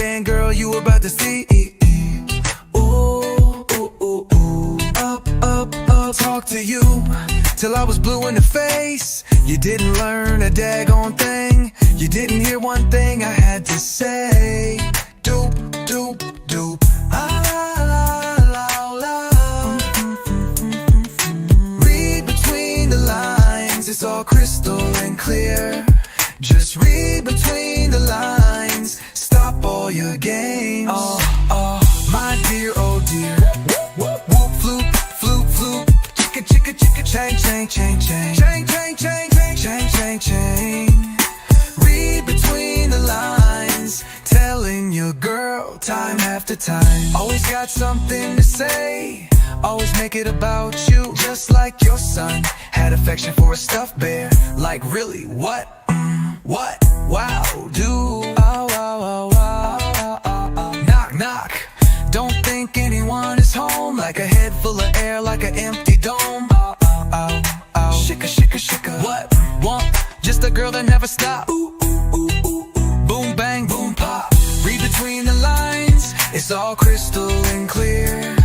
understand, girl, you about to see. Ooh, ooh, ooh, ooh. Up, up, up, talk to you till I was blue in the face. You didn't learn a daggone thing. You didn't hear one thing I had to say. Doop, doop, doop. Ah, la, la, la. Read between the lines, it's all crystal and clear. Just read between the lines, stop all your games. My dear, oh dear. Whoop, floop, floop, floop. Chicka, chicka, chicka, chang, chang, chang, chang. Chang, chang, chang, chang, chang, chang, chang. Read between the lines, telling your girl time after time. Always got something to say, always make it about you. Just like your son had affection for a stuffed bear. Like really, what? What? Wow, dude. Oh, oh, oh, oh, oh, oh. Knock, knock. Don't think anyone is home. Like a head full of air, like an empty dome. Oh, oh, oh, oh. Shika, shika, shika. What? Want? Just a girl that never stops. Ooh, ooh, ooh, ooh, ooh. Boom, bang, boom, pop. Read between the lines, it's all crystal and clear.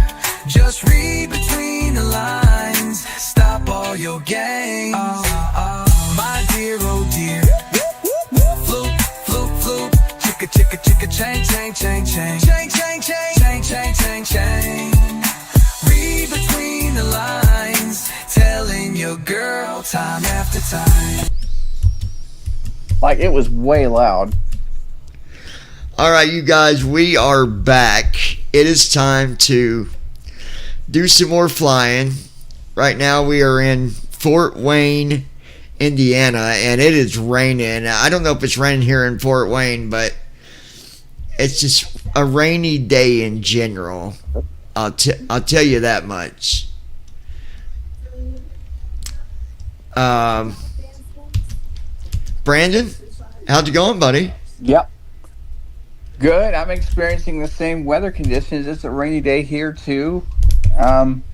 Just read between the lines, stop all your games. My dear, oh dear. Floop, floop, floop. Chicka, chicka, chicka, chang, chang, chang, chang. Chang, chang, chang, chang, chang, chang, chang. Read between the lines, telling your girl time after time. Like, it was way loud. All right, you guys, we are back. It is time to do some more flying. Right now we are in Fort Wayne, Indiana, and it is raining. I don't know if it's raining here in Fort Wayne, but it's just a rainy day in general. I'll tell you that much. Brandon, how's it going, buddy? Yep. Good. I'm experiencing the same weather conditions. It's a rainy day here too.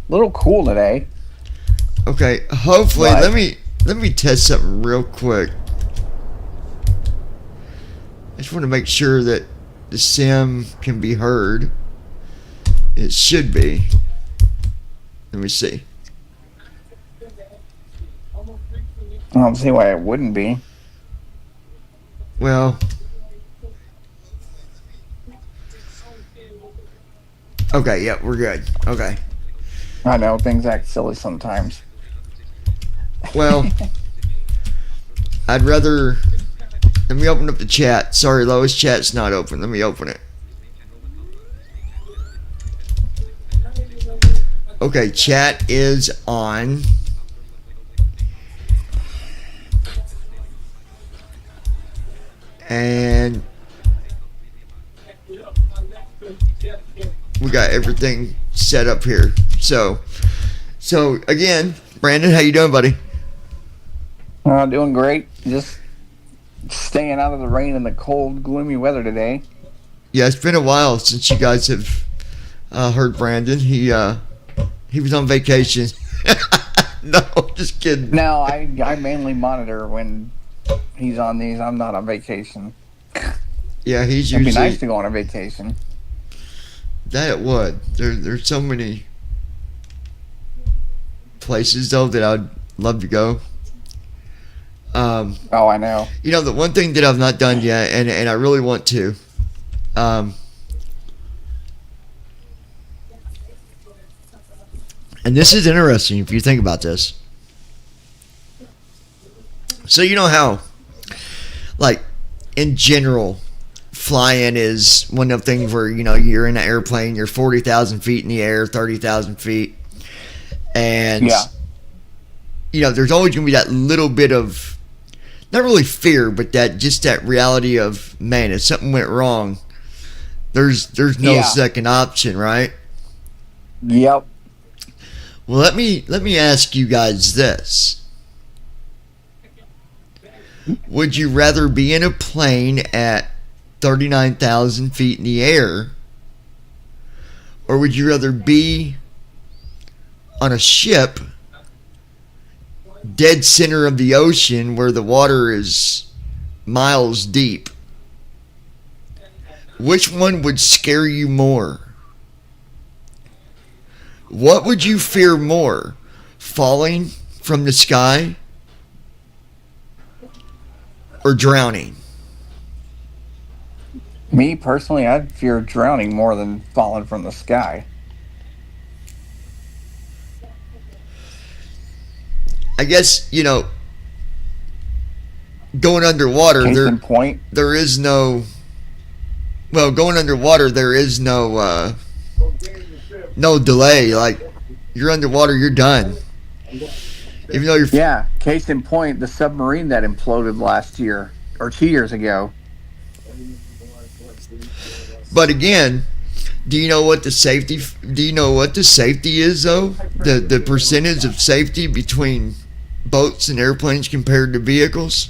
Little cool today. Okay, hopefully, But let me test something real quick. I just want to make sure that the sim can be heard. It should be. Let me see. I don't see why it wouldn't be. Well, okay, yeah, we're good. Okay. I know things act silly sometimes. Well, I'd rather. Let me open up the chat. Sorry, Lois, chat's not open. Let me open it. Okay, chat is on. And we got everything set up here. So again, Brandon, how you doing, buddy? Doing great. Just staying out of the rain and the cold, gloomy weather today. Yeah, it's been a while since you guys have heard Brandon. He was on vacation. No, just kidding. No, I mainly monitor when he's on these. I'm not on vacation. Yeah, he's It'd usually. be nice to go on a vacation. That it would. There's so many places though that I'd love to go. Oh, I know. You know, the one thing that I've not done yet, and I really want to. And this is interesting if you think about this. So you know how, like, in general, flying is one of the things where, you know, you're in an airplane, you're 40,000 feet in the air, 30,000 feet. And, Yeah. you know, there's always going to be that little bit of, not really fear, but that reality of, man, if something went wrong, there's no Yeah. second option, right? Yep. Well, let me ask you guys this. Would you rather be in a plane at 39,000 feet in the air, or would you rather be on a ship dead center of the ocean where the water is miles deep, which one would scare you more? What would you fear more? Falling from the sky or drowning? Me personally, I'd fear drowning more than falling from the sky. I guess, going underwater, Case in point, there is no, well, going underwater, there is no delay. Like, you're underwater, you're done. Even though you're, yeah. Case in point, the submarine that imploded last year or 2 years ago. but again, do you know what the safety is though? The percentage of safety between boats and airplanes compared to vehicles?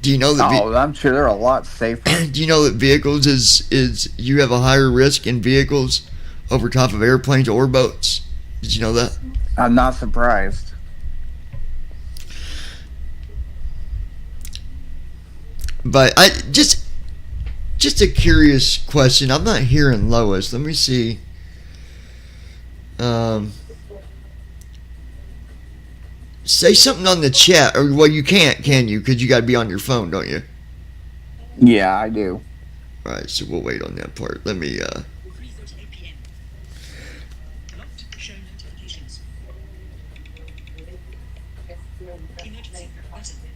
Do you know that? Oh, I'm sure they're a lot safer. Do you know that vehicles is you have a higher risk in vehicles over top of airplanes or boats? Did you know that? I'm not surprised. But I just a curious question. I'm not hearing Lois. Let me see. Say something on the chat, or well, you can't, can you? Because you got to be on your phone, don't you? Yeah, I do. All right, so we'll wait on that part. Let me. 3:38 p.m. Locked. Show notifications. Emergency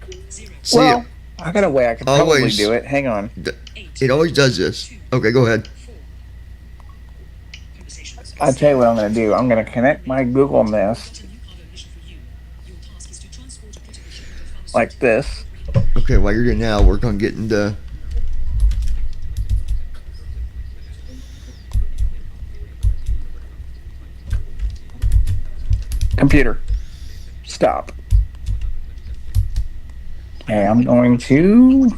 button. 0. See Well, it. I got a way I could probably Always. do it. Hang on. 8. It always does this. Okay, go ahead. 4. Conversations. I'll tell you what I'm going to do. I'm going to connect my Google Nest A new cargo mission for you. Your task is to transport a critical shipment of pharmaceuticals. like this. Okay, while you're doing that, I'll work on getting the. Computer, stop. Okay, I'm going to.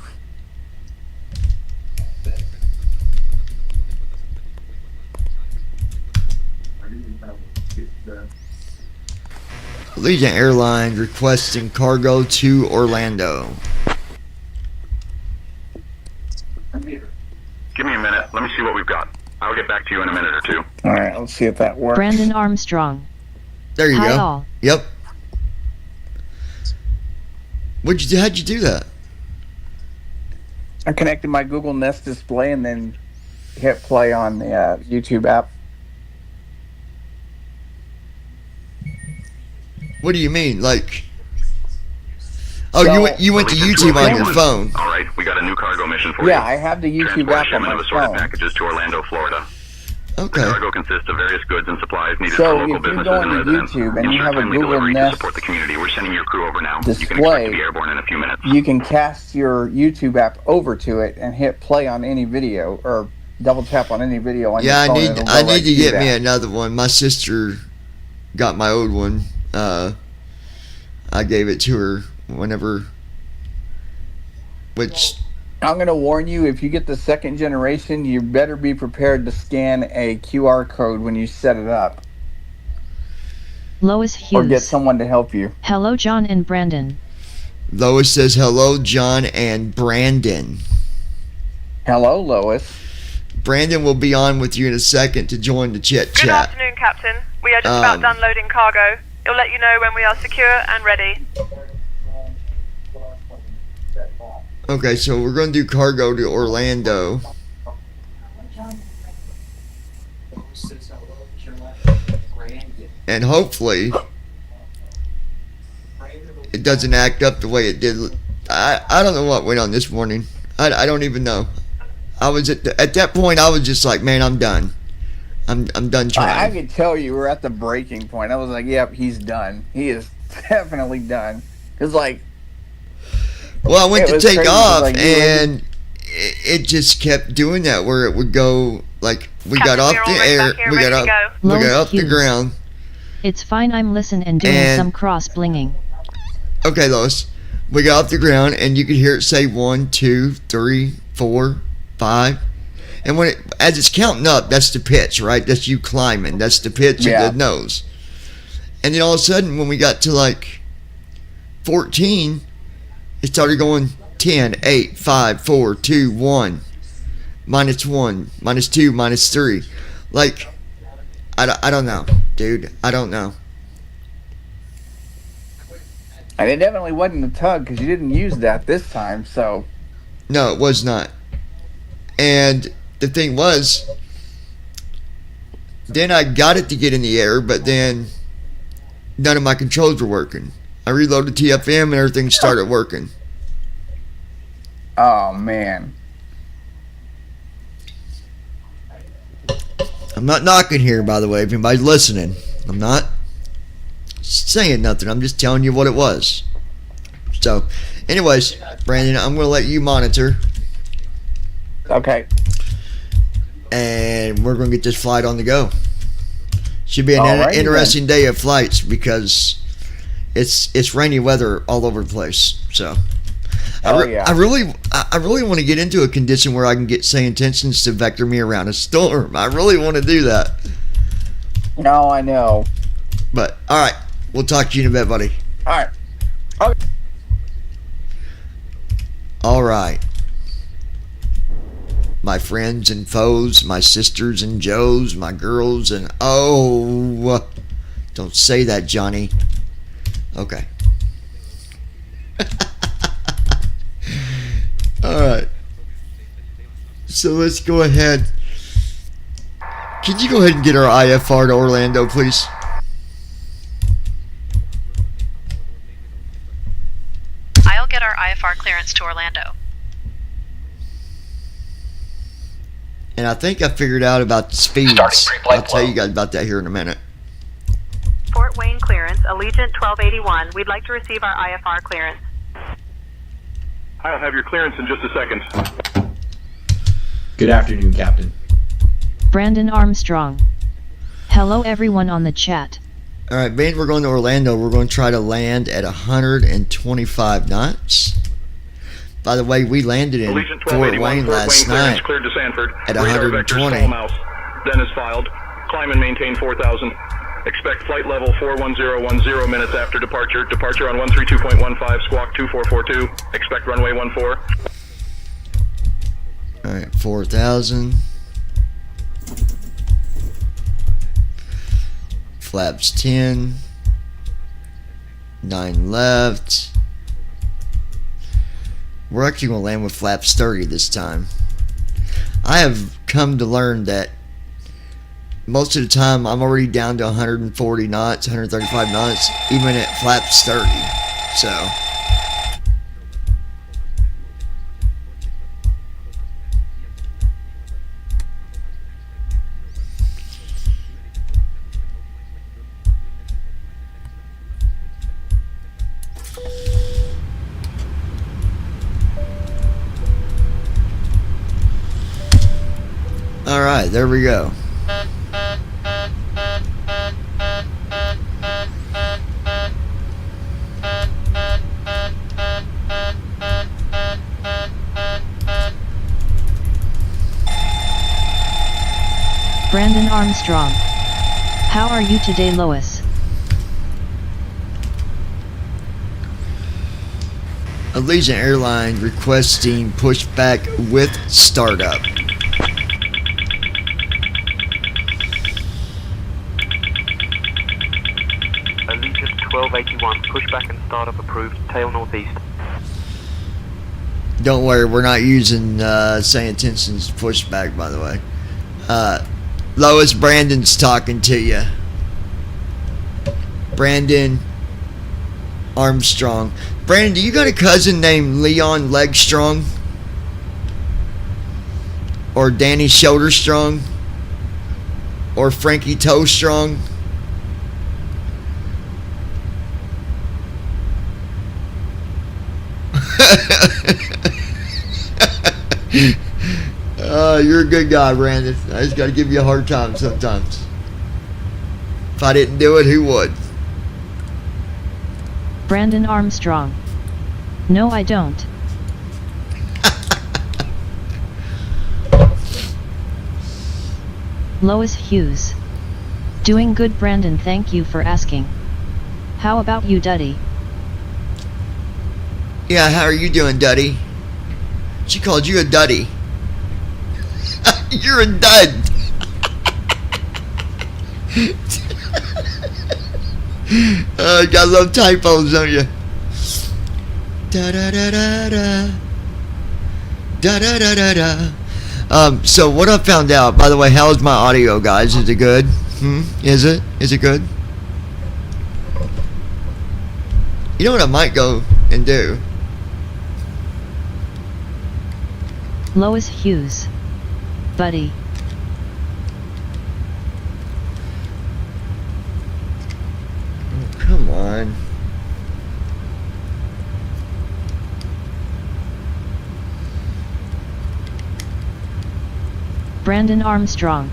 Allegiant Airlines requesting cargo to Orlando. Give me a minute. Let me see what we've got. I'll get back to you in a minute or two. All right, let's see if that works. Brandon Armstrong. There you Hi go. all. Yep. How'd you do that? I connected my Google Nest display and then hit play on the YouTube app. What do you mean? Like, oh, So- you went to YouTube on your phone. All right, we got a new cargo mission for you. Yeah, I have the YouTube Transport a app on shipment my of assorted phone. packages to Orlando, Florida. The Okay. cargo consists of various goods and supplies needed So for if local you're businesses going and to residents. YouTube and you Ensure have a timely Google delivery to Nest support the community. We're sending your crew over now. You can expect display, to be airborne in a few minutes. You can cast your YouTube app over to it and hit play on any video or double tap on any video on Yeah, your phone. I and it'll need go right to get that. me another one. My sister got my old one. I gave it to her whenever, which I'm going to warn you, if you get the second generation, you better be prepared to scan a QR code when you set it up Lois or get Hughes. someone to help you. Hello John and Brandon. Lois says hello, John and Brandon. Hello, Lois. Brandon will be on with you in a second to join the chat. Good afternoon, Captain. We are just about done loading cargo. It'll let you know when we are secure and ready. Okay, so we're going to do cargo to Orlando. And hopefully it doesn't act up the way it did. I don't know what went on this morning. I don't even know. I was at that point. I was just like, man, I'm done. I'm done I trying. could tell you were at the breaking point. I was like, yep, he's done. He is definitely done. It's like, Well, I went it to was take crazy, off, like, you and it just kept doing that, where it would go like we got Captain, off we're the already air, back here, we got ready up, to go. we got Lois off the Hughes. ground. It's fine, I'm listening and doing And- some cross blinging. Okay, Lois, we got off the ground, and you could hear it say 1, 2, 3, 4, 5. And when as it's counting up, that's the pitch, right? That's you climbing. That's the pitch Yeah. of the nose. And then all of a sudden, when we got to like 14, it started going 10, 8, 5, 4, 2, 1. -1, -2, -3. Like, I don't know, dude. I don't know. And it definitely wasn't a tug because you didn't use that this time. So No, it was not. And the thing was, then I got it to get in the air, but then none of my controls were working. I reloaded TFM and everything started working. oh man. I'm not knocking here, by the way, if anybody's listening. I'm not saying nothing. I'm just telling you what it was. So, anyways, Brandon, I'm going to let you monitor, Okay. and we're going to get this flight on the go. Should be an Alrighty interesting day of flights because it's rainy weather all over the place. So, Yeah. I really want to get into a condition where I can get say intentions to vector me around a storm. I really want to do that. No, I know. But all right, we'll talk to you in a bit, buddy. All right. Okay. All right, my friends and foes, my sisters and Joes, my girls and don't say that, Johnny. Okay. All right. So let's go ahead. Can you go ahead and get our IFR to Orlando, please? I'll get our IFR clearance to Orlando. And I think I figured out about the speeds. Starting pre-flight I'll tell flow. you guys about that here in a minute. Fort Wayne clearance, Allegiant 1281. We'd like to receive our IFR clearance. I'll have your clearance in just a second. Good afternoon, Captain. Brandon Armstrong. Hello everyone on the chat. All right, being we're going to Orlando, we're going to try to land at 125 knots. By the way, we landed in Allegiant Fort 1281, Wayne Fort last Wayne clearance night cleared to Sanford. at Radar vector 120. small mouse. Then is filed. Climb and maintain 4,000. Expect flight level 41010 minutes after departure. Departure on 132.15, squawk 2442. Expect runway 14. All right, 4,000. Flaps 10. 9 left. We're actually going to land with flaps 30 this time. I have come to learn that most of the time I'm already down to 140 knots, 135 knots, even at flaps 30. So, all right, there we go. Brandon Armstrong. How are you today, Lois? Allegiant Airlines requesting pushback with startup. Allegiant 1281, pushback and startup approved, tail northeast. Don't worry, we're not using say intentions pushback, by the way. Lois, Brandon's talking to you. Brandon Armstrong. Brandon, do you got a cousin named Leon Legstrong? Or Danny Shoulderstrong? Or Frankie Toestrong? You're a good guy, Brandon. I just gotta give you a hard time sometimes. If I didn't do it, who would? Brandon Armstrong. No, I don't. Lois Hughes. Doing good, Brandon, thank you for asking. How about you, Duddy? Yeah, how are you doing, Duddy? She called you a Duddy. You're a dud. You gotta love typos, don't you? Da da da da da. Da da da da da. So what I found out, by the way, how's my audio, guys? Is it good? Is it? Is it good? You know what I might go and do? Lois Hughes. Buddy. Oh, come on. Brandon Armstrong.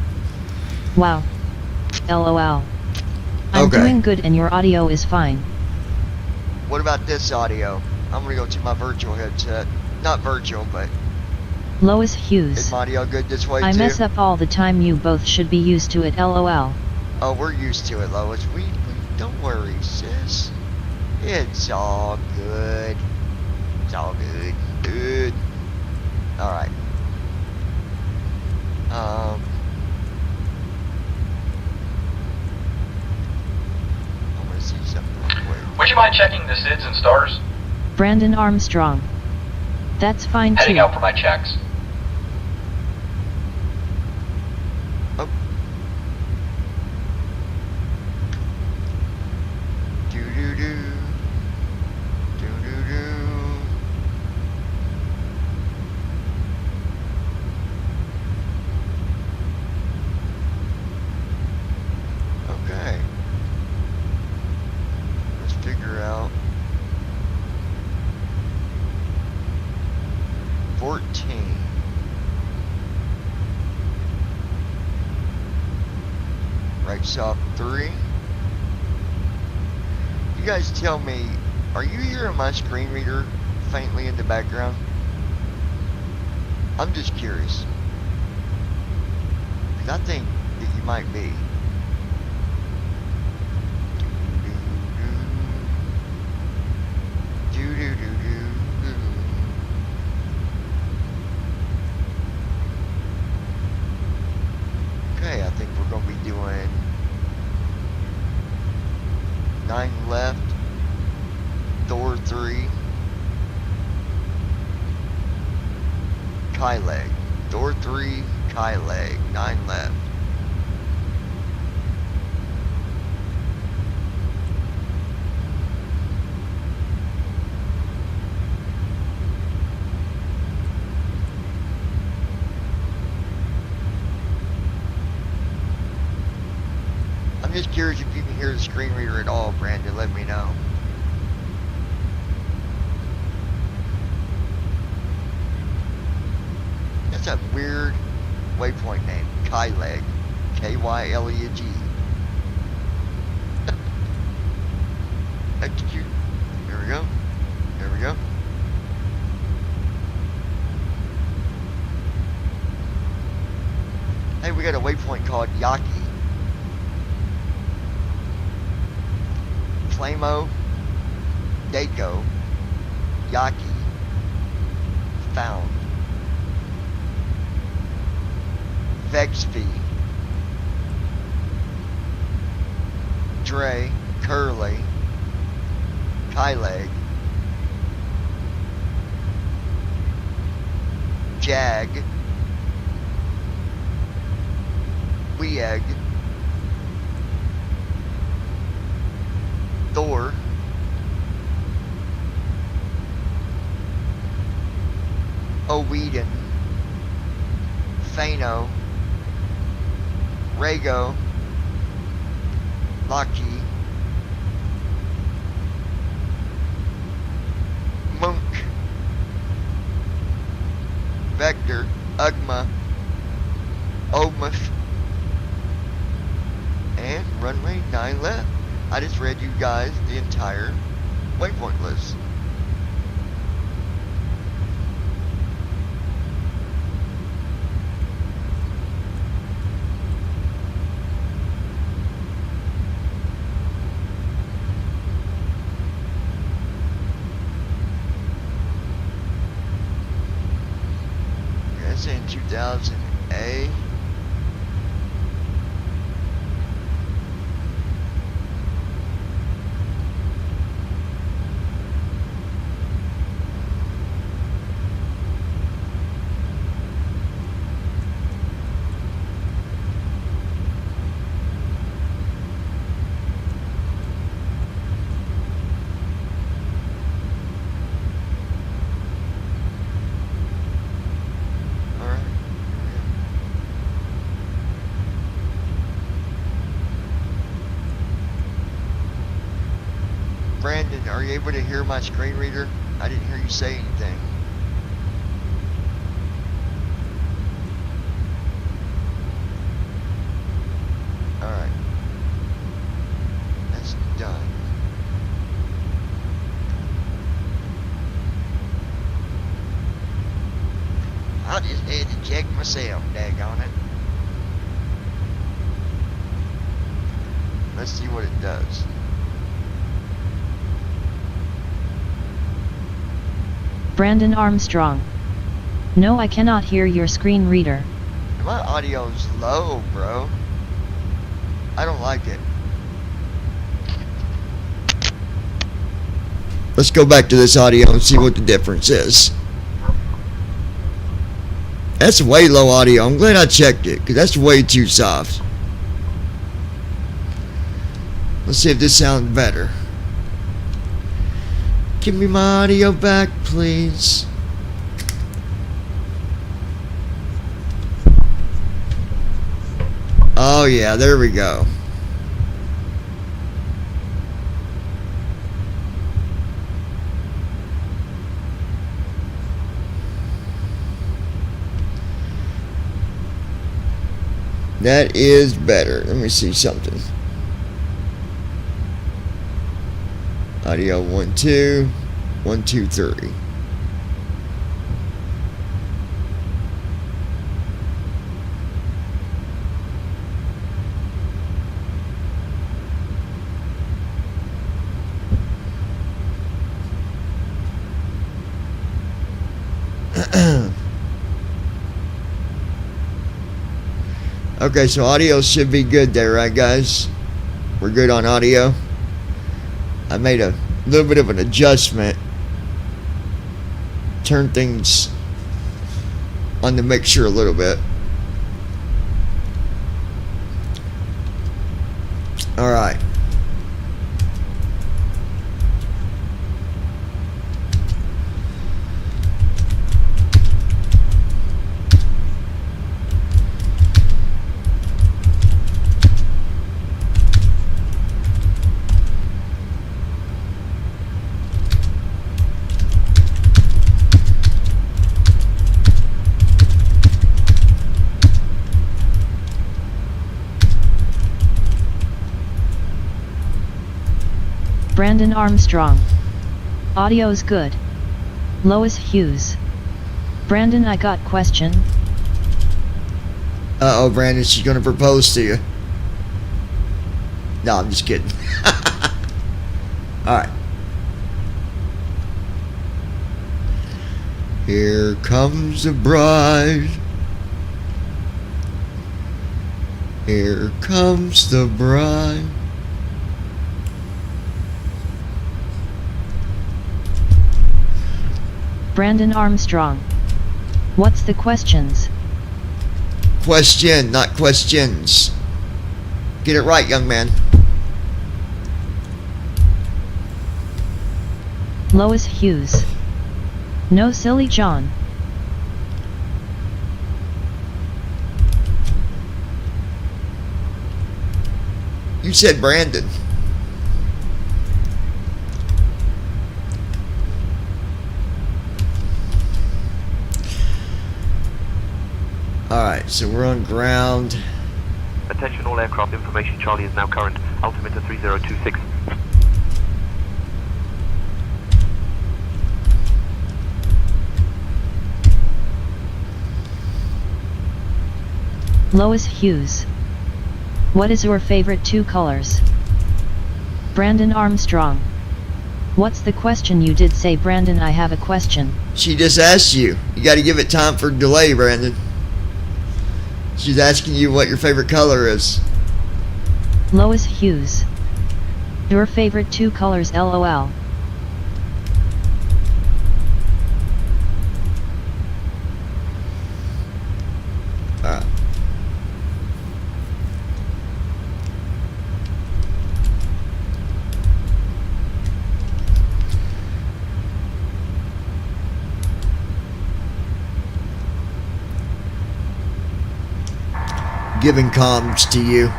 Wow. LOL. I'm Okay. doing good and your audio is fine. What about this audio? I'm gonna go to my virtual headset. Not virtual, but Lois is Hughes. my audio good this way I too? mess up all the time, you both should be used to it, LOL. Oh, we're used to it, Lois. We don't worry, sis. It's all good. It's all good. Good. Alright. I wanna see something real quick. Would you mind checking the SIDS and stars? Brandon Armstrong. That's fine Heading too. out for my checks. Oh. Do-do-do. Do-do-do. Okay. Let's figure out 14. Right stop 3. You guys tell me, are you hearing my screen reader faintly in the background? I'm just curious. 'Cause I think that you might be. Do-do-do-do. Okay, I think we're gonna be doing 9 left, Thor 3, Kai leg, Thor 3, Kai leg, 9 left. I'm just curious if you can hear the screen reader at all, Brandon. Let me know. That's a weird waypoint name. Kyleg. K-Y-L-E-G. Execute. Here we go. Here we go. Hey, we got a waypoint called Yaki. Flamo, Daco, Yaki, found. Vexby, Dre, Curly, Kyleg, Jag, Weeg, Thor, Oweden, Fano, Rago, Locky, Monk, Vector, Ugma, Omif, and runway 9 left. I just read you guys the entire waypoint list. That's in 2008. Okay. Brandon, are you able to hear my screen reader? I didn't hear you say anything. Alright. That's done. I just had to check myself, daggone it. Let's see what it does. Brandon Armstrong. No, I cannot hear your screen reader. My audio's low, bro. I don't like it. Let's go back to this audio and see what the difference is. That's way low audio. I'm glad I checked it, because that's way too soft. Let's see if this sounds better. Give me my audio back, please. Oh yeah, there we go. That is better. Let me see something. Audio 1 2 1 2 3. Okay, so audio should be good there, right guys? We're good on audio. I made a little bit of an adjustment. Turn things on the mixer a little bit. Alright. Brandon Armstrong. Audio's good. Lois Hughes. Brandon, I got question. Uh-oh, Brandon, she's gonna propose to you. No, I'm just kidding. Alright. Here comes the bride. Here comes the bride. Brandon Armstrong. What's the questions? Question, not questions. Get it right, young man. Lois Hughes. No, silly John. You said Brandon. Alright, so we're on ground. Attention all aircraft, information Charlie is now current. Altimeter 3026. Lois Hughes. What is your favorite two colors? Brandon Armstrong. What's the question? You did say, Brandon, I have a question. She just asked you. You gotta give it time for delay, Brandon. She's asking you what your favorite color is. Lois Hughes. Your favorite 2 colors, LOL. Alright. Giving comms to you.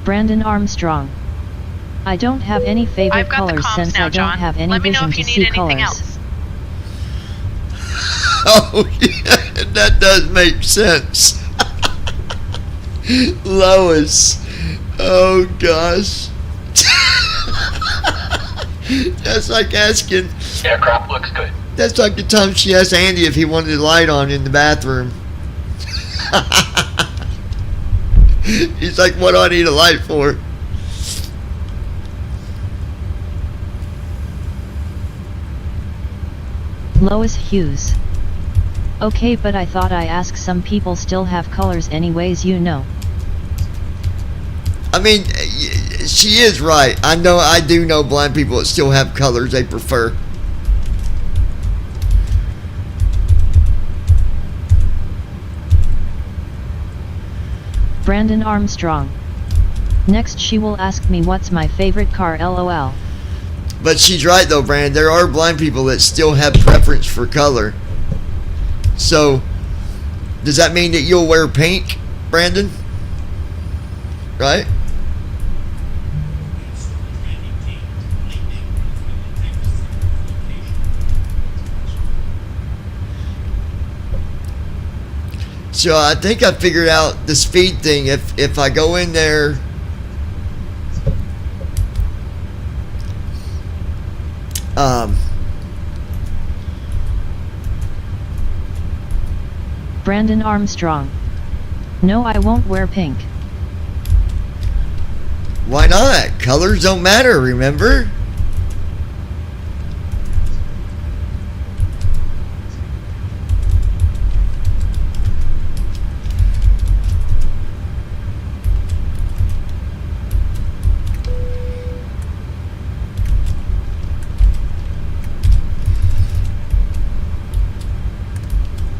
Brandon Armstrong. I don't have any favorite I've got the colors comms since now, I don't John. have any Let me know vision if you to need see anything colors. else. Oh, yeah, that does make sense. Lois. Oh, gosh. That's like asking. Aircraft looks good. That's like the time she asked Andy if he wanted the light on in the bathroom. He's like, what do I need a light for? Lois Hughes. Okay, but I thought I asked some people still have colors anyways, you know. I mean, she is right. I do know blind people that still have colors they prefer. Brandon Armstrong. Next she will ask me what's my favorite car, LOL. But she's right though, Brandon. There are blind people that still have preference for color. So, does that mean that you'll wear pink, Brandon? Right? So I think I figured out the speed thing. If I go in there, Brandon Armstrong. No, I won't wear pink. why not? Colors don't matter, remember?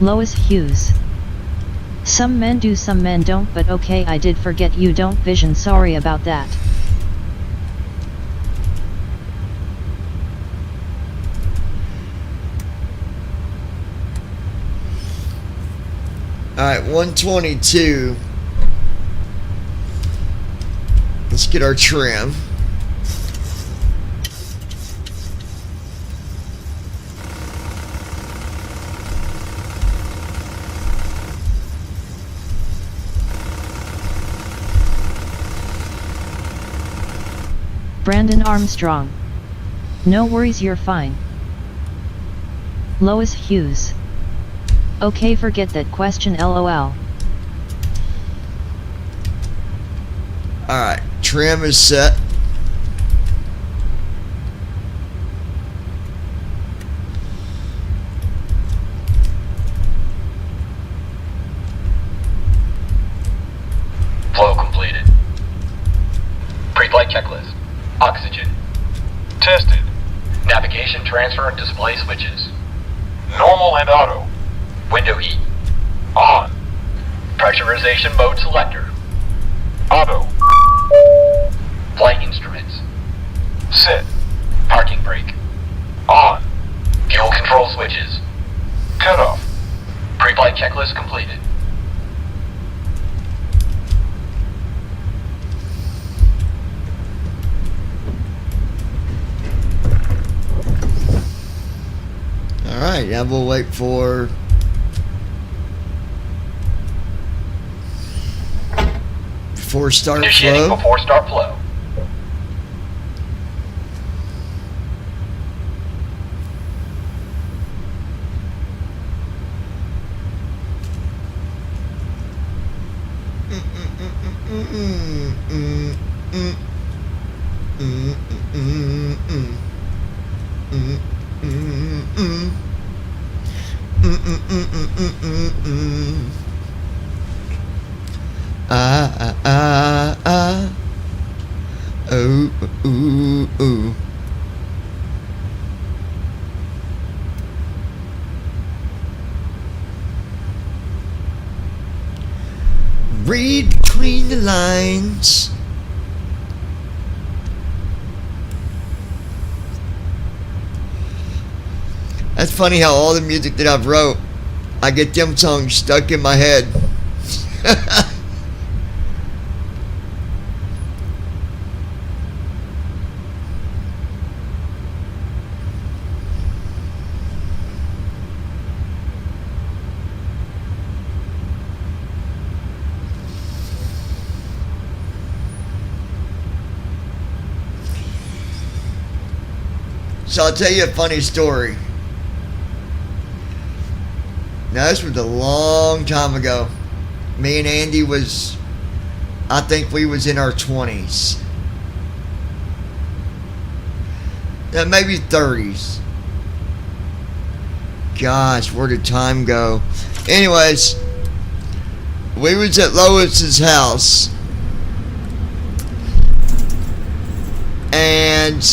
Lois Hughes. Some men do, some men don't, but okay, I did forget you don't vision, sorry about that. Alright, 122. Let's get our trim. Brandon Armstrong. No worries, you're fine. Lois Hughes. Okay, forget that question, LOL. Alright, trim is set. Flow completed. Pre-flight checklist. Oxygen. Tested. Navigation, transfer, and display switches. Normal and auto. Window heat. On. Pressurization mode selector. Auto. Flight instruments. Set. Parking brake. On. Fuel control switches. Cut off. Pre-flight checklist completed. Alright, now we'll wait for before start Initiating flow. before start flow. Ooh. Read between the lines. That's funny how all the music that I've wrote, I get them songs stuck in my head. So I'll tell you a funny story. Now this was a long time ago. Me and Andy was, I think we was in our 20s. Yeah, maybe 30s. Gosh, where did time go? Anyways, we was at Lois's house. And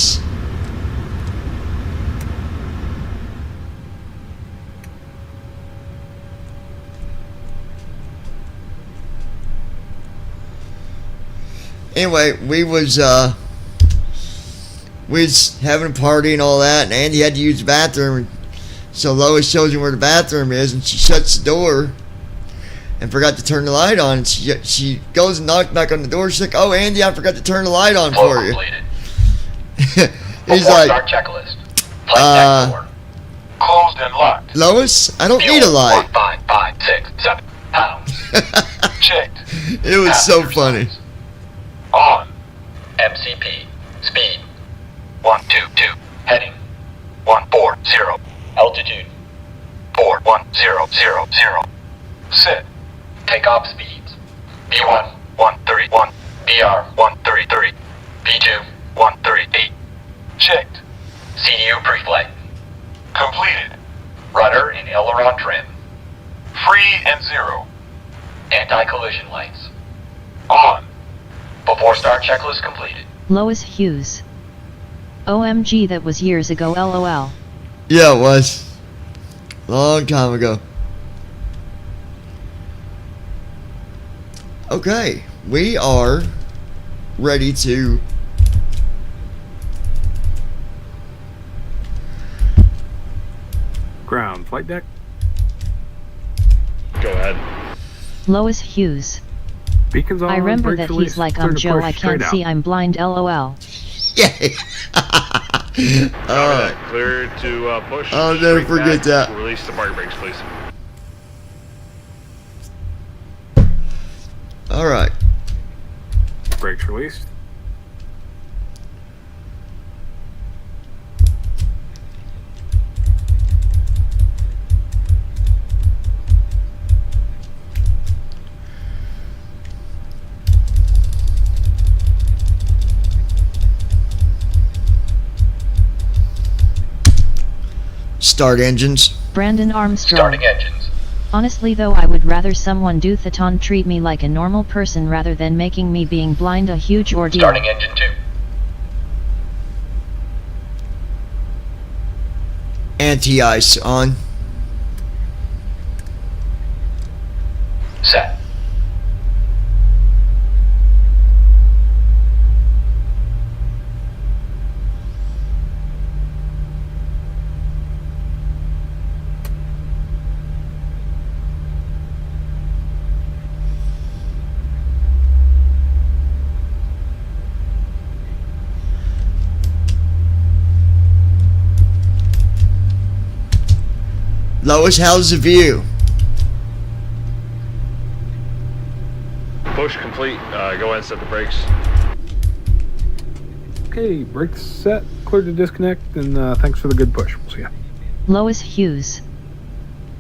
anyway, we was having a party and all that, and Andy had to use the bathroom. So Lois shows him where the bathroom is, and she shuts the door and forgot to turn the light on. And she goes and knocks back on the door. She's like, "Oh, Andy, I forgot to turn the light on for you." He's like, start checklist. Plate door. Closed and locked. "Lois, I don't need a light." 15567 pounds. Checked. It was so funny. On. MCP. Speed. 122. Heading. 140. Altitude. 41000. Set. Takeoff speeds. B1 131. BR 133. B2 138. Checked. CDU pre-flight. Completed. Rudder and aileron trim. Free and zero. Anti-collision lights. On. Before start checklist completed. Lois Hughes. OMG, that was years ago, LOL. Yeah, it was. Long time ago. Okay, we are ready to ground flight deck. Go ahead. Lois Hughes. Beacons on. I remember that release. he's like, Clear I'm to Joe, push I can't straight see, out. I'm blind, LOL. Yay! Alright. Clear to push. I'll never straight forget back. that. Release the parking brakes, please. Alright. Brakes released. Start engines. Brandon Armstrong. Starting engines. Honestly though, I would rather someone do Thaton treat me like a normal person rather than making me being blind a huge ordeal. Starting engine 2. Anti-ice on. Set. Lois, how's the view? Push complete. Go ahead and set the brakes. Okay, brakes set. Clear to disconnect, and thanks for the good push. We'll see ya. Lois Hughes.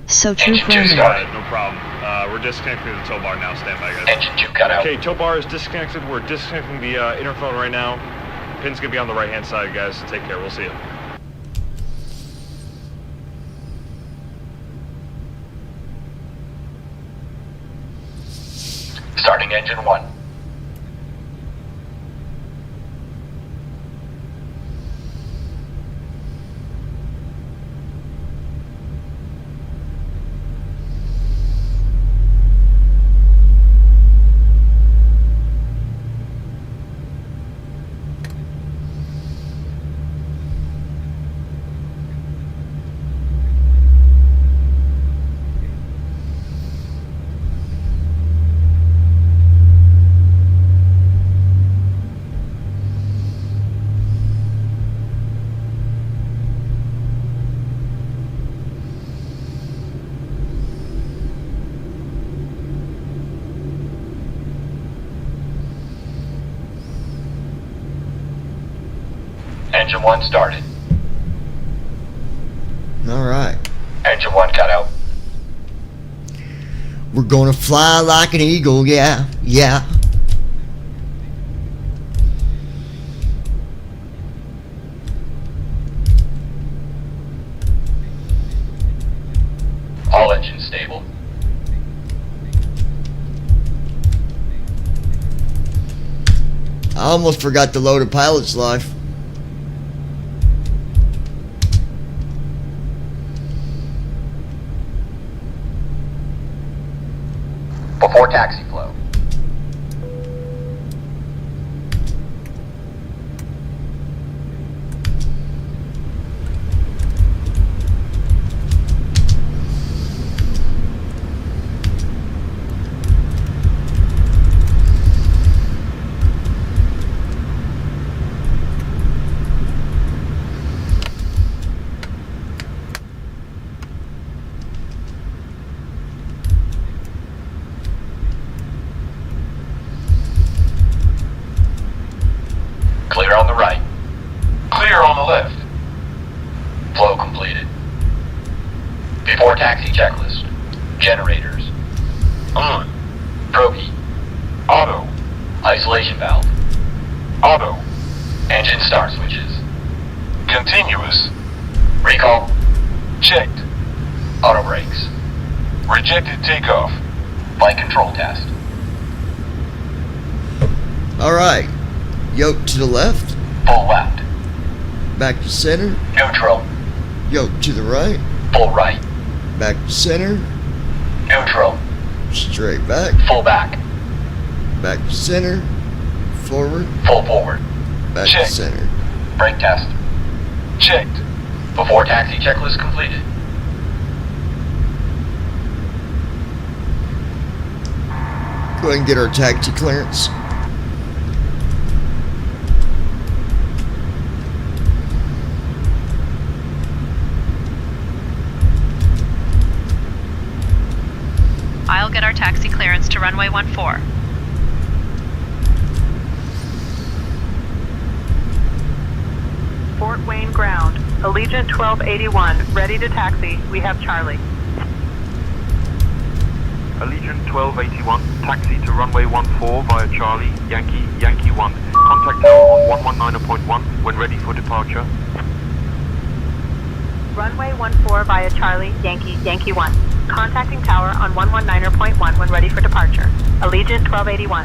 So true, Engine 2 Brandon. started. No problem. We're disconnecting the tow bar now. Stand by, guys. Engine 2 cut out. Okay, tow bar is disconnected. We're disconnecting the interphone right now. Pin's gonna be on the right-hand side, guys. Take care. We'll see you. Starting engine 1. Engine 1 started. Alright. Engine 1 cut out. We're gonna fly like an eagle, yeah, yeah. All engines stable. I almost forgot to load a pilot's life. Before taxi flow. Clear on the right. Clear on the left. Flow completed. Before taxi checklist. Generators. On. Probe. Auto. Isolation valve. Auto. Engine start switches. Continuous. Recall. Checked. Auto brakes. Rejected takeoff. Flight control test. Alright. Yoke to the left. Full left. Back to center. Neutral. Yoke to the right. Full right. Back to center. Neutral. Straight back. Full back. Back to center. Forward. Full forward. Back Check. to center. Brake test. Checked. Before taxi checklist completed. Go ahead and get our taxi clearance. I'll get our taxi clearance to runway 14. Fort Wayne ground. Allegiant 1281, ready to taxi. We have Charlie. Allegiant 1281, taxi to runway 14 via Charlie, Yankee, Yankee 1. Contact tower on 119.1 when ready for departure. Runway 14 via Charlie, Yankee, Yankee 1. Contacting tower on 119.1 when ready for departure. Allegiant 1281.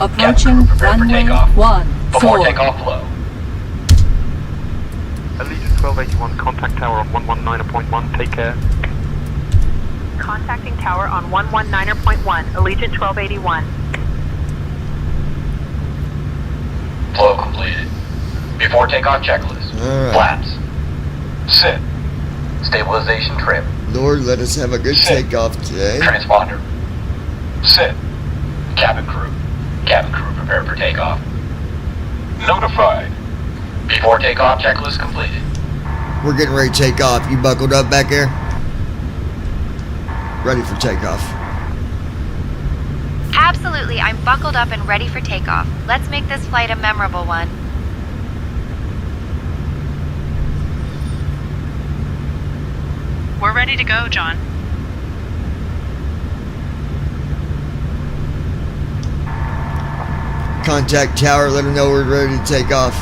Approaching runway 14. Before takeoff flow. Allegiant 1281, contact tower on 119.1. Take care. Contacting tower on 119.1, Allegiant 1281. Flow completed. Before takeoff checklist. Alright. Flaps. Sit. Stabilization trim. Lord, let us have a good takeoff today. Transponder. Sit. Cabin crew. Cabin crew prepared for takeoff. Notified. Before takeoff checklist completed. We're getting ready to take off. You buckled up back there? Ready for takeoff. Absolutely, I'm buckled up and ready for takeoff. Let's make this flight a memorable one. We're ready to go, John. Contact tower, let them know we're ready to take off.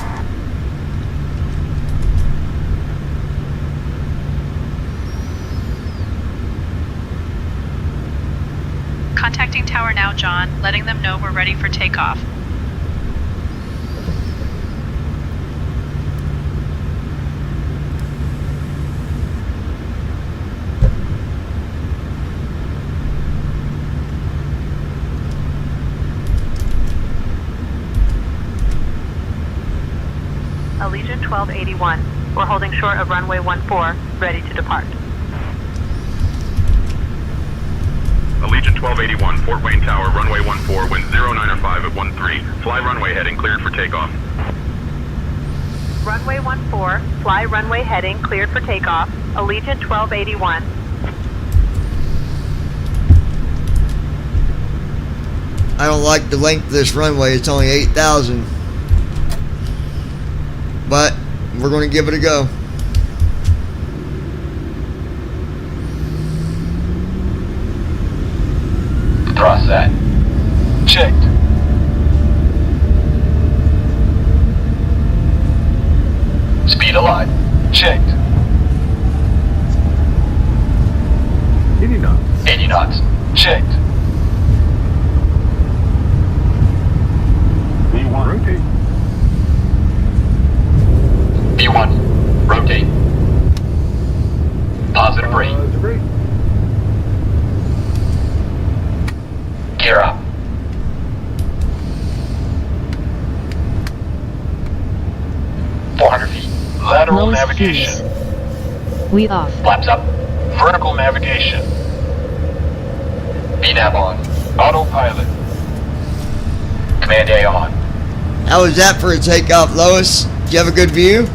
Contacting tower now, John, letting them know we're ready for takeoff. Allegiant 1281. We're holding short of runway 14, ready to depart. Allegiant 1281, Fort Wayne Tower, runway 14, wind 095 at 13. Fly runway heading cleared for takeoff. Runway 14, fly runway heading cleared for takeoff. Allegiant 1281. I don't like the length of this runway. It's only 8,000. But we're going to give it a go. Cross that. Checked. Speed aligned. Checked. 80 knots. 80 knots. Checked. Rotate. B1. Rotate. Positive rate. Great. Gear up. Lateral Lowest navigation. fuse. We off. Flaps up. Vertical navigation. VNAV on. Autopilot. Command A on. How was that for a takeoff, Lois? Do you have a good view?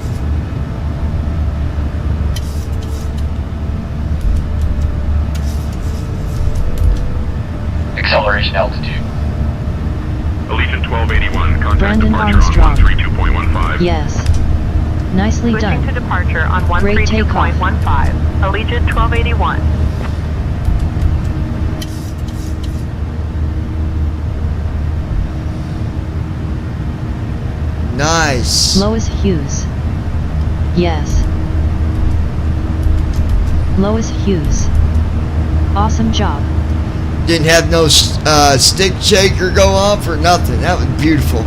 Acceleration altitude. Allegiant 1281, contact Brandon departure Armstrong. on 132.15. Yes. Nicely Switching done. to departure on Great takeoff. 132.15. Allegiant 1281. Nice. Lois Hughes. Yes. Lois Hughes. Awesome job. Didn't have no stick shaker go off or nothing. That was beautiful.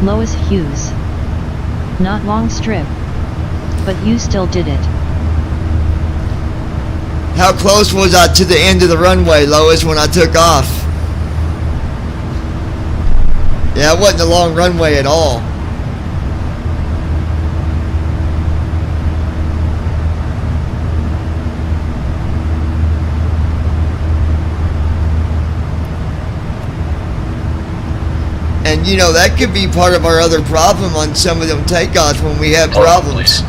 Lois Hughes. Not long strip. But you still did it. How close was I to the end of the runway, Lois, when I took off? Yeah, it wasn't a long runway at all. And you know, that could be part of our other problem on some of them takeoffs when we have problems.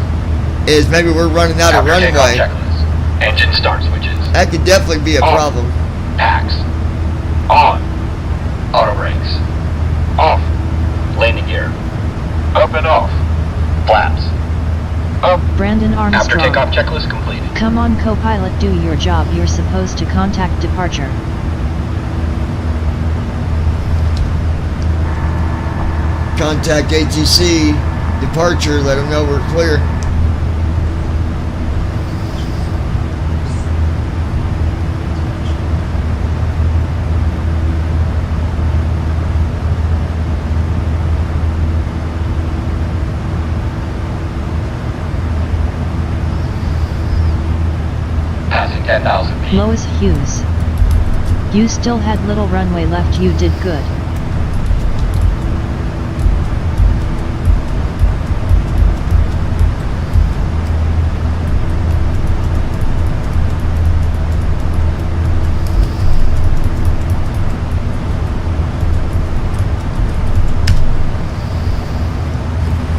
Is maybe we're running out of After takeoff runway. checklist. Engine start switches. That could definitely be a On. problem. Packs. On. Auto brakes. Off. Landing gear. Up and off. Flaps. Up. Brandon After Armstrong. takeoff checklist completed. Come on, co-pilot, do your job. You're supposed to contact departure. Contact ATC departure, let them know we're clear. Passing 10,000 feet. Lois Hughes. You still had little runway left. You did good.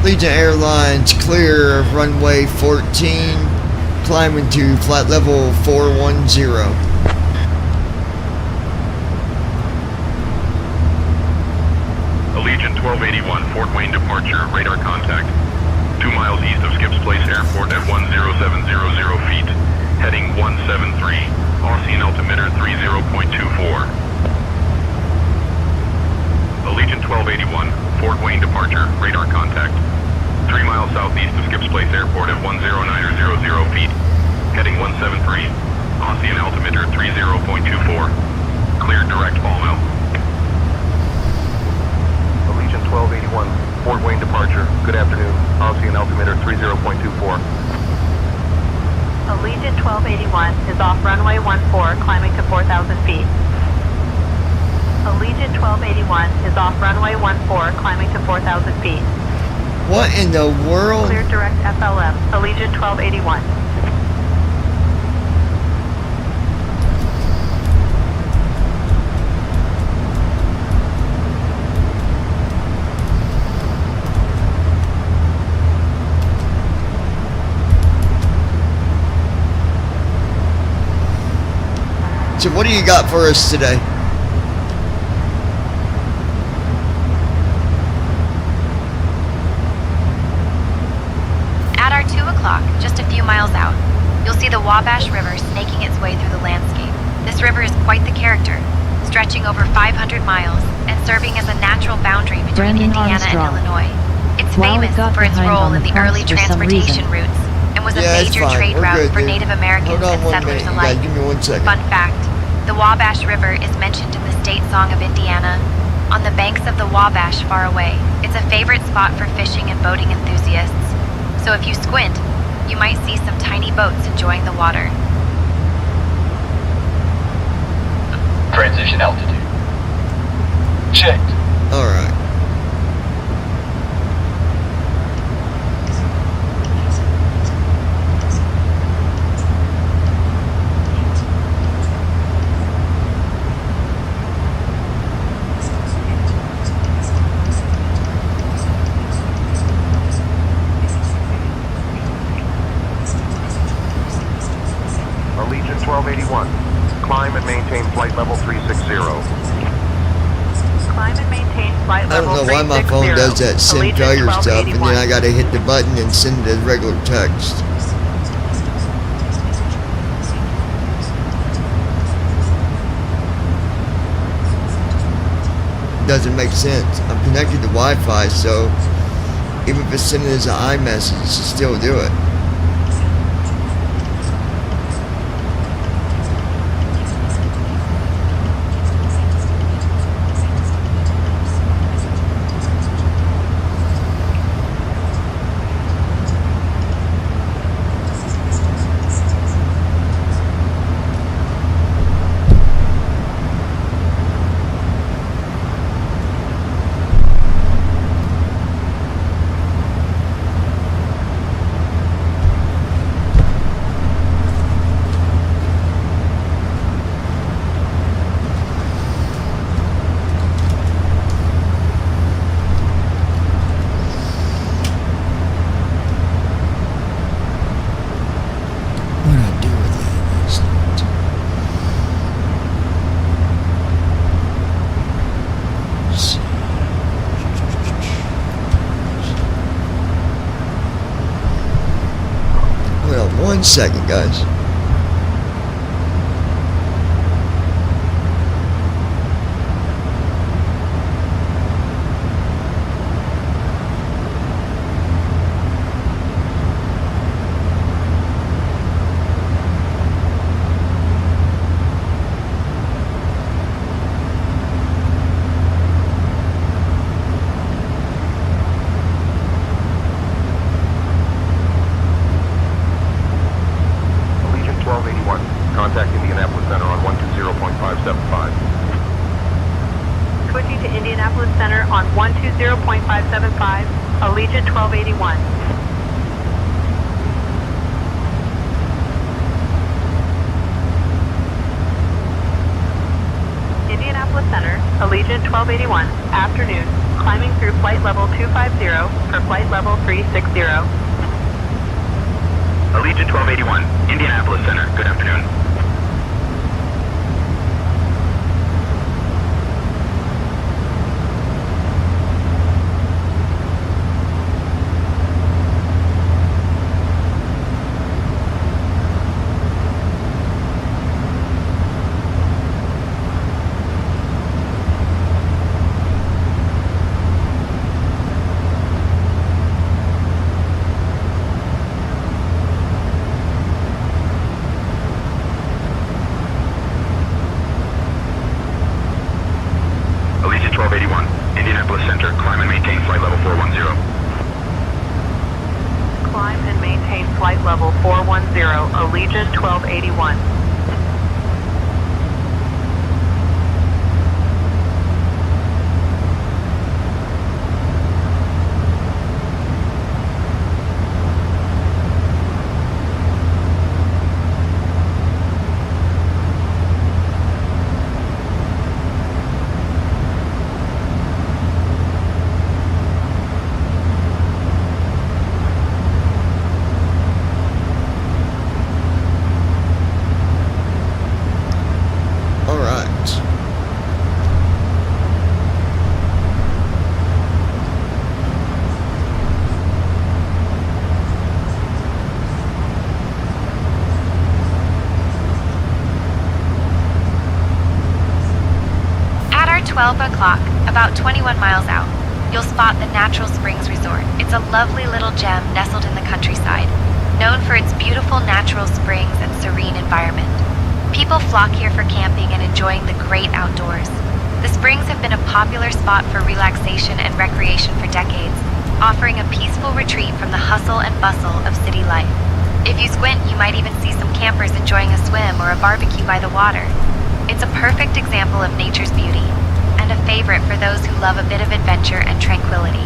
Legion Airlines clear of runway 14, climbing to flight level 410. Allegiant 1281, Fort Wayne departure, radar contact. 2 miles east of Skips Place Airport at 10700 feet, heading 173, Aussie altimeter 30.24. Allegiant 1281, Fort Wayne departure, radar contact. 3 miles southeast of Skips Place Airport at 10900 feet, heading 173, Aussie altimeter 30.24. Cleared direct Palm Mill. Allegiant 1281, Fort Wayne departure. Good afternoon. Aussie altimeter 30.24. Allegiant 1281 is off runway 14, climbing to 4,000 feet. Allegiant 1281 is off runway 14, climbing to 4,000 feet. What in the world? Cleared direct FLM, Allegiant 1281. So what do you got for us today? At our 2 o'clock, just a few miles out, you'll see the Wabash River snaking its way through the landscape. This river is quite the character, stretching over 500 miles and serving as a natural boundary between Brandon Indiana Armstrong. and Illinois. It's While it famous got for its behind role on in the the early prompts for some transportation reason. routes and was a Yeah, it's major fine. trade We're route good, for dude. Native Americans Hold on and 1 settlers minute, you alike. guys. Give me 1 second. Fun fact, the Wabash River is mentioned in the state song of Indiana. On the banks of the Wabash far away, it's a favorite spot for fishing and boating enthusiasts. So if you squint, you might see some tiny boats enjoying the water. Transition altitude. Checked. Alright. Allegiant 1281. Climb and maintain flight level 360. Climb and maintain flight I level don't know why my phone does that send Allegiant failure stuff, and 1281. then I gotta hit the button and send it as regular text. Doesn't make sense. I'm connected to Wi-Fi, so even if it's sending as an iMessage, it should still do it. What do I do with that last night? Let's see. Hold on 1 second, guys. Allegiant 1281. Contact Indianapolis Center on 120.575. Switching to Indianapolis Center on 120.575, Allegiant 1281. Indianapolis Center, Allegiant 1281, afternoon, climbing through flight level 250 for flight level 360. Allegiant 1281, Indianapolis Center. Good afternoon. Allegiant 1281, Indianapolis Center. Climb and maintain flight level 410. Climb and maintain flight level 410, Allegiant 1281. 12 o'clock, about 21 miles out, you'll spot the Natural Springs Resort. It's a lovely little gem nestled in the countryside, known for its beautiful natural springs and serene environment. People flock here for camping and enjoying the great outdoors. The springs have been a popular spot for relaxation and recreation for decades, offering a peaceful retreat from the hustle and bustle of city life. If you squint, you might even see some campers enjoying a swim or a barbecue by the water. It's a perfect example of nature's beauty, and a favorite for those who love a bit of adventure and tranquility.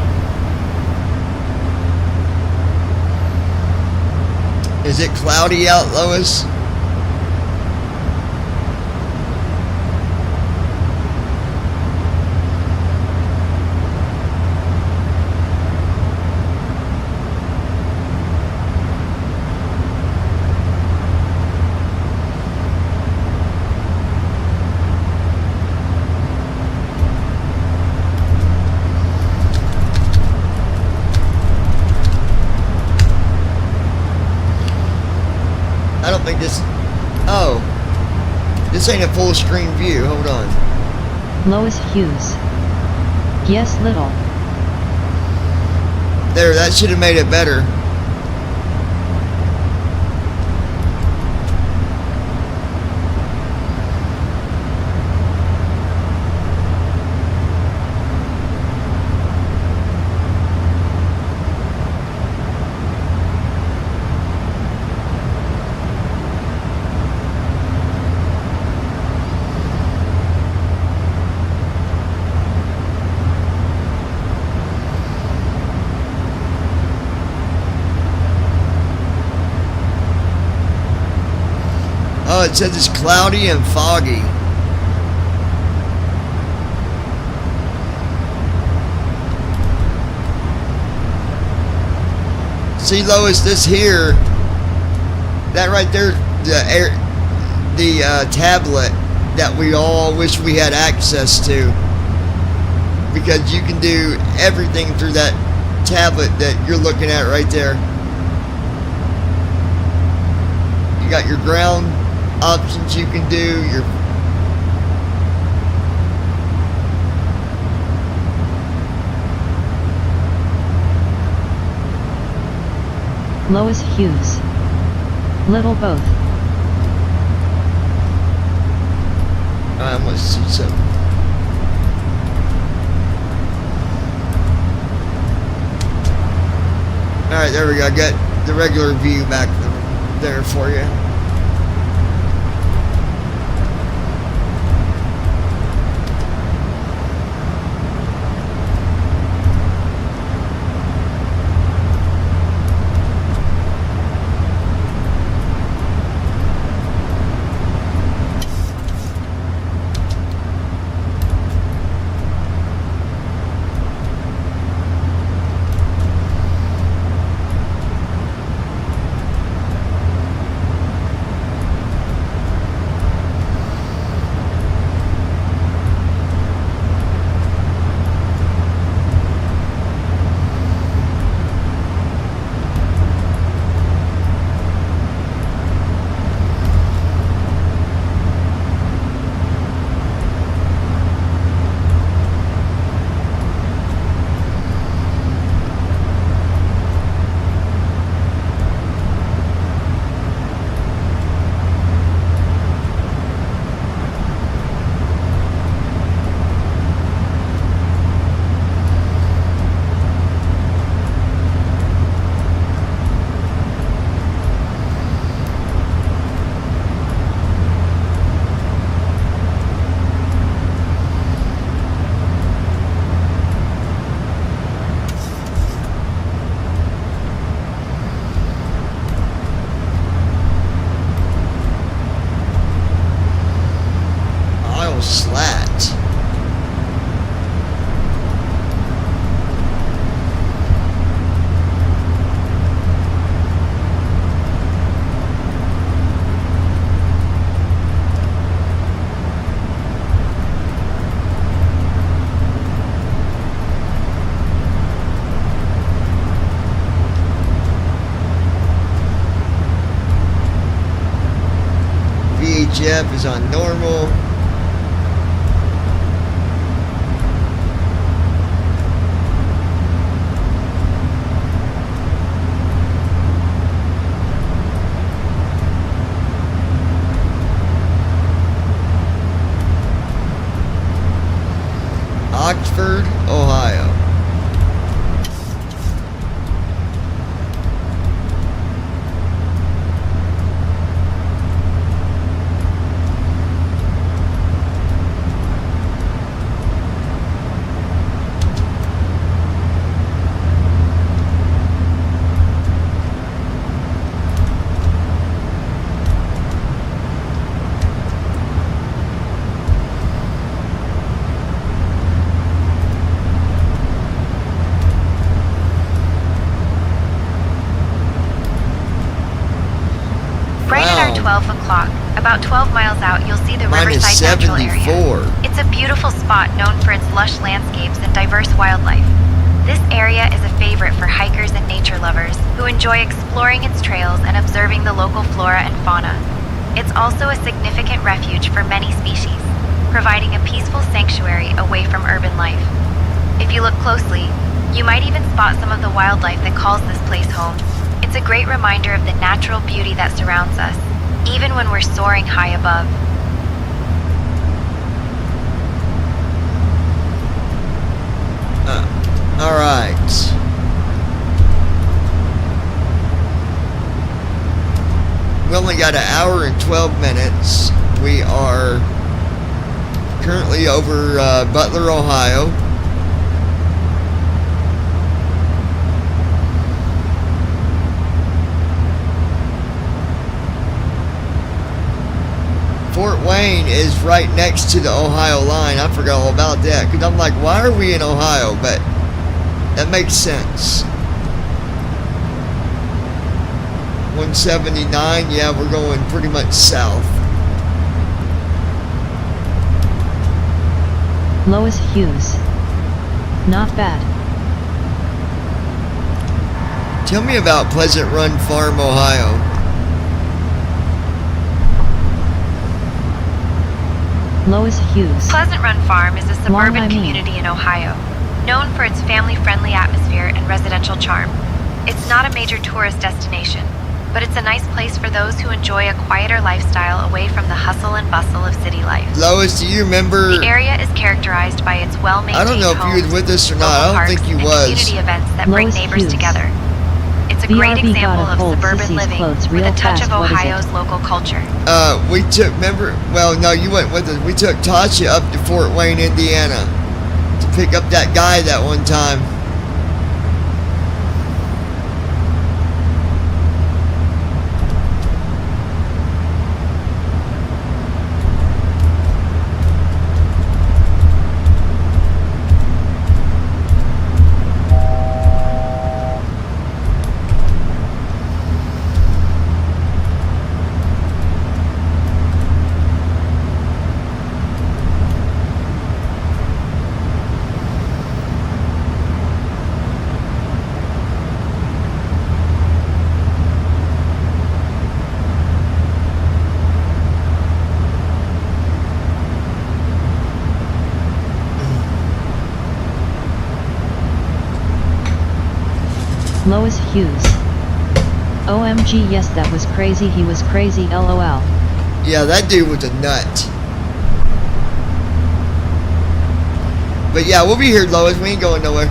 Is it cloudy out, Lois? I don't think this... Oh. This ain't a full screen view. Hold on. Lois Hughes. Yes, little. There, that should have made it better. Oh, it says it's cloudy and foggy. See, Lois, this here, that right there, the tablet that we all wish we had access to, because you can do everything through that tablet that you're looking at right there. You got your ground options you can do, your Lois Hughes. Little both. I must see something. Alright, there we go. I got the regular view back there for you. Slat. VHF is on normal. 12 o'clock. About 12 miles out, you'll see the Mine is Riverside Natural Area. 74. It's a beautiful spot known for its lush landscapes and diverse wildlife. This area is a favorite for hikers and nature lovers who enjoy exploring its trails and observing the local flora and fauna. It's also a significant refuge for many species, providing a peaceful sanctuary away from urban life. If you look closely, you might even spot some of the wildlife that calls this place home. It's a great reminder of the natural beauty that surrounds us, even when we're soaring high above. All right. We only got an hour and 12 minutes. We are currently over Butler, Ohio. Fort Wayne is right next to the Ohio line. I forgot all about that because I'm like, why are we in Ohio? But that makes sense. 179, yeah, we're going pretty much south. Lois Hughes. Not bad. Tell me about Pleasant Run Farm, Ohio. Lois Hughes. Pleasant Run Farm is a suburban Long, I mean. community in Ohio, known for its family-friendly atmosphere and residential charm. It's not a major tourist destination, but it's a nice place for those who enjoy a quieter lifestyle away from the hustle and bustle of city life. Lois, do you remember? The area is characterized by its well-maintained I don't know if you was with us or not. I don't think you was. Community events that bring Lois neighbors Hughes. together. It's a great BRB example gotta of hold suburban Sissy's living clothes with real a touch fast. of What is it? Ohio's local culture. We took, remember, well, no, you went with us. We took Tasha up to Fort Wayne, Indiana to pick up that guy that one time. Lois Hughes. OMG, yes, that was crazy. He was crazy, LOL. Yeah, that dude was a nut. But yeah, we'll be here, Lois. We ain't going nowhere.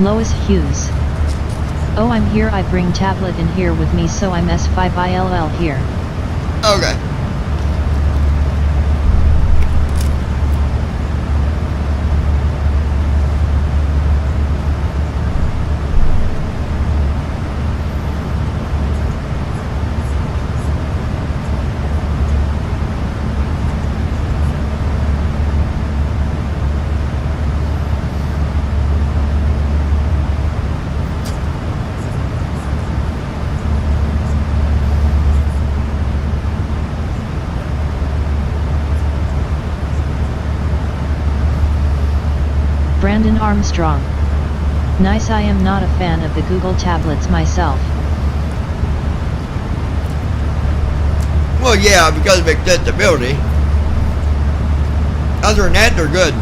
Lois Hughes. Oh, I'm here. I bring tablet in here with me, so I'm S5ILL here. Okay. Brandon Armstrong. Nice. I am not a fan of the Google tablets myself. Well, yeah, because of accessibility. Other than that, they're good.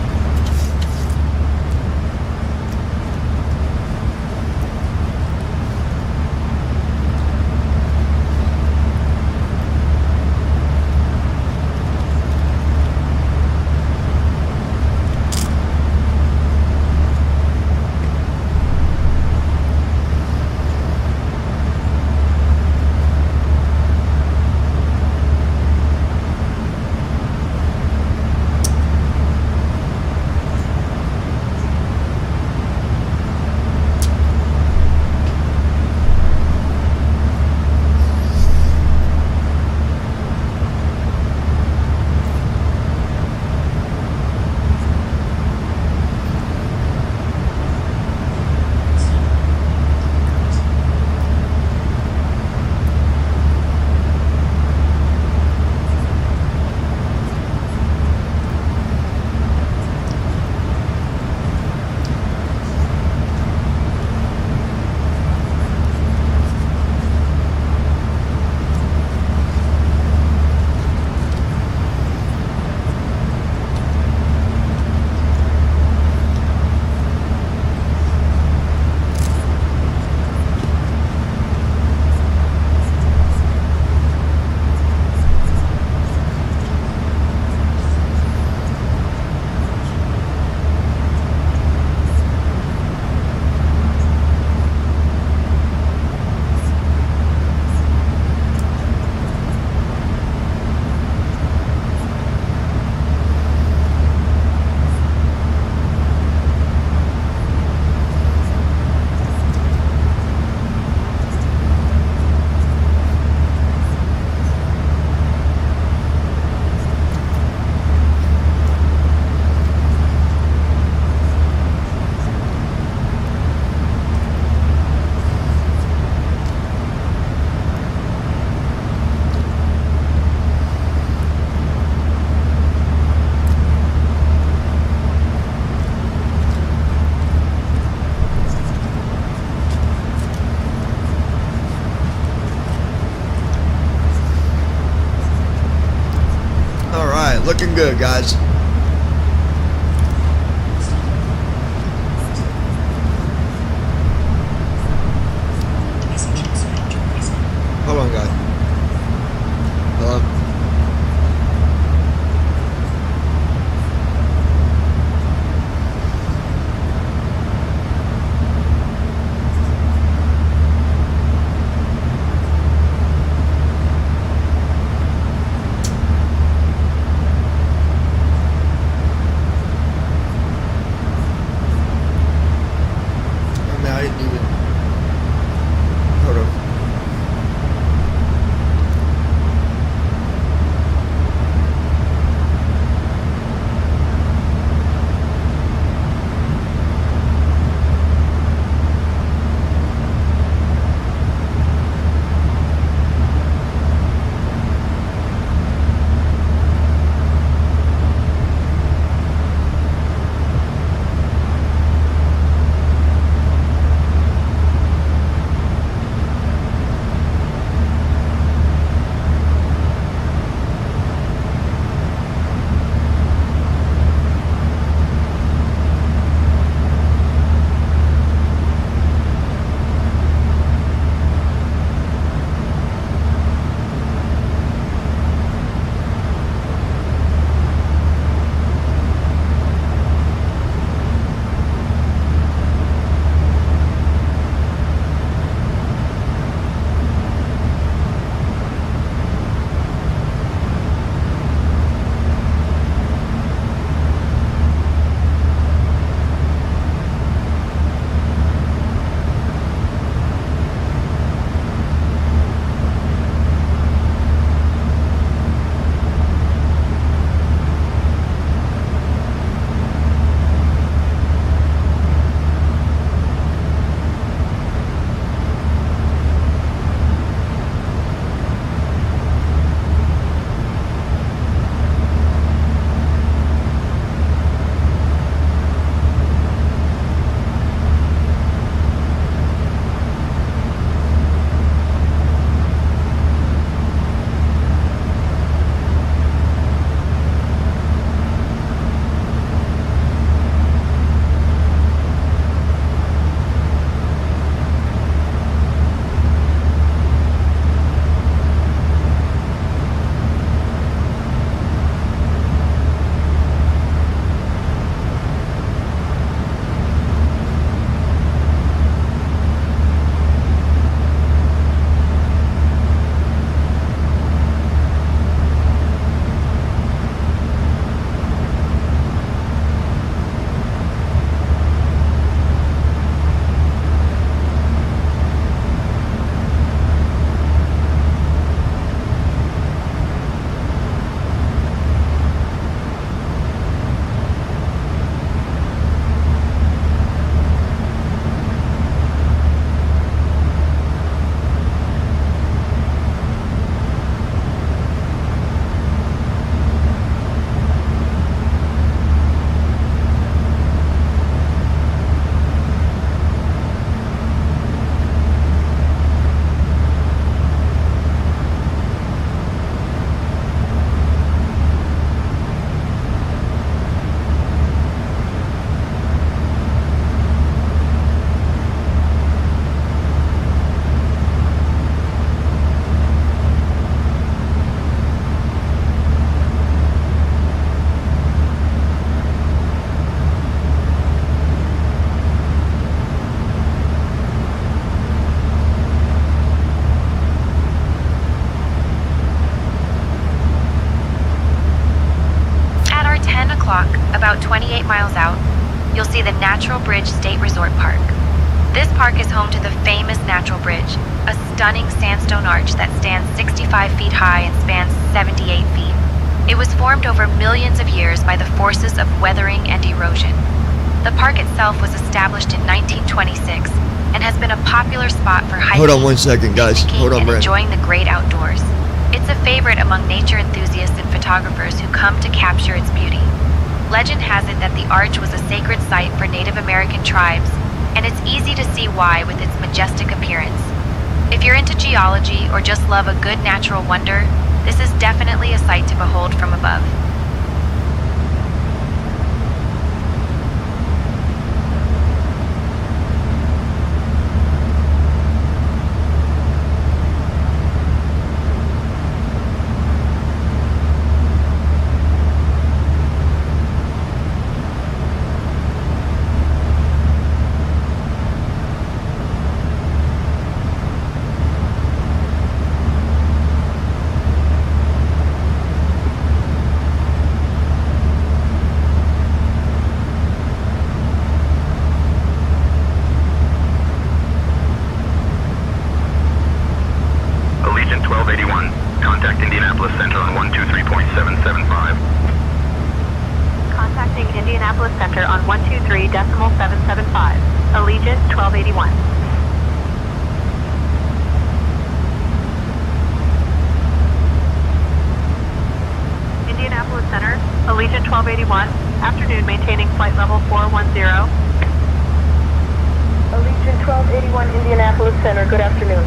Looking good, guys. Hold on, guys. Hello? I mean, I didn't even... Hold on. About 28 miles out, you'll see the Natural Bridge State Resort Park. This park is home to the famous Natural Bridge, a stunning sandstone arch that stands 65 feet high and spans 78 feet. It was formed over millions of years by the forces of weathering and erosion. The park itself was established in 1926 and has been a popular spot for hiking, Hold on 1 second, guys. picnicking, Hold on, and Brent. enjoying the great outdoors. It's a favorite among nature enthusiasts and photographers who come to capture its beauty. Legend has it that the arch was a sacred site for Native American tribes, and it's easy to see why with its majestic appearance. If you're into geology or just love a good natural wonder, this is definitely a sight to behold from above. Indianapolis Center on 123.775. Contacting Indianapolis Center on 123.775. Allegiant 1281. Indianapolis Center, Allegiant 1281. Afternoon, maintaining flight level 410. Allegiant 1281, Indianapolis Center. Good afternoon.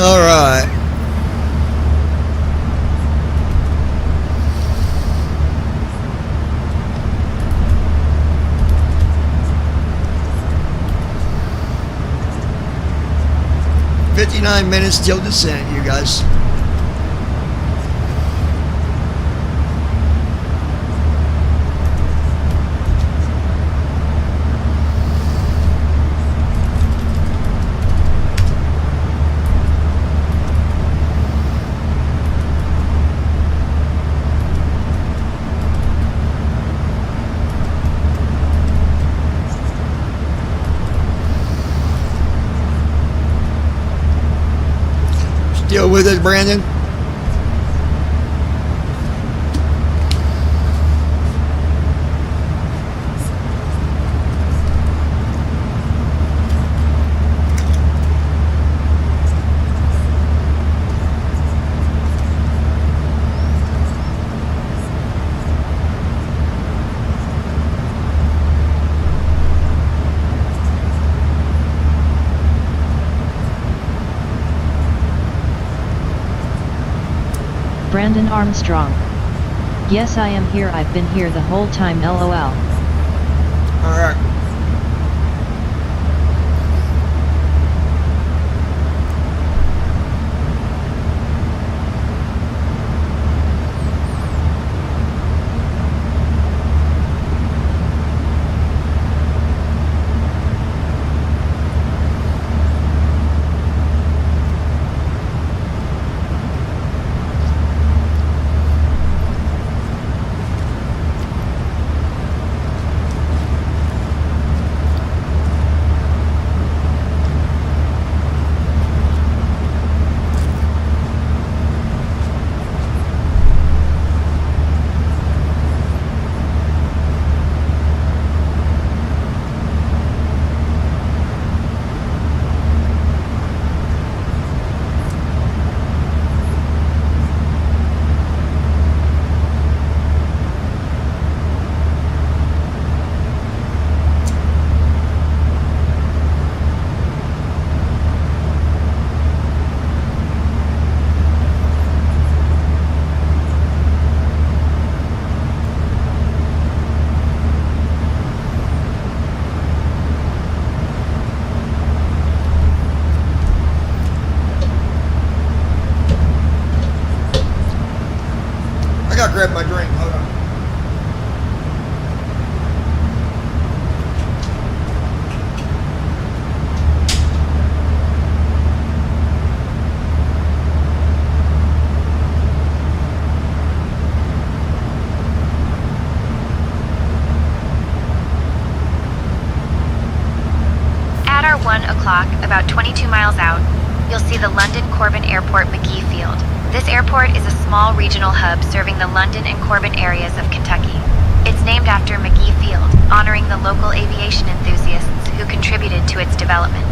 All right. "59 minutes till descent, you guys." Still with us, Brandon? Brandon Armstrong. Yes, I am here. I've been here the whole time, lol. Alright. gotta grab my drink. Hold on. At our 1 o'clock, about 22 miles out, you'll see the London Corbin Airport McGee Field. This airport is a small regional hub serving the London and Corbin areas of Kentucky. It's named after McGee Field, honoring the local aviation enthusiasts who contributed to its development.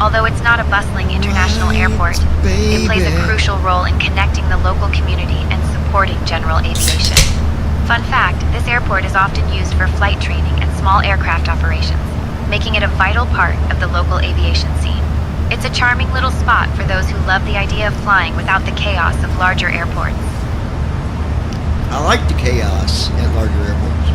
Although it's not a bustling international airport, it plays a crucial role in connecting the local community and supporting general aviation. Fun fact, this airport is often used for flight training and small aircraft operations, making it a vital part of the local aviation scene. It's a charming little spot for those who love the idea of flying without the chaos of larger airports. I like the chaos at larger airports.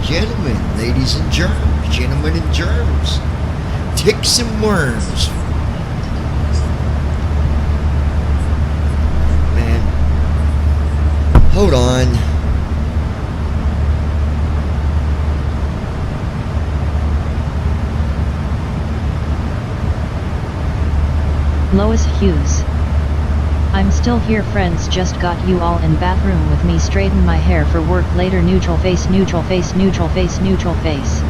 gentlemen, ladies and germs, gentlemen and germs, ticks and worms. Man, hold on. Lois Hughes. I'm still here, friends. Just got you all in bathroom with me. Straighten my hair for work later. Neutral face, neutral face, neutral face, neutral face.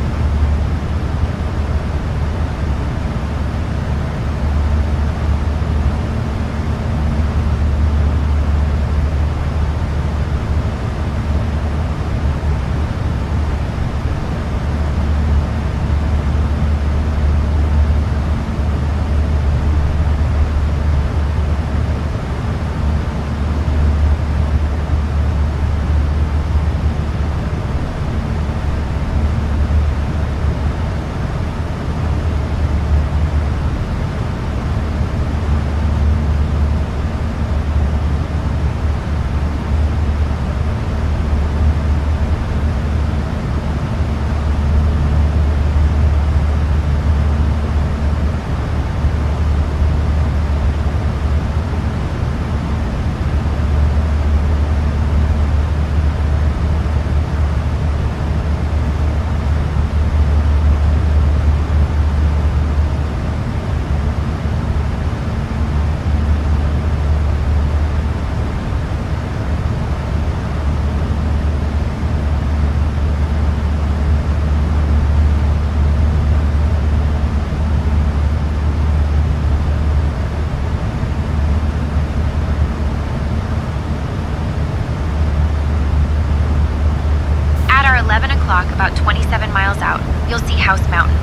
About 27 miles out, you'll see House Mountain.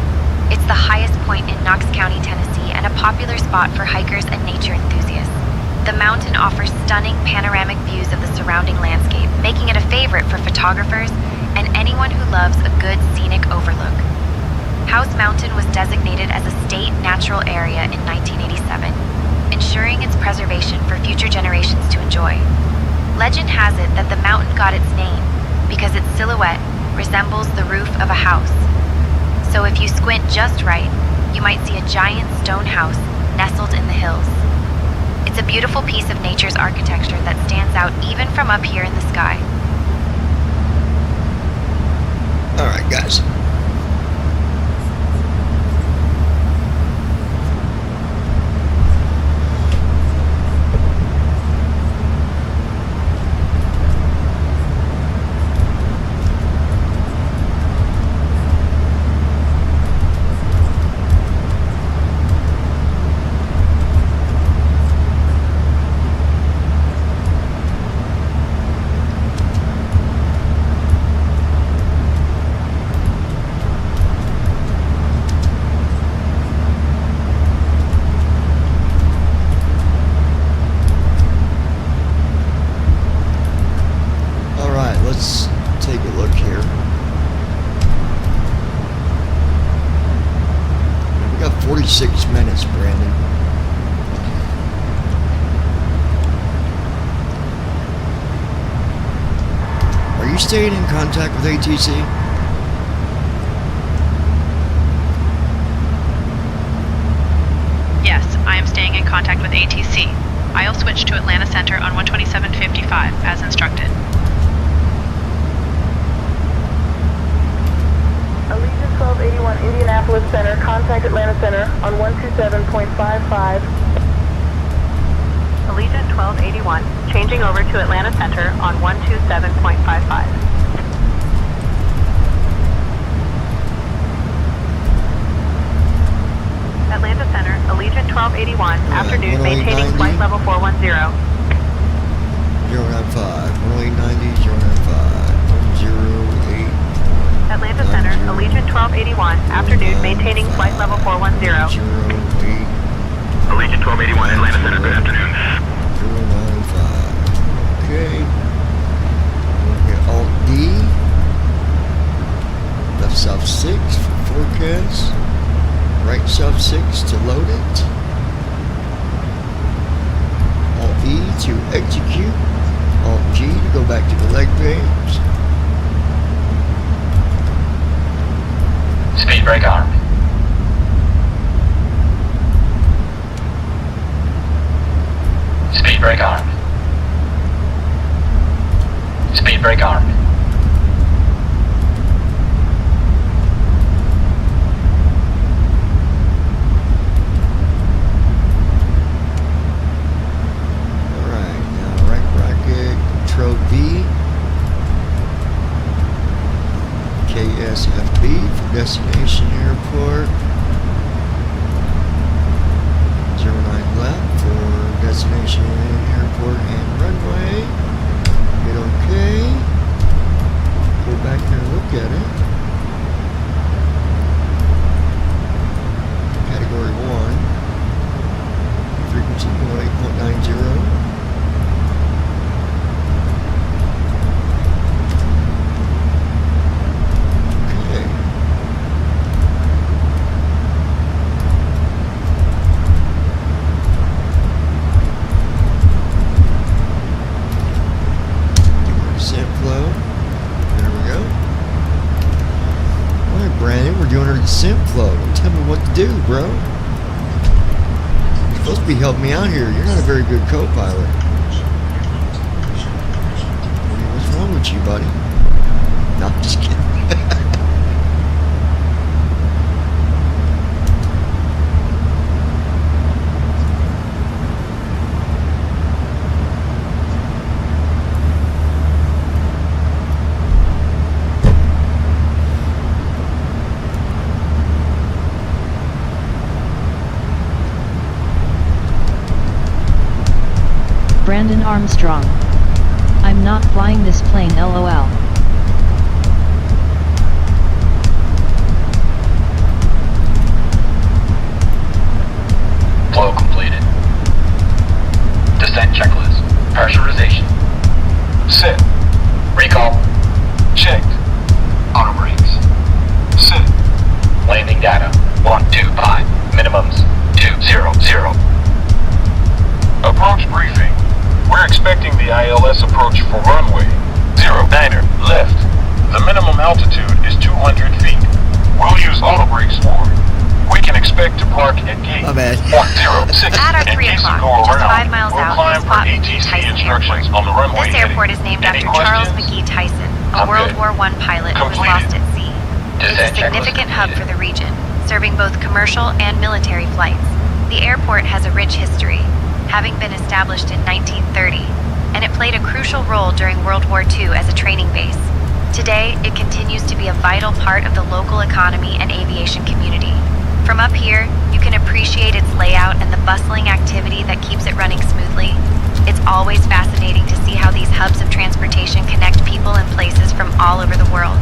It's the highest point in Knox County, Tennessee, and a popular spot for hikers and nature enthusiasts. The mountain offers stunning panoramic views of the surrounding landscape, making it a favorite for photographers and anyone who loves a good scenic overlook. House Mountain was designated as a state natural area in 1987, ensuring its preservation for future generations to enjoy. Legend has it that the mountain got its name because its silhouette resembles the roof of a house. So if you squint just right, you might see a giant stone house nestled in the hills. It's a beautiful piece of nature's architecture that stands out even from up here in the sky. Alright, guys. Let's take a look here. We got 46 minutes, Brandon. Are you staying in contact with ATC? Yes, I am staying in contact with ATC. I'll switch to Atlanta Center on 127.55 as instructed. Allegiant 1281 Indianapolis Center, contact Atlanta Center on 127.55. Allegiant 1281, changing over to Atlanta Center on 127.55. Atlanta Center, Allegiant 1281, afternoon, maintaining flight level 410. 095, 1890, 095, 108. Atlanta Center, Allegiant 1281, afternoon, maintaining flight level 410. 08. Allegiant 1281, Atlanta Center, good afternoon. 095. Okay. We'll get Alt D. Left sub 6 for forecast. Right sub 6 to load it. Alt E to execute. Alt G to go back to the leg page. Speed brake armed. Speed brake armed. Speed brake armed. Alright, now right bracket, Control V. KSFB for destination airport. 09 left for destination airport and runway. Hit OK. Go back there and look at it. Category 1. Frequency 8.90. Descent flow. Don't tell me what to do, bro. You're supposed to be helping me out here. You're not a very good co-pilot. I mean, what's wrong with you, buddy? No, I'm just kidding. Brandon Armstrong. I'm not flying this plane, LOL. Flow completed. Descent checklist. Pressurization. Set. Recall. Checked. Auto brakes. Set. Landing data. 125. Minimums 200. Approach briefing. We're expecting the ILS approach for runway 09er left. The minimum altitude is 200 feet. We'll use auto brakes for it. We can expect to park at gate 106. At our In 3 case of o'clock, go just around, 5 miles we'll out, climb we'll per spot McGee ATC Tyson instructions Airport. on the runway This heading. airport is named Any after Charles questions? McGee Tyson, a Okay. World War I pilot who was lost at sea. It's a significant hub for the region, serving both commercial and military flights. The airport has a rich history, having been established in 1930, and it played a crucial role during World War II as a training base. Today, it continues to be a vital part of the local economy and aviation community. From up here, you can appreciate its layout and the bustling activity that keeps it running smoothly. It's always fascinating to see how these hubs of transportation connect people and places from all over the world.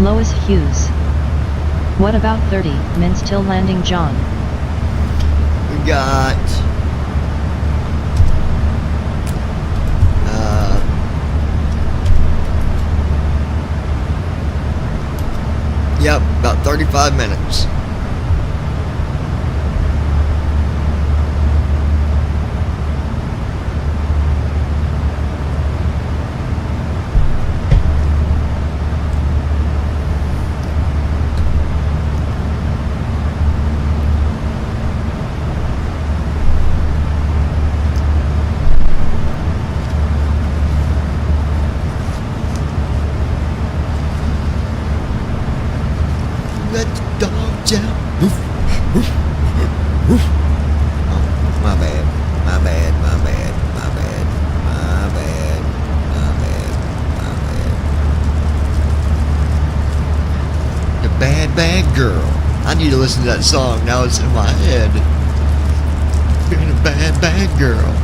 Lois Hughes. What about 30 minutes till landing, John? We got yep, about 35 minutes. Let the dogs out. Woof, woof, woof. Oh, my bad. My bad. My bad. My bad. My bad. My bad. My bad. The Bad Bad Girl. I need to listen to that song. Now it's in my head. Being a bad, bad girl.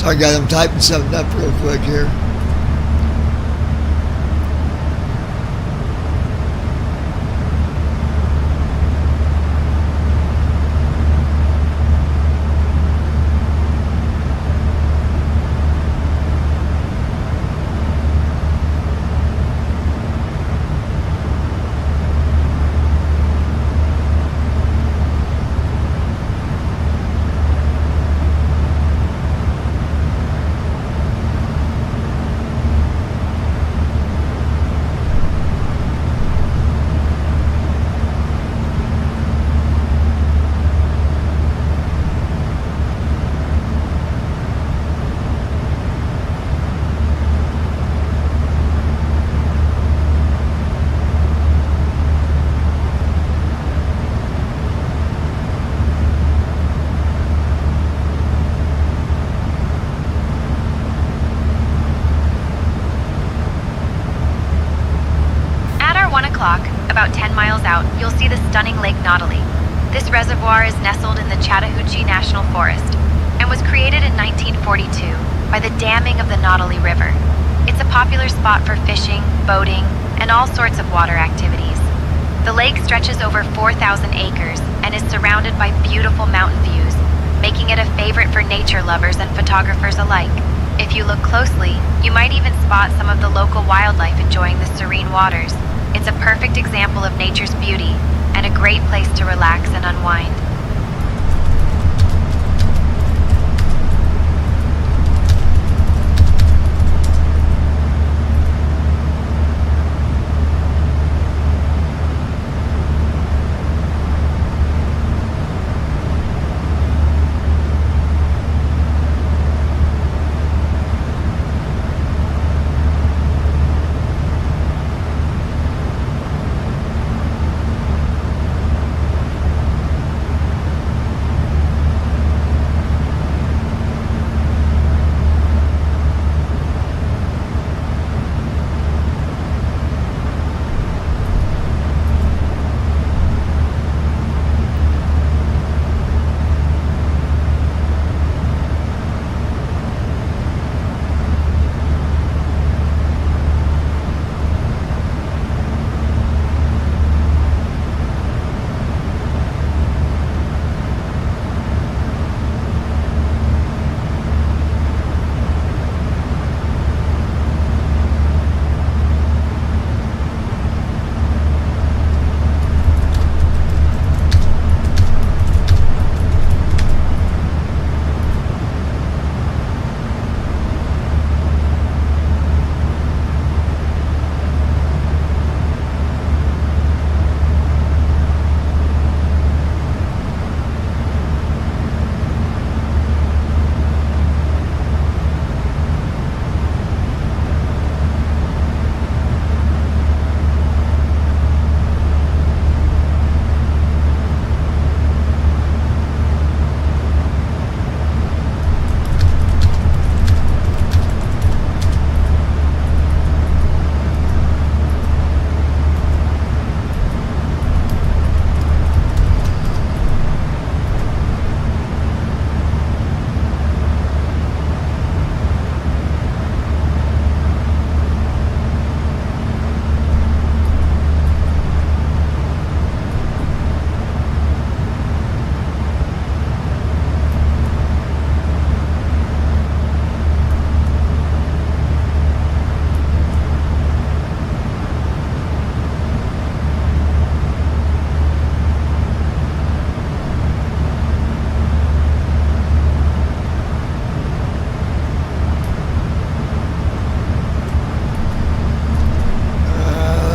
Sorry guys, I'm typing something up real quick here. o'clock, about 10 miles out, you'll see the stunning Lake Nautilus. This reservoir is nestled in the Chattahoochee National Forest and was created in 1942 by the damming of the Nautilus River. It's a popular spot for fishing, boating, and all sorts of water activities. The lake stretches over 4,000 acres and is surrounded by beautiful mountain views, making it a favorite for nature lovers and photographers alike. If you look closely, you might even spot some of the local wildlife enjoying the serene waters. It's a perfect example of nature's beauty and a great place to relax and unwind.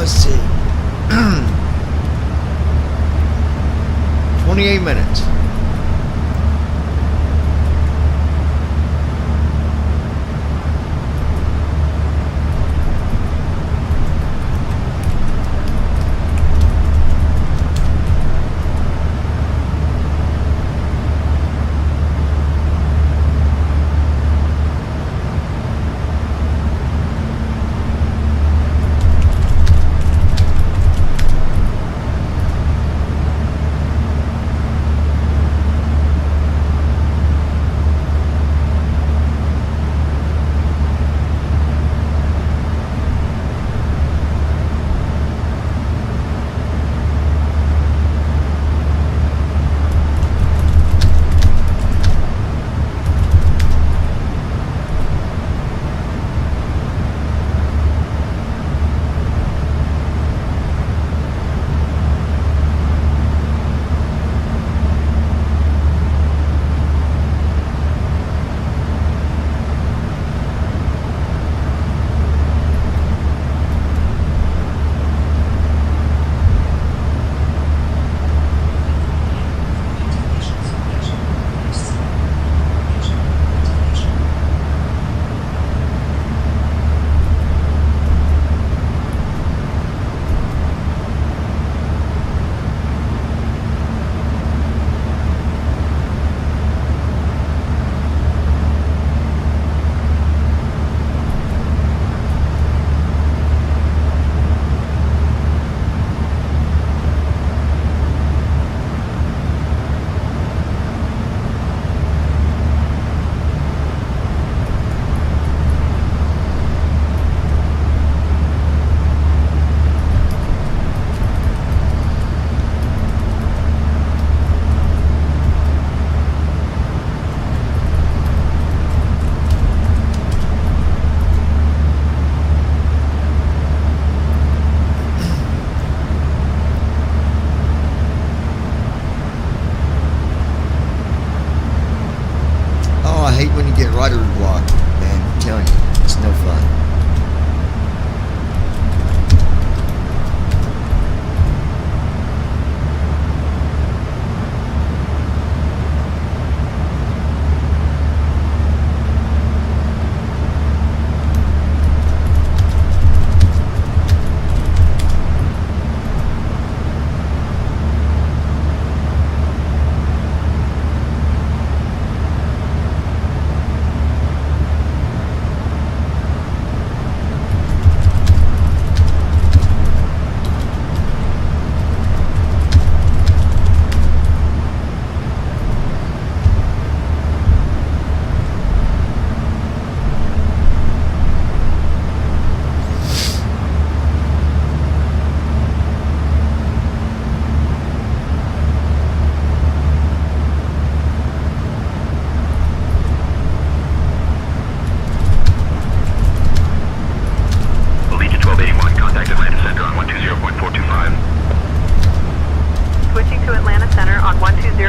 Let's see. 28 minutes.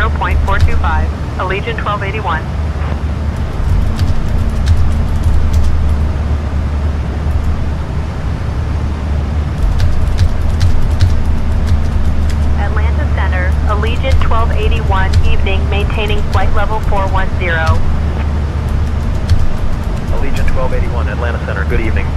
110.425, Allegiant 1281. Atlanta Center, Allegiant 1281, evening, maintaining flight level 410. Allegiant 1281, Atlanta Center, good evening.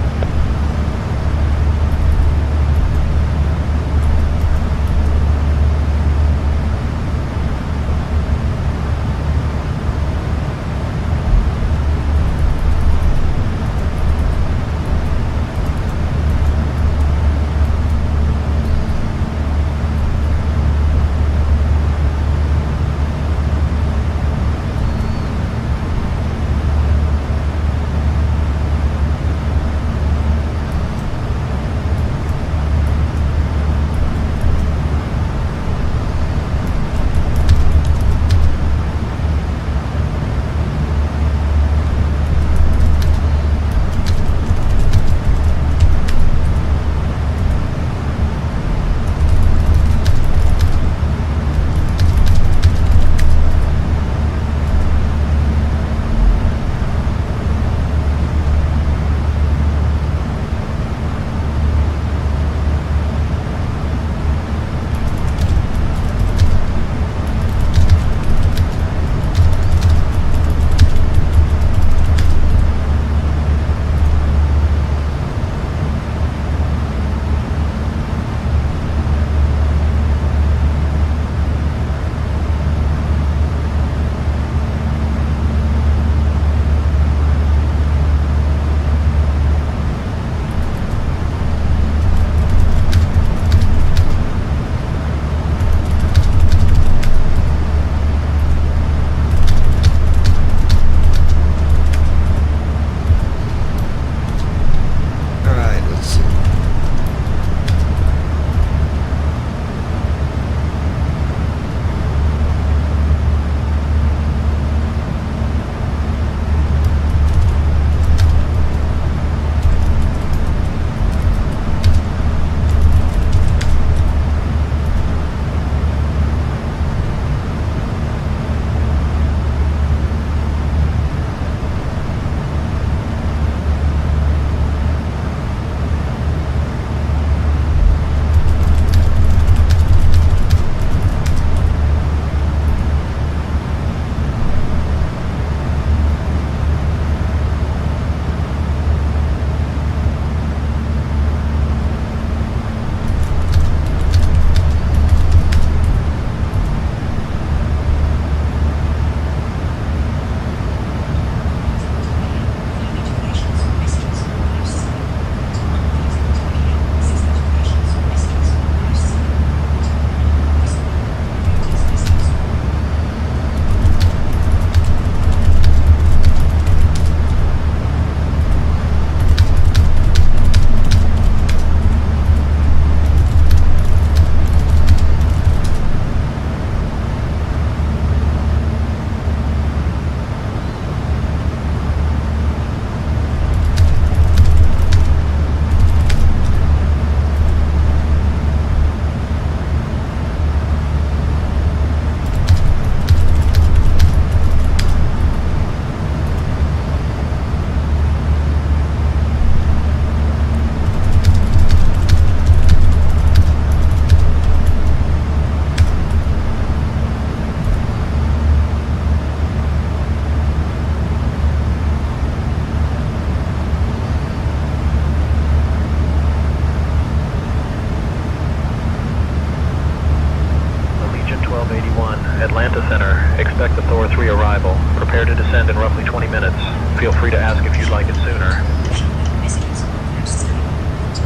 Atlanta Center. Expect the Thor 3 arrival. Prepare to descend in roughly 20 minutes. Feel free to ask if you'd like it sooner.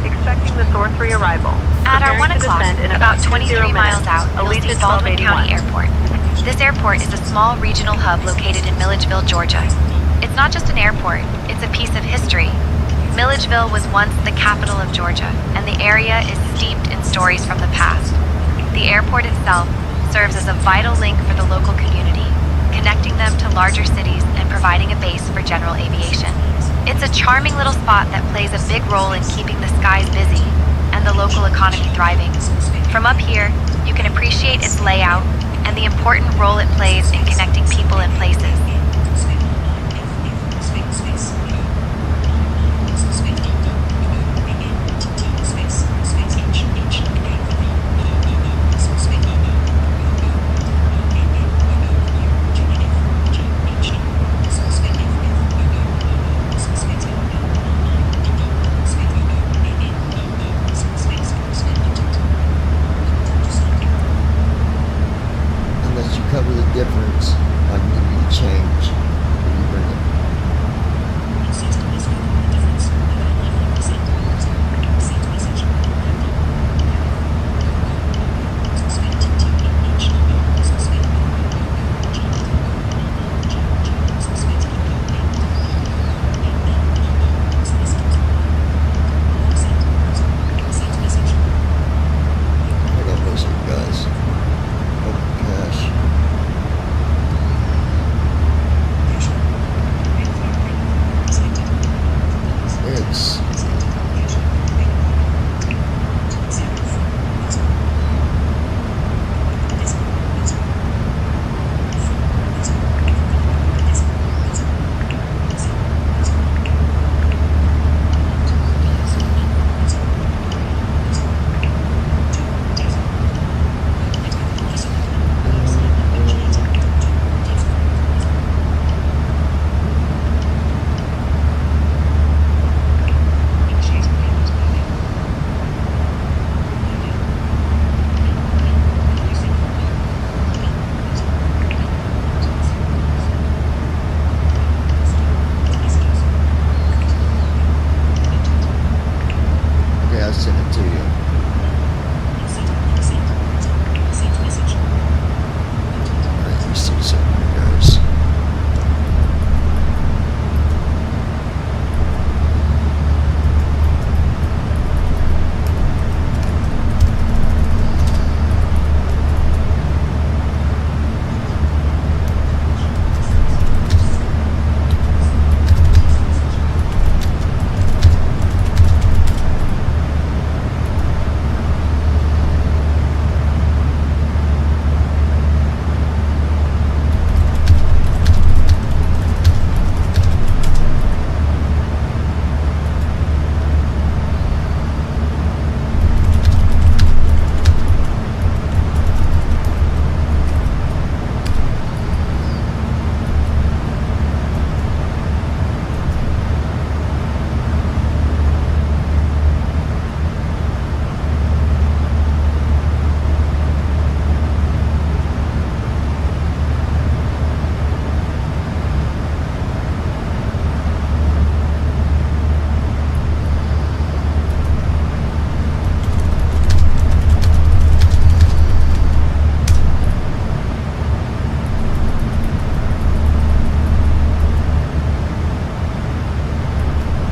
Expecting the Thor 3 arrival. At our 1 o'clock, about 23 miles minutes. out, you'll see Allegiant Baldwin County 1281. Airport. This airport is a small regional hub located in Milledgeville, Georgia. It's not just an airport, it's a piece of history. Milledgeville was once the capital of Georgia, and the area is steeped in stories from the past. The airport itself serves as a vital link for the local community, connecting them to larger cities and providing a base for general aviation. It's a charming little spot that plays a big role in keeping the skies busy and the local economy thriving. From up here, you can appreciate its layout and the important role it plays in connecting people and places. Unless you cover the difference, I need you to change when you bring it. I got most of you guys. Oh gosh. It's okay, I'll send it to you. Alright, let me see something, guys.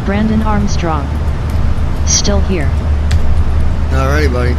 Brandon Armstrong. Still here. Alrighty, buddy.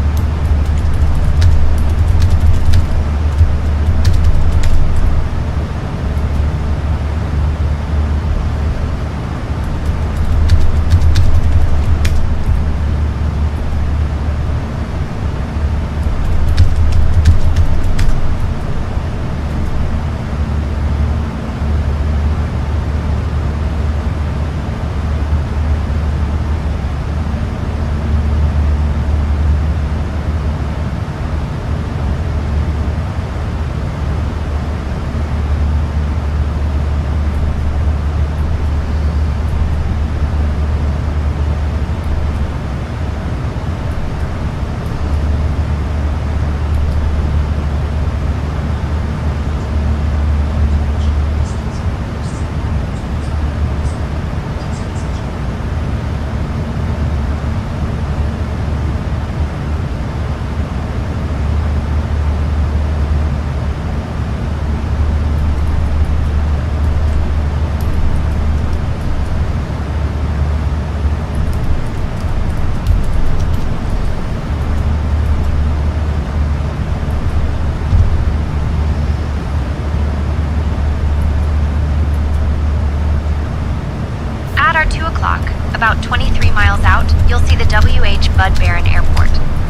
At our 2 o'clock, about 23 miles out, you'll see the W.H. Bud Barron Airport.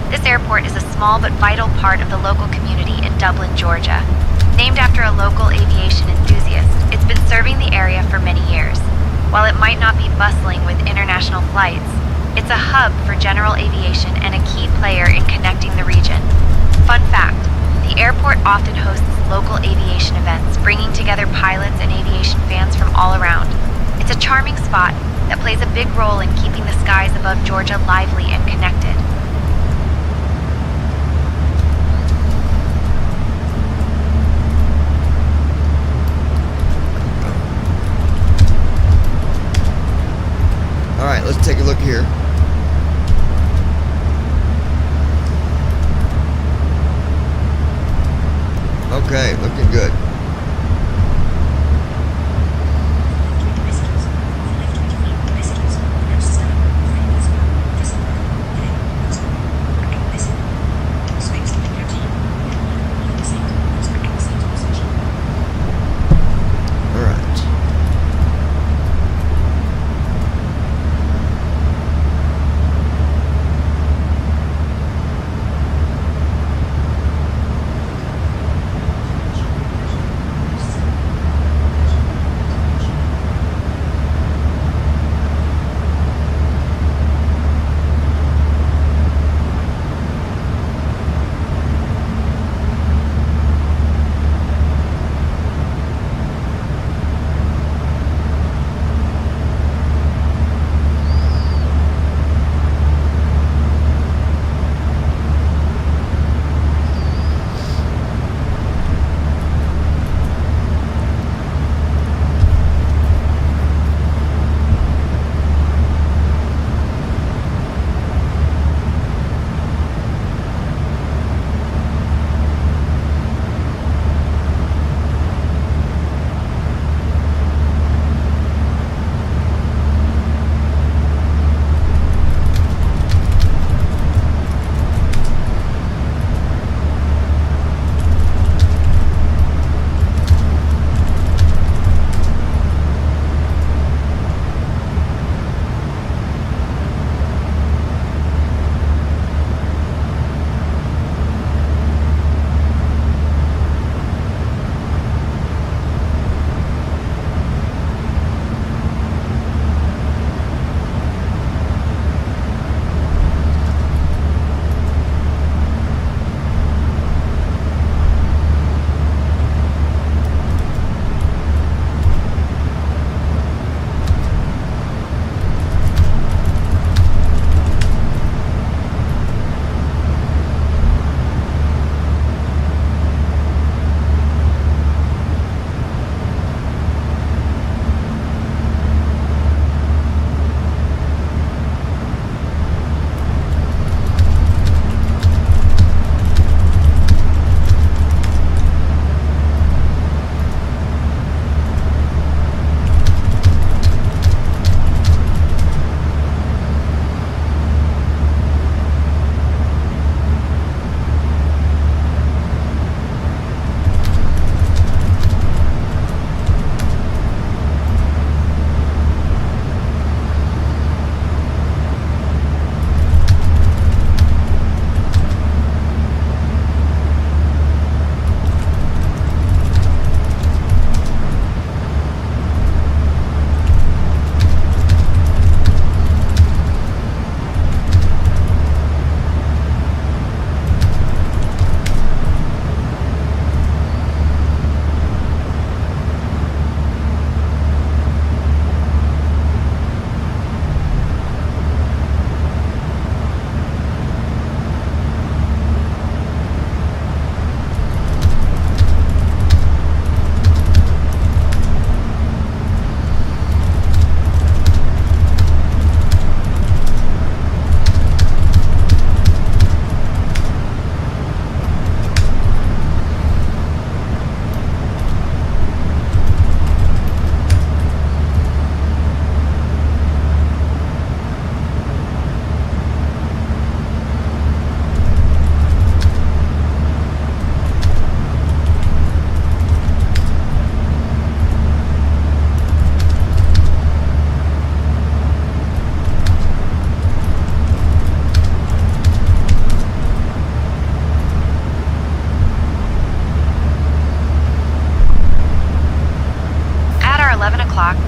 This airport is a small but vital part of the local community in Dublin, Georgia. Named after a local aviation enthusiast, it's been serving the area for many years. While it might not be bustling with international flights, it's a hub for general aviation and a key player in connecting the region. Fun fact, the airport often hosts local aviation events, bringing together pilots and aviation fans from all around. It's a charming spot that plays a big role in keeping the skies above Georgia lively and connected. All right, let's take a look here. Okay, looking good. All right.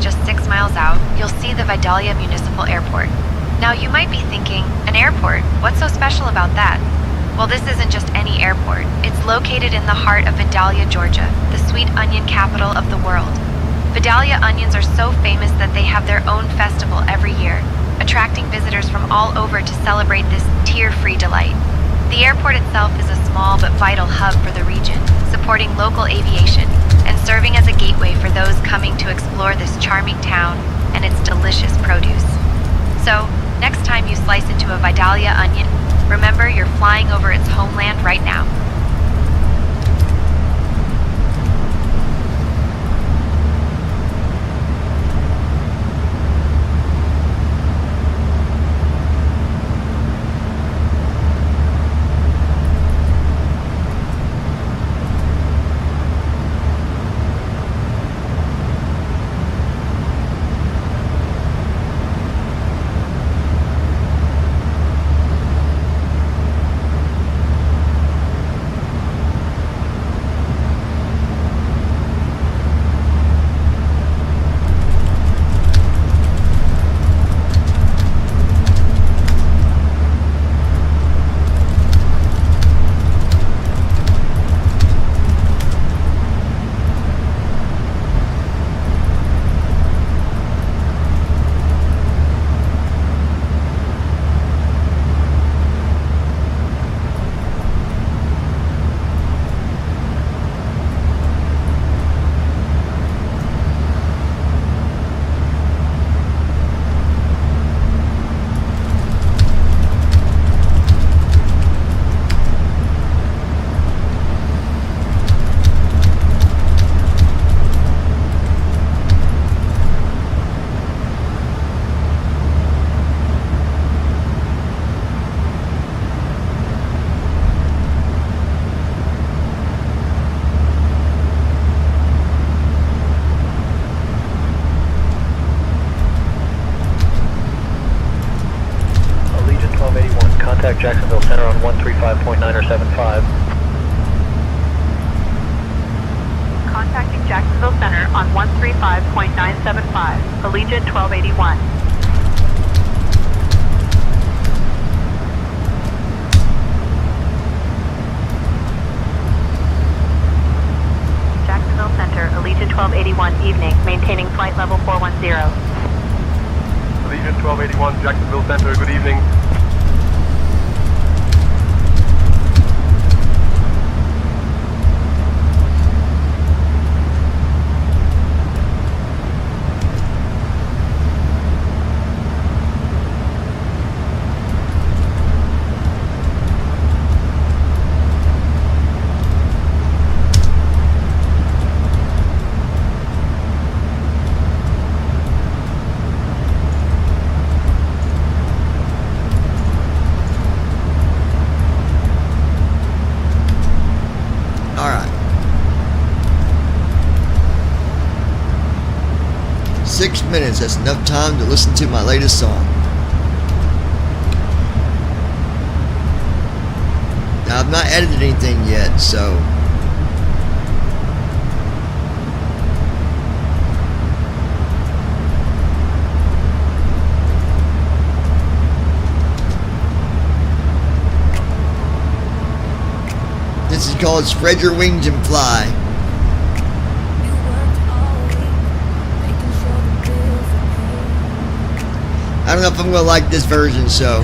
just 6 miles out, you'll see the Vidalia Municipal Airport. Now you might be thinking, an airport? What's so special about that? Well, this isn't just any airport. It's located in the heart of Vidalia, Georgia, the sweet onion capital of the world. Vidalia onions are so famous that they have their own festival every year, attracting visitors from all over to celebrate this tear-free delight. The airport itself is a small but vital hub for the region, supporting local aviation and serving as a gateway for those coming to explore this charming town and its delicious produce. So, next time you slice into a Vidalia onion, remember you're flying over its homeland right now. Contact Jacksonville Center on 135.975. Contacting Jacksonville Center on 135.975, Allegiant 1281. Jacksonville Center, Allegiant 1281, evening, maintaining flight level 410. Allegiant 1281, Jacksonville Center, good evening. Alright. 6 minutes, that's enough time to listen to my latest song. Now, I've not edited anything yet, so this is called Spread Your Wings and Fly. I don't know if I'm gonna like this version, so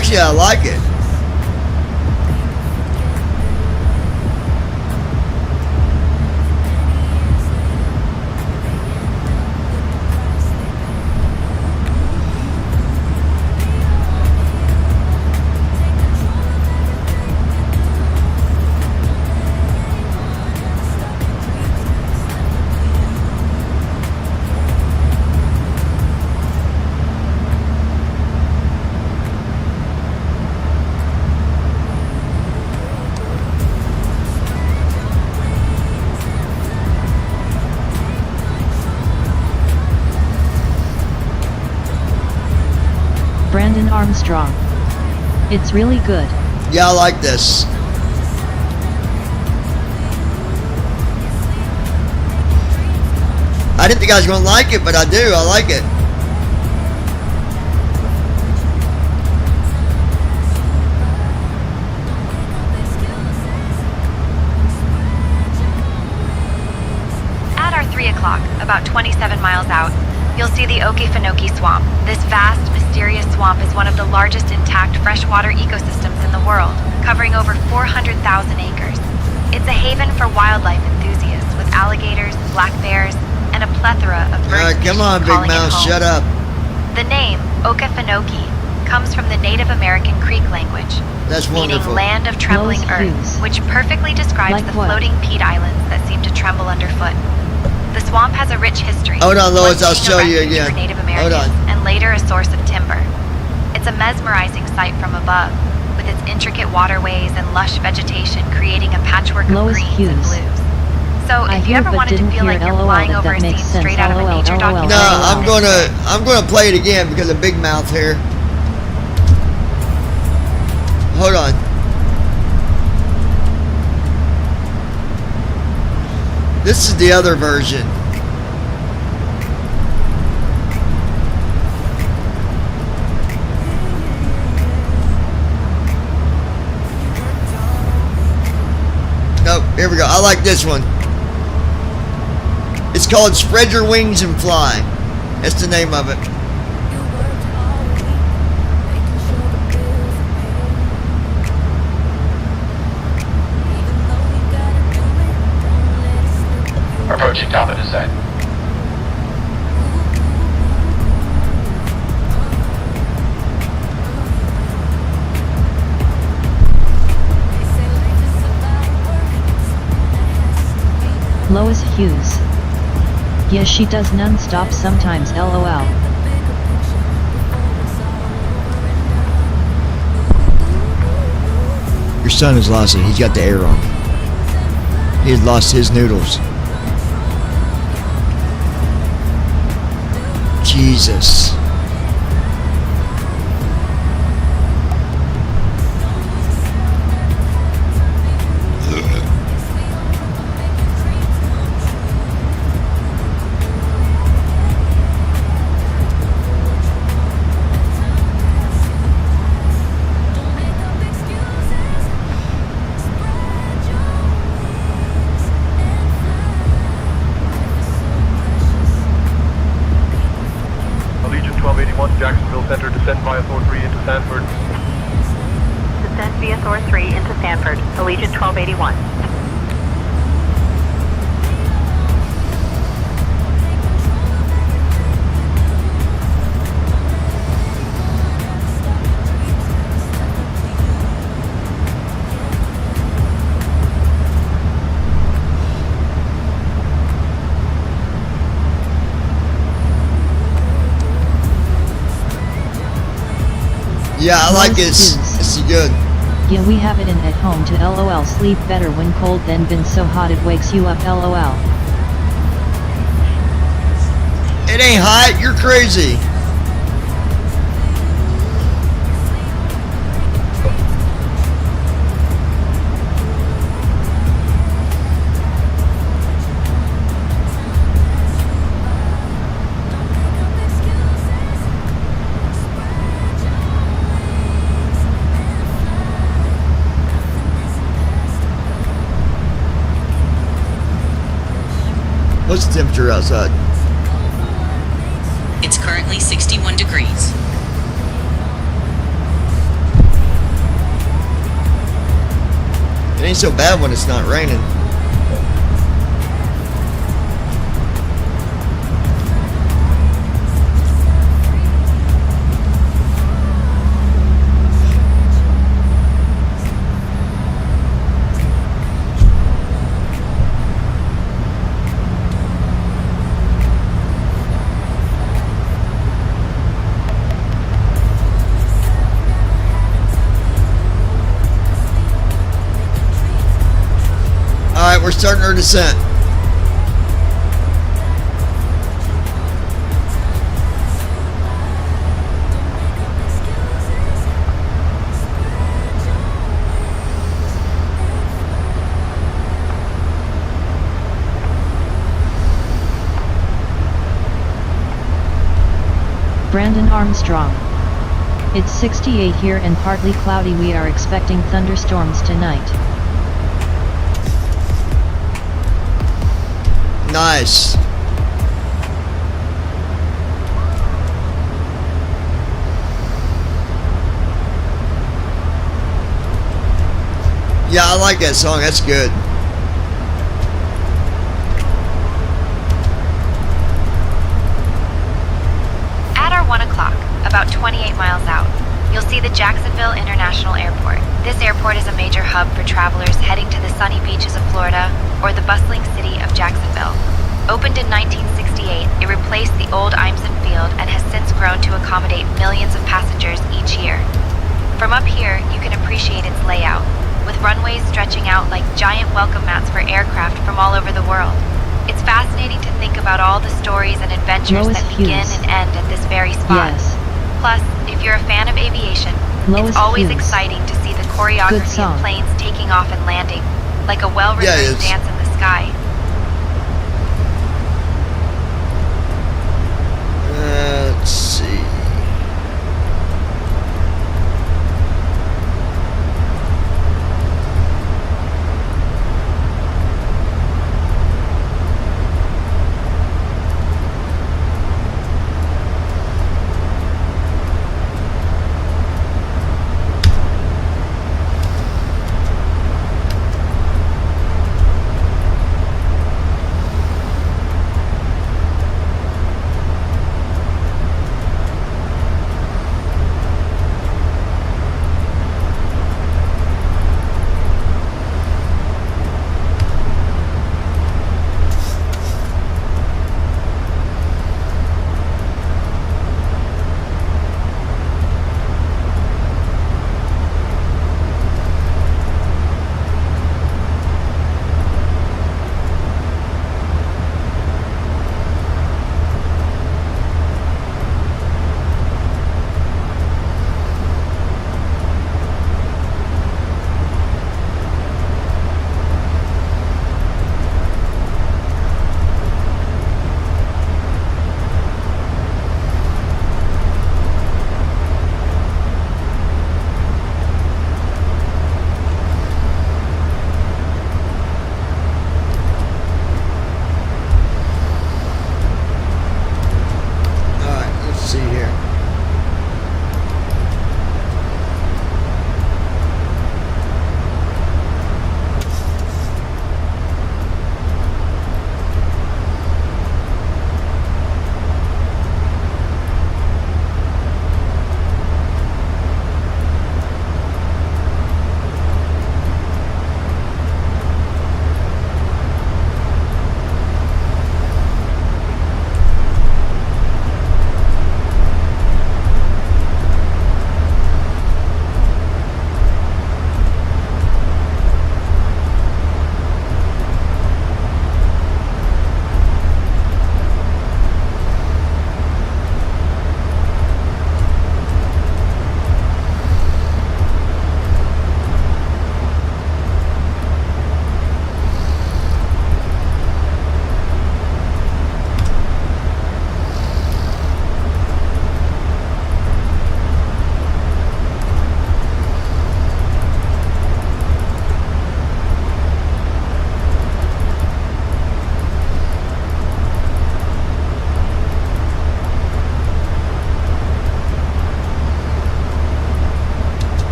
Actually, I like it. Brandon Armstrong. It's really good. Yeah, I like this. I didn't think I was going to like it, but I do. I like it. At our 3 o'clock, about 27 miles out, you'll see the Okefenokee Swamp. This vast, mysterious swamp is one of the largest intact freshwater ecosystems in the world, covering over 400,000 acres. It's a haven for wildlife enthusiasts with alligators, black bears, and a plethora of bird species come on, Big calling it Mouth, home. shut up. The name, Okefenokee, comes from the Native American Creek language, That's meaning wonderful. land of trembling Lois earth, Hughes. which perfectly describes Like the what? floating peat islands that seem to tremble underfoot. The swamp has a rich history. Hold on, Lois, once I'll being a show you refuge again. for Native Hold Americans, on. and later a source of timber. It's a mesmerizing sight from above, with its intricate waterways and lush vegetation creating a patchwork of Lois greens and Hughes. blues. So I if you hear ever but wanted to didn't feel like hear you're LOL, flying that over a makes scene sense. straight out of a LOL, nature LOL. documentary, No, this is I'm gonna play it again because of Big Mouth here. Hold on. This is the other version. Nope, here we go. I like this one. It's called Spread Your Wings and Fly. That's the name of it. Approaching top of descent. Lois Hughes. Yeah, she does non-stop sometimes. LOL. Your son has lost it. He's got the air on. He's lost his noodles. Jesus. Allegiant 1281, Jacksonville Center, descend via Thor 3 into Sanford. Descend via Thor 3 into Sanford. Allegiant 1281. Yeah, I like this. Hughes. This is good. Yeah, we have it in at home to LOL. Sleep better when cold than been so hot it wakes you up. LOL. It ain't hot. You're crazy. What's the temperature outside? It's currently 61 degrees. ain't so bad when it's not raining. Alright, we're starting our descent. Brandon Armstrong. It's 68 here and partly cloudy. We are expecting thunderstorms tonight. Nice. Yeah, I like that song. That's good. At our 1 o'clock, about 28 miles out, you'll see the Jacksonville International Airport. This airport is a major hub for travelers heading to the sunny beaches of Florida or the bustling city of Jacksonville. Opened in 1968, it replaced the old Imson Field and has since grown to accommodate millions of passengers each year. From up here, you can appreciate its layout, with runways stretching out like giant welcome mats for aircraft from all over the world. It's fascinating to think about all the stories and adventures Lois that begin Hughes. and end at this very spot. Yes. Plus, if you're a fan of aviation, Lois it's always Hughes. exciting to see the Good choreography song. of planes taking off and landing, like a well-rehearsed it's- dance in the sky. Let's see.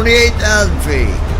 28,000 feet.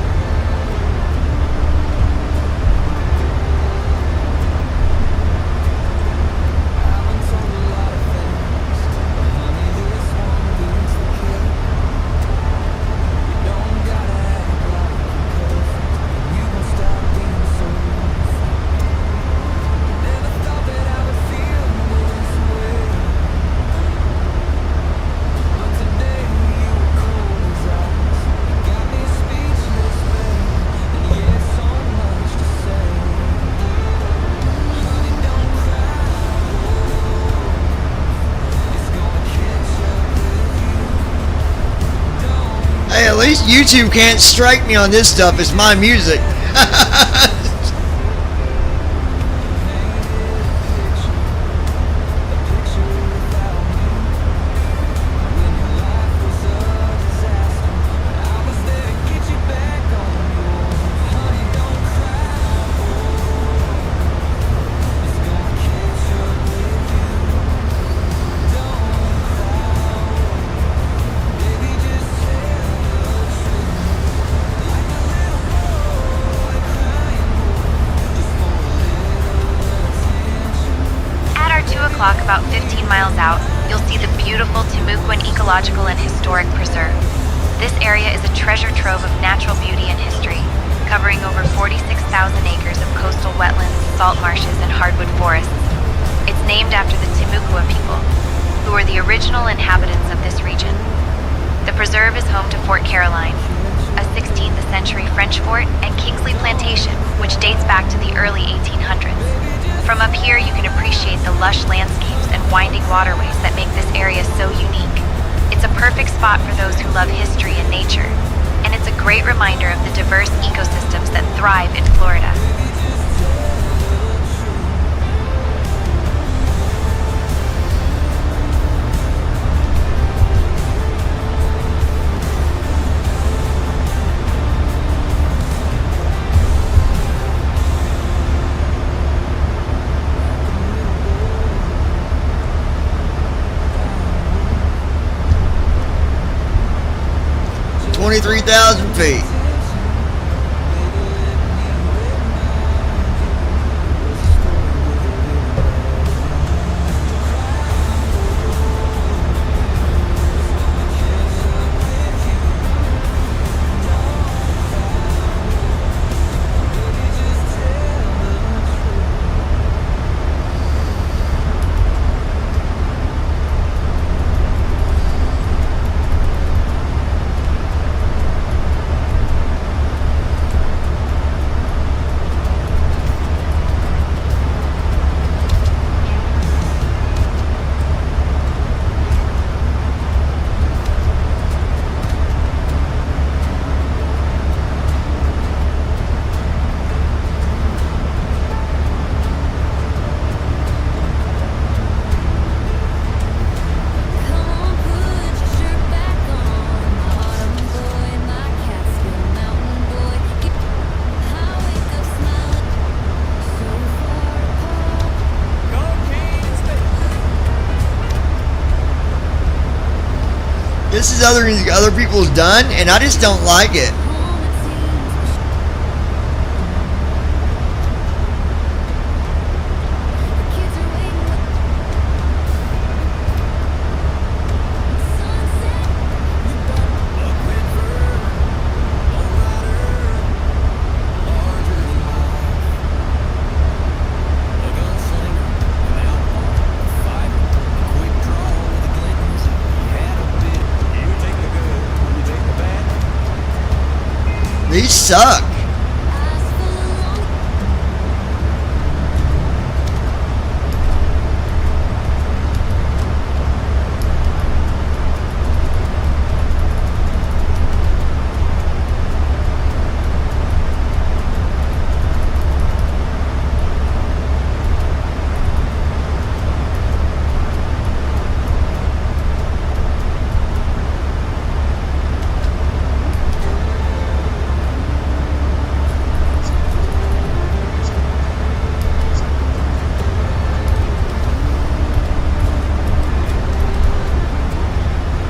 Hey, at least YouTube can't strike me on this stuff. It's my music. About 15 miles out, you'll see the beautiful Timucuan Ecological and Historic Preserve. This area is a treasure trove of natural beauty and history, covering over 46,000 acres of coastal wetlands, salt marshes, and hardwood forests. It's named after the Timucua people, who were the original inhabitants of this region. The preserve is home to Fort Caroline, a 16th century French fort, and Kingsley Plantation, which dates back to the early 1800s. From up here, you can appreciate the lush landscapes and winding waterways that make this area so unique. It's a perfect spot for those who love history and nature, and it's a great reminder of the diverse ecosystems that thrive in Florida. $23,000 feet. This is other people's done, and I just don't like it. These suck.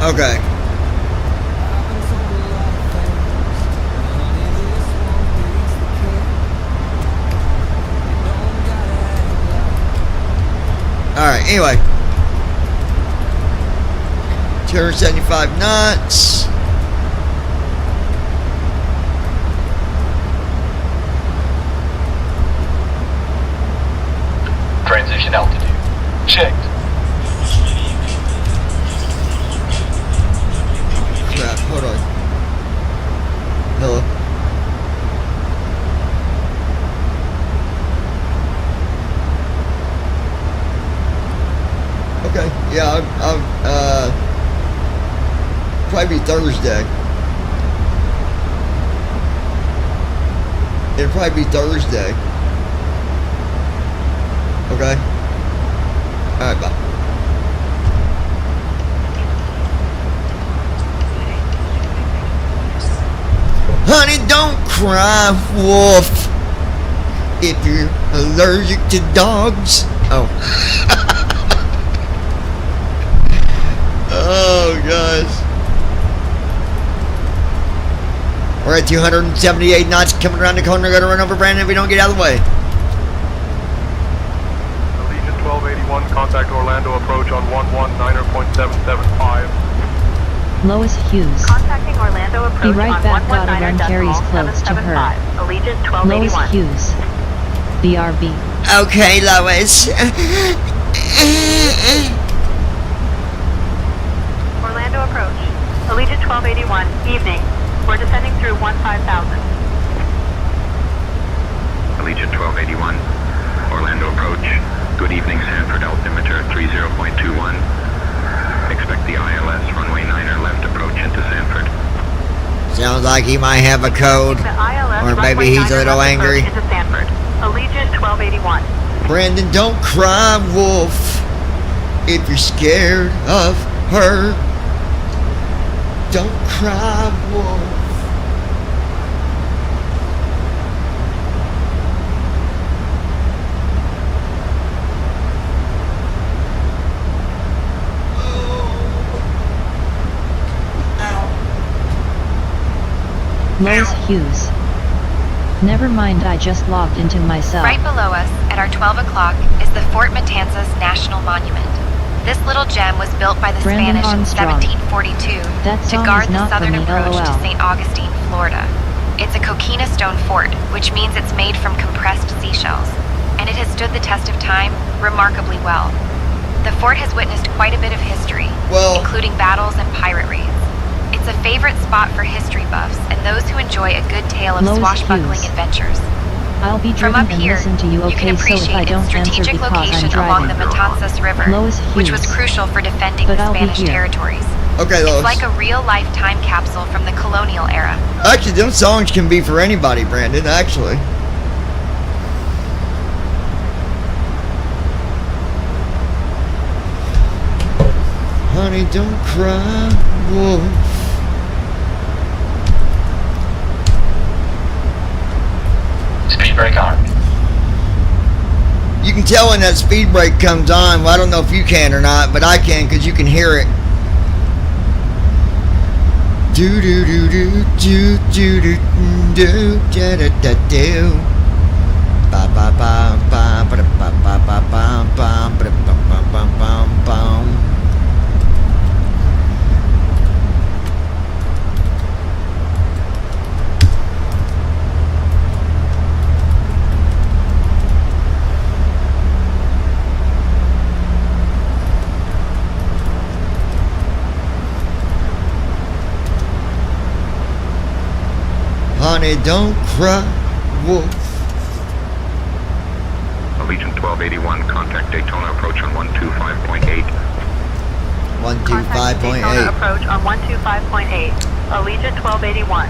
Okay. Alright, anyway. 275 knots. Transition altitude. Checked. Crap, hold on. Hello? Okay, yeah, I'll probably be Thursday. It'll probably be Thursday. Okay? Alright, bye. Honey, don't cry, wolf. If you're allergic to dogs. Oh. Oh, gosh. We're at 278 knots coming around the corner. Gotta run over Brandon if we don't get out of the way. Allegiant 1281, contact Orlando approach on 119.775. Lois Hughes. Contacting Orlando Be approach right on back. Gotta run Carrie's close to her. 119.775. Allegiant Lois 1281. Hughes. BRB. Okay, Lois. Orlando approach. Allegiant 1281, evening. We're descending through 15,000. Allegiant 1281, Orlando approach. Good evening, Sanford, altimeter 30.21. Expect the ILS runway 9er left approach into Sanford. Sounds like he might have a cold. The ILS Or maybe runway he's a 9er little left approach angry. into Sanford. Allegiant 1281. Brandon, don't cry, wolf. If you're scared of her, don't cry, wolf. Lois Hughes. Never mind, I just logged into myself. Right below us, at our 12 o'clock, is the Fort Matanzas National Monument. This little gem was built by the Brandon Spanish Armstrong. in 1742 That to song guard is the not southern for me, approach to LOL. St. Augustine, Florida. It's a coquina stone fort, which means it's made from compressed seashells, and it has stood the test of time remarkably well. The fort has witnessed quite a bit of history, including battles and pirate raids. It's a favorite spot for history buffs and those who enjoy a good tale of Lois swashbuckling Hughes. adventures. I'll be From driven up and here, listen to you, you can okay, so if appreciate I don't its answer strategic because location I'm along driving. the Matanzas River, Lois which was Hughes. crucial for defending But the I'll be Spanish here. territories. Okay, Lois. It's like a real-life time capsule from the colonial era. Actually, those songs can be for anybody, Brandon, actually. Honey, don't cry, wolf. Speed brake armed. You can tell when that speed brake comes on. Well, I don't know if you can or not, but I can because you can hear it. Do do do do do do do do da da da do. Ba ba ba ba ba ba ba ba ba ba ba ba ba ba ba. Honey, don't cry, wolf. Allegiant 1281, contact Daytona approach on 125.8. 125.8. Daytona approach on 125.8. Allegiant 1281.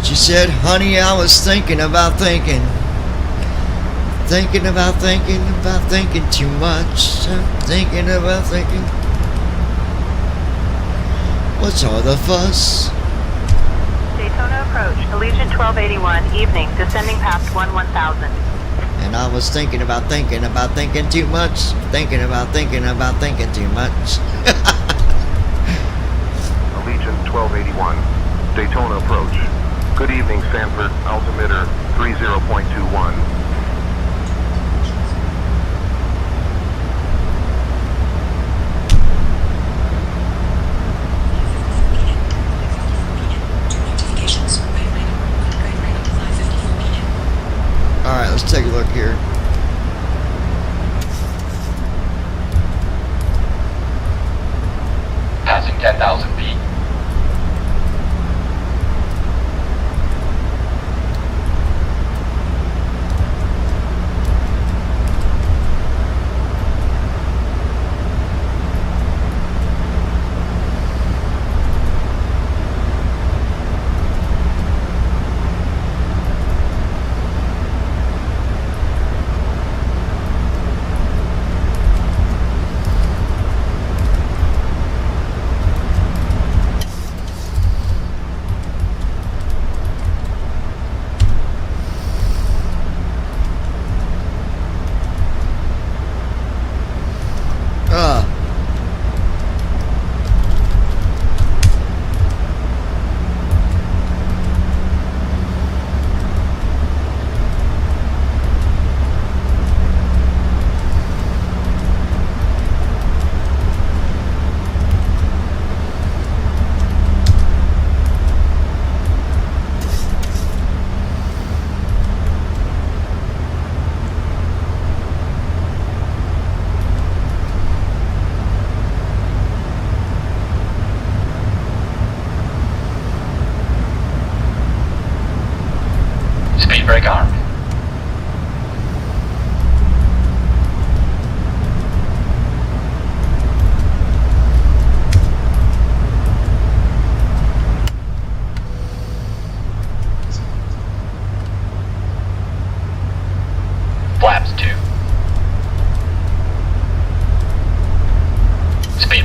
She said, honey, I was thinking about thinking. Thinking about thinking about thinking too much. I'm thinking about thinking. What's all the fuss? Daytona approach. Allegiant 1281, evening, descending past 1000. And I was thinking about thinking too much. Thinking about thinking too much. Allegiant 1281, Daytona approach. Good evening, Sanford, altimeter 30.21.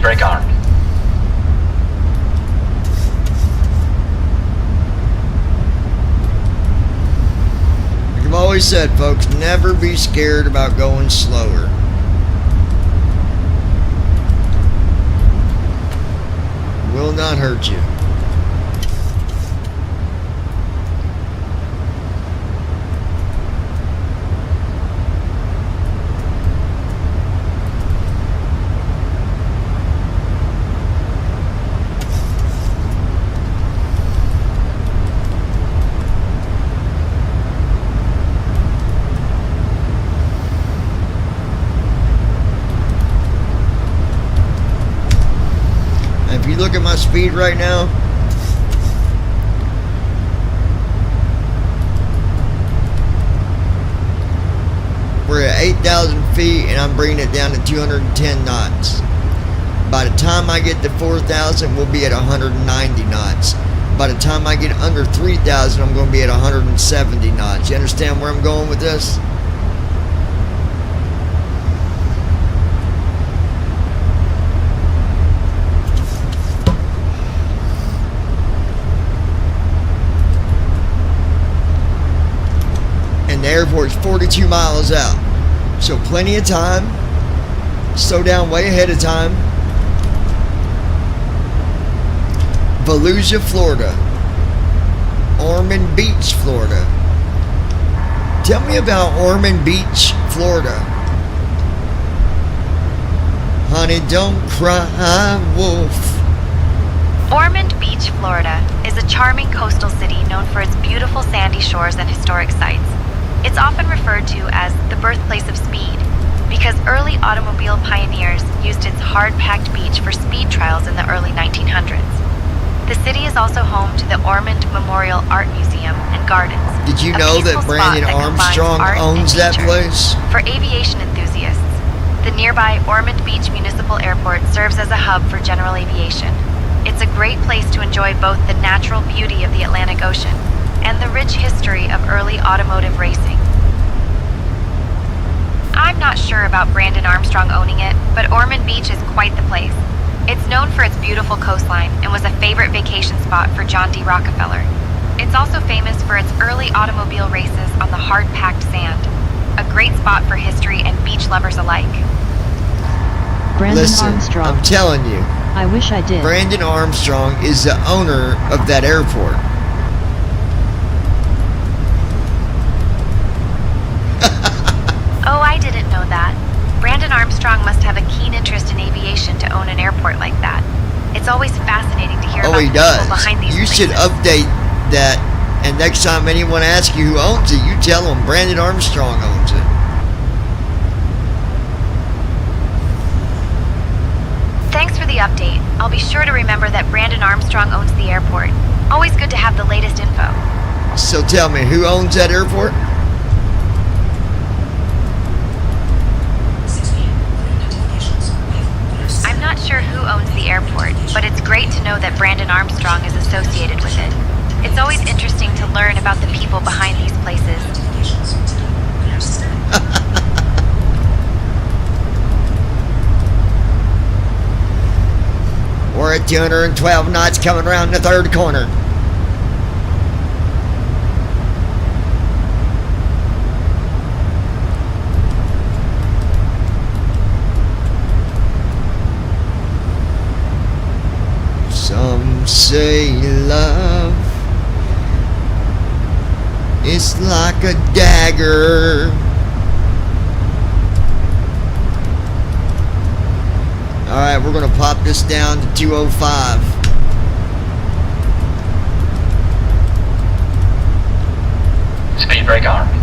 brake armed. Like I've always said, folks, never be scared about going slower. Will not hurt you. If you look at my speed right now, we're at 8,000 feet and I'm bringing it down to 210 knots. By the time I get to 4,000, we'll be at 190 knots. By the time I get under 3,000, I'm going to be at 170 knots. You understand where I'm going with this? The airport's 42 miles out, so plenty of time. Slow down way ahead of time. Volusia, Florida. Ormond Beach, Florida. Tell me about Ormond Beach, Florida. Honey, don't cry, wolf. Ormond Beach, Florida is a charming coastal city known for its beautiful sandy shores and historic sites. It's often referred to as the birthplace of speed because early automobile pioneers used its hard-packed beach for speed trials in the early 1900s. The city is also home to the Ormond Memorial Art Museum and Gardens. Did you know that Brandon Armstrong owns that place? For aviation enthusiasts, the nearby Ormond Beach Municipal Airport serves as a hub for general aviation. It's a great place to enjoy both the natural beauty of the Atlantic Ocean and the rich history of early automotive racing. I'm not sure about Brandon Armstrong owning it, but Ormond Beach is quite the place. It's known for its beautiful coastline and was a favorite vacation spot for John D. Rockefeller. It's also famous for its early automobile races on the hard-packed sand, a great spot for history and beach lovers alike. Brandon Listen, Armstrong. I'm telling you. I wish I did. Brandon Armstrong is the owner of that airport. Oh, I didn't know that. Brandon Armstrong must have a keen interest in aviation to own an airport like that. It's always fascinating to hear about He the does. people behind these You should places. update that, and next time anyone asks you who owns it, you tell them Brandon Armstrong owns it. Thanks for the update. I'll be sure to remember that Brandon Armstrong owns the airport. Always good to have the latest info. So tell me, who owns that airport? I'm not sure who owns the airport, but it's great to know that Brandon Armstrong is associated with it. It's always interesting to learn about the people behind these places. We're at 212 knots coming around the third corner. Some say love is like a dagger. Alright, we're going to pop this down to 205. Speed brake armed.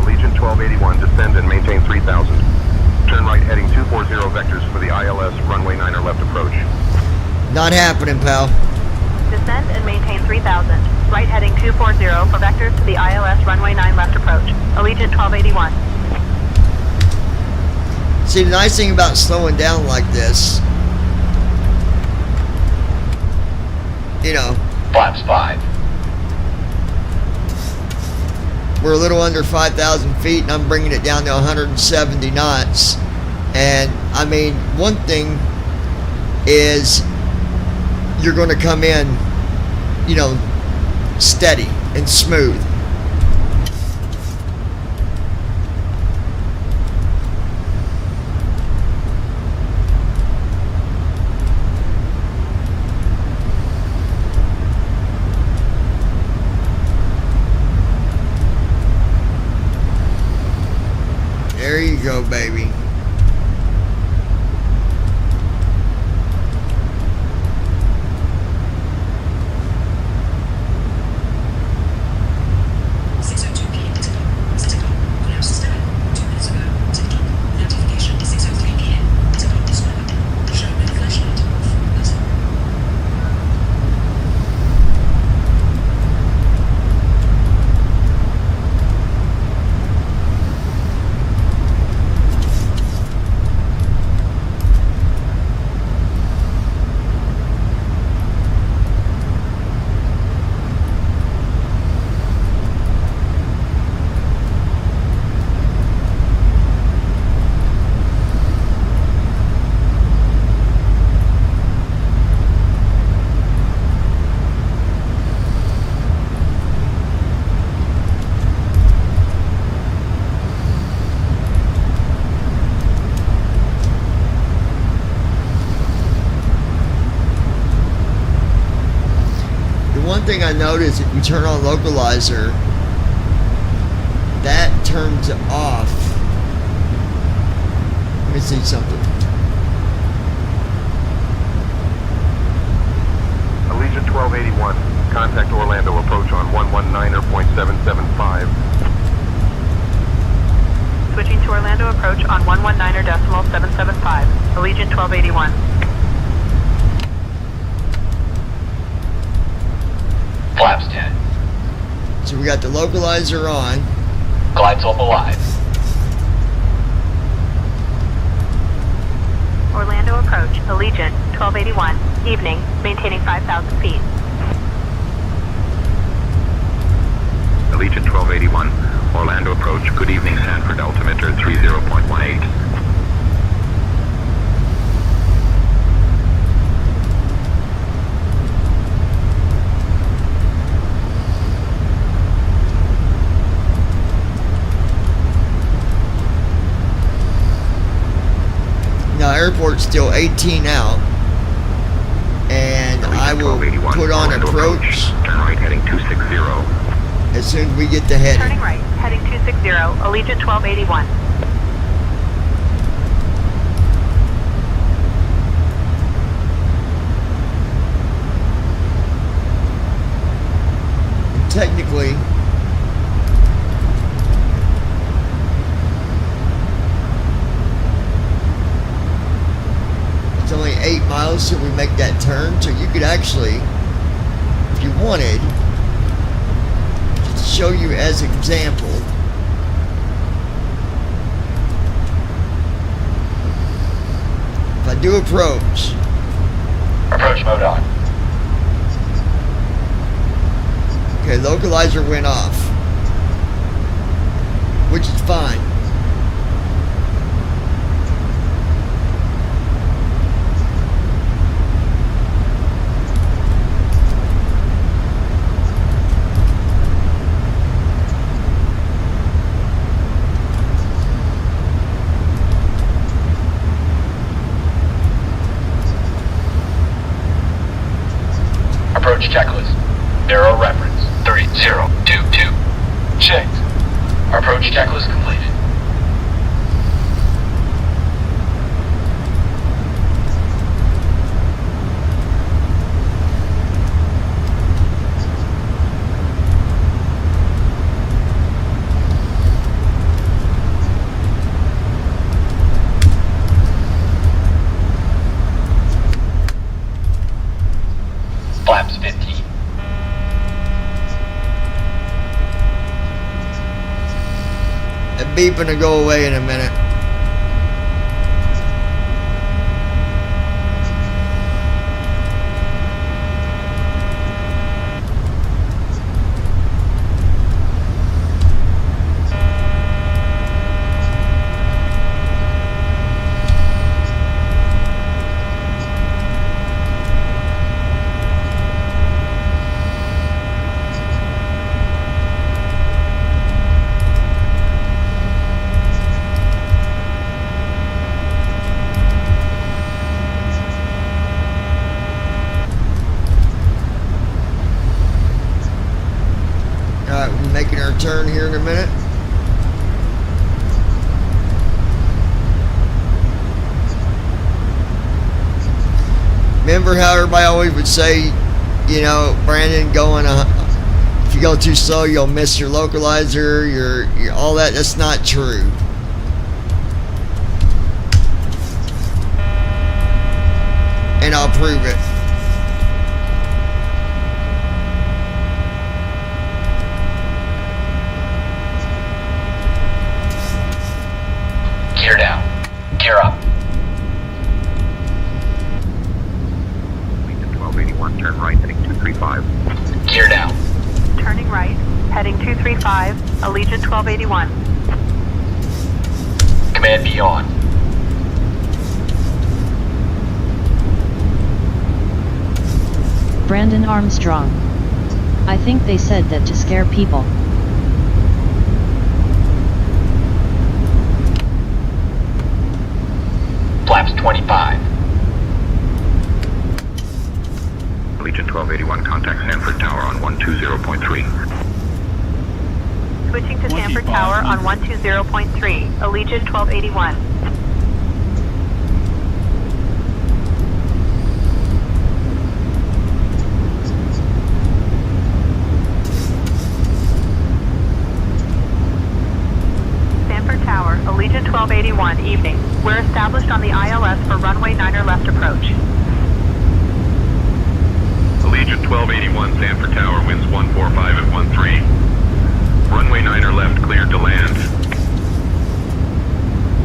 Allegiant 1281, descend and maintain 3000. Turn right heading 240 vectors for the ILS runway 9 or left approach. Not happening, pal. Descend and maintain 3000. Right heading 240 for vectors to the ILS runway 9 left approach. Allegiant 1281. See, the nice thing about slowing down like this, you know, Flaps 5. we're a little under 5,000 feet and I'm bringing it down to 170 knots. And I mean, one thing is you're going to come in, you know, steady and smooth. There you go, baby. One thing I noticed, if you turn on localizer, that turns off. Let me see something. Allegiant 1281. Contact Orlando approach on 119.775. Switching to Orlando approach on 119.775. Allegiant 1281. Flaps 10. So we got the localizer on. Glide slope alive. Orlando approach. Allegiant 1281. Evening. Maintaining 5,000 feet. Allegiant 1281. Orlando approach. Good evening, Sanford. Altimeter 30.18. Now, airport's still 18 out, and I will put on approach. Turn right heading 260. As soon as we get the heading. Turning right. Heading 260. Allegiant 1281. Technically, it's only 8 miles till we make that turn, so you could actually, if you wanted, just to show you as an example, if I do approach. Approach mode on. Okay, localizer went off, which is fine. Approach checklist. Arrow reference 3022. Checked. Approach checklist completed. beeping to go away in a minute. Alright, we're making our turn here in a minute. Remember how everybody always would say, you know, Brandon, if you go too slow, you'll miss your localizer, your all that. That's not true. And I'll prove it. Gear down. Gear up. Legion 1281, turn right, heading 235. Gear down. Turning right, heading 235, Allegiant 1281. Command be on. Brandon Armstrong. I think they said that to scare people. Flaps 25. Legion 1281, contact Sanford Tower on 120.3. Switching to Sanford Tower on 120.3, Allegiant 1281. Sanford Tower, Allegiant 1281, evening. We're established on the ILS for runway 9er left approach. Allegiant 1281, Sanford Tower, winds 145 at 13. Runway 9er left, cleared to land.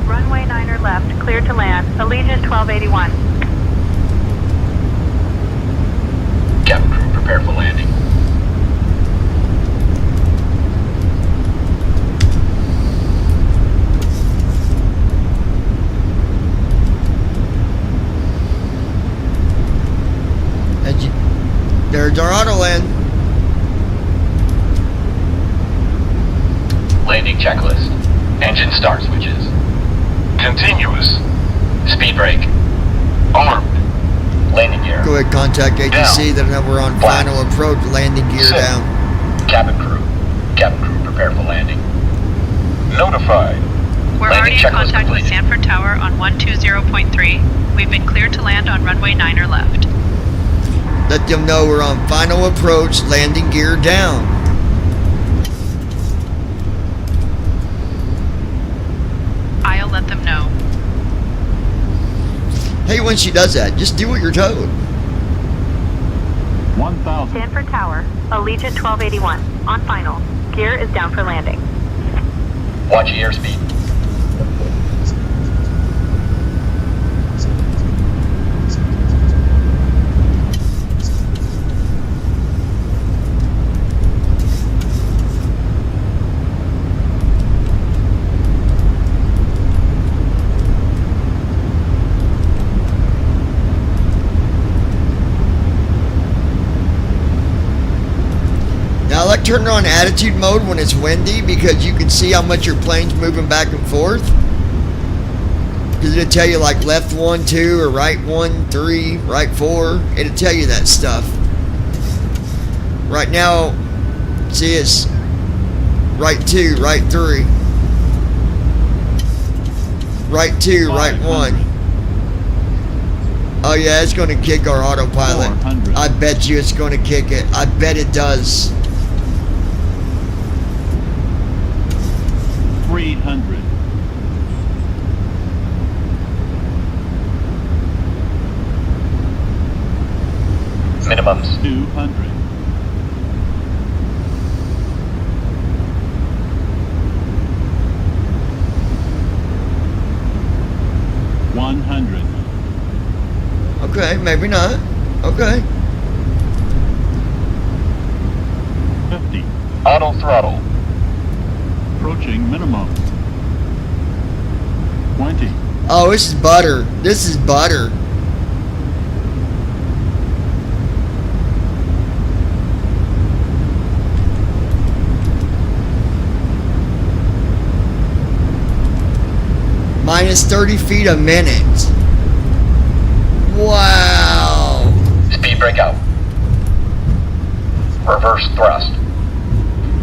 Runway 9er left, cleared to land, Allegiant 1281. Cabin crew, prepare for landing. There's our auto land. Landing checklist. Engine start switches. Continuous. Speed brake. Armed. Landing gear. Go ahead, contact ATC. Then we're on final approach. Landing gear Set. down. Cabin crew. Cabin crew, prepare for landing. Notified. We're already in contact with Sanford Tower on 120.3. We've been cleared to land on runway 9er left. Let them know we're on final approach. Landing gear down. I'll let them know. Hey, when she does that, just do what you're told. 1,000. Sanford Tower, Allegiant 1281, on final. Gear is down for landing. Watch your airspeed. Now I like turning on attitude mode when it's windy because you can see how much your plane's moving back and forth. Because it'll tell you like left 1, 2, or right 1, 3, right 4. It'll tell you that stuff. Right now, see it's right 2, right 3. Right 2, right 1. Oh yeah, it's going to kick our autopilot. 400. I bet you it's going to kick it. I bet it does. 300. Minimums. 200. 100. Okay, maybe not. Okay. 50. Auto throttle. Approaching minimum. 20. Oh, this is butter. This is butter. Minus 30 feet a minute. Wow. Speed brake out. Reverse thrust.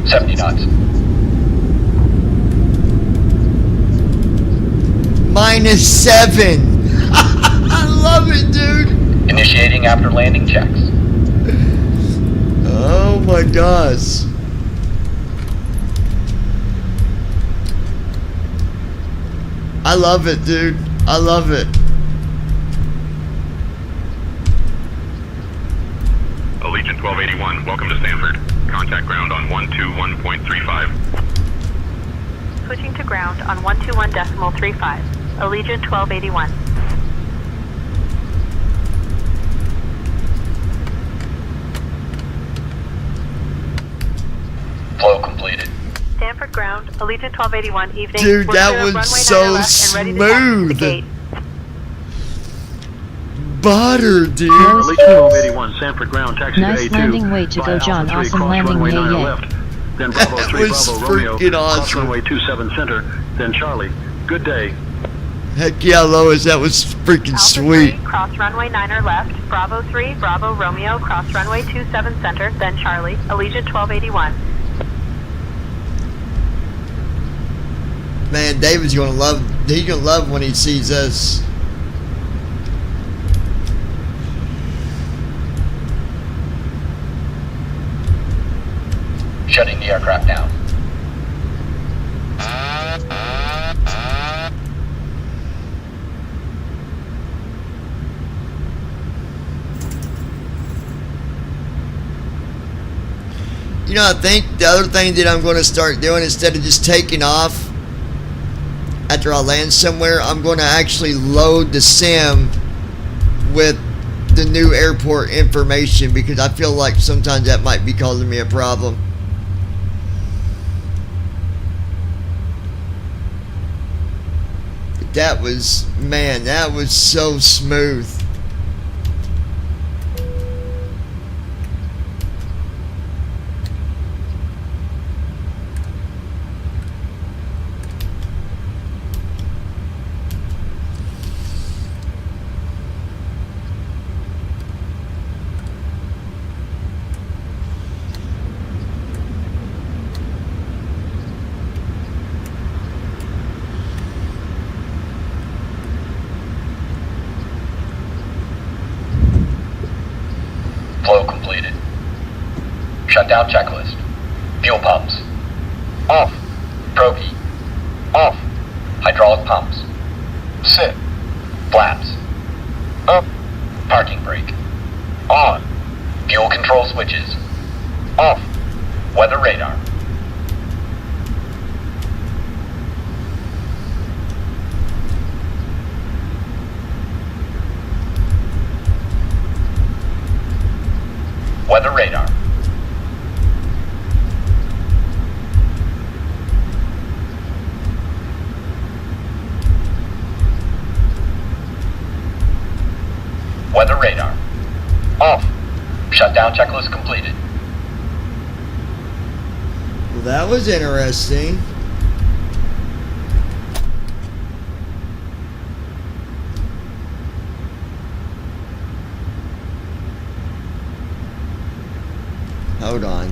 70 knots. Minus 7. I love it, dude. Initiating after landing checks. Oh my gosh. I love it, dude. I love it. Allegiant 1281, welcome to Stanford. Contact ground on 121.35. Switching to ground on 121.35. Allegiant 1281. Flow completed. Stanford ground, Allegiant 1281, evening. Dude, We're that clear of was runway so 9 left and ready to taxi to the smooth. gate. Butter, dude. Allegiant 1281, Sanford ground, taxi Nice to A2. landing, way to go, Via John. Alpha 3, Awesome cross landing, runway yay, 9 yay. left. Then Bravo That 3, was Bravo Romeo, freaking cross awesome. runway 27 center, then Charlie. Good day. Heck yeah, Lois, that was freaking Alpha sweet. 3, cross runway 9 left. Bravo 3, Bravo Romeo, cross runway 27 center, then Charlie. Allegiant 1281. Man, David's gonna love. He's gonna love when he sees us. Shutting the aircraft down. You know, I think the other thing that I'm going to start doing, instead of just taking off after I land somewhere, I'm going to actually load the sim with the new airport information, because I feel like sometimes that might be causing me a problem. That was, man, that was so smooth. Flow completed. Shutdown checklist. Fuel pumps. Off. Drogie. Off. Hydraulic pumps. Sit. Flaps. Up. Parking brake. On. Fuel control switches. Off. Weather radar. Weather radar. Weather radar. Off. Shutdown checklist completed. Well, that was interesting. Hold on.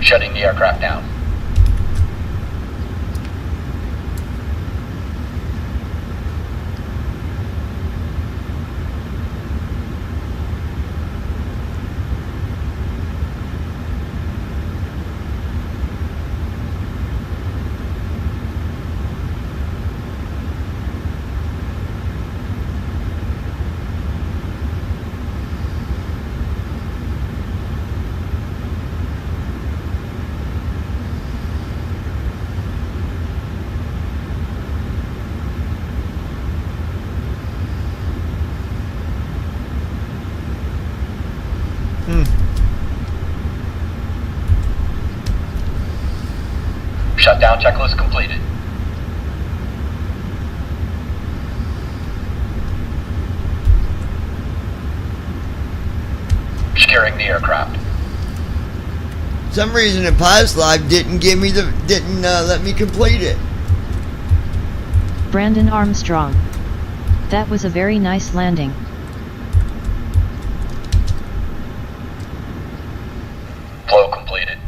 Shutting the aircraft down. Shutdown checklist completed. Securing the aircraft. For some reason in Past Live didn't let me complete it. Brandon Armstrong. That was a very nice landing. Flow completed.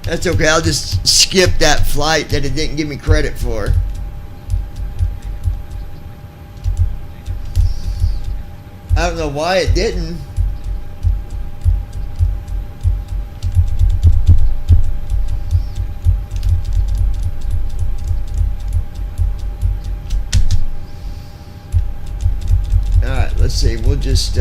That's okay, I'll just skip that flight that it didn't give me credit for. I don't know why it didn't. Alright, let's see, we'll just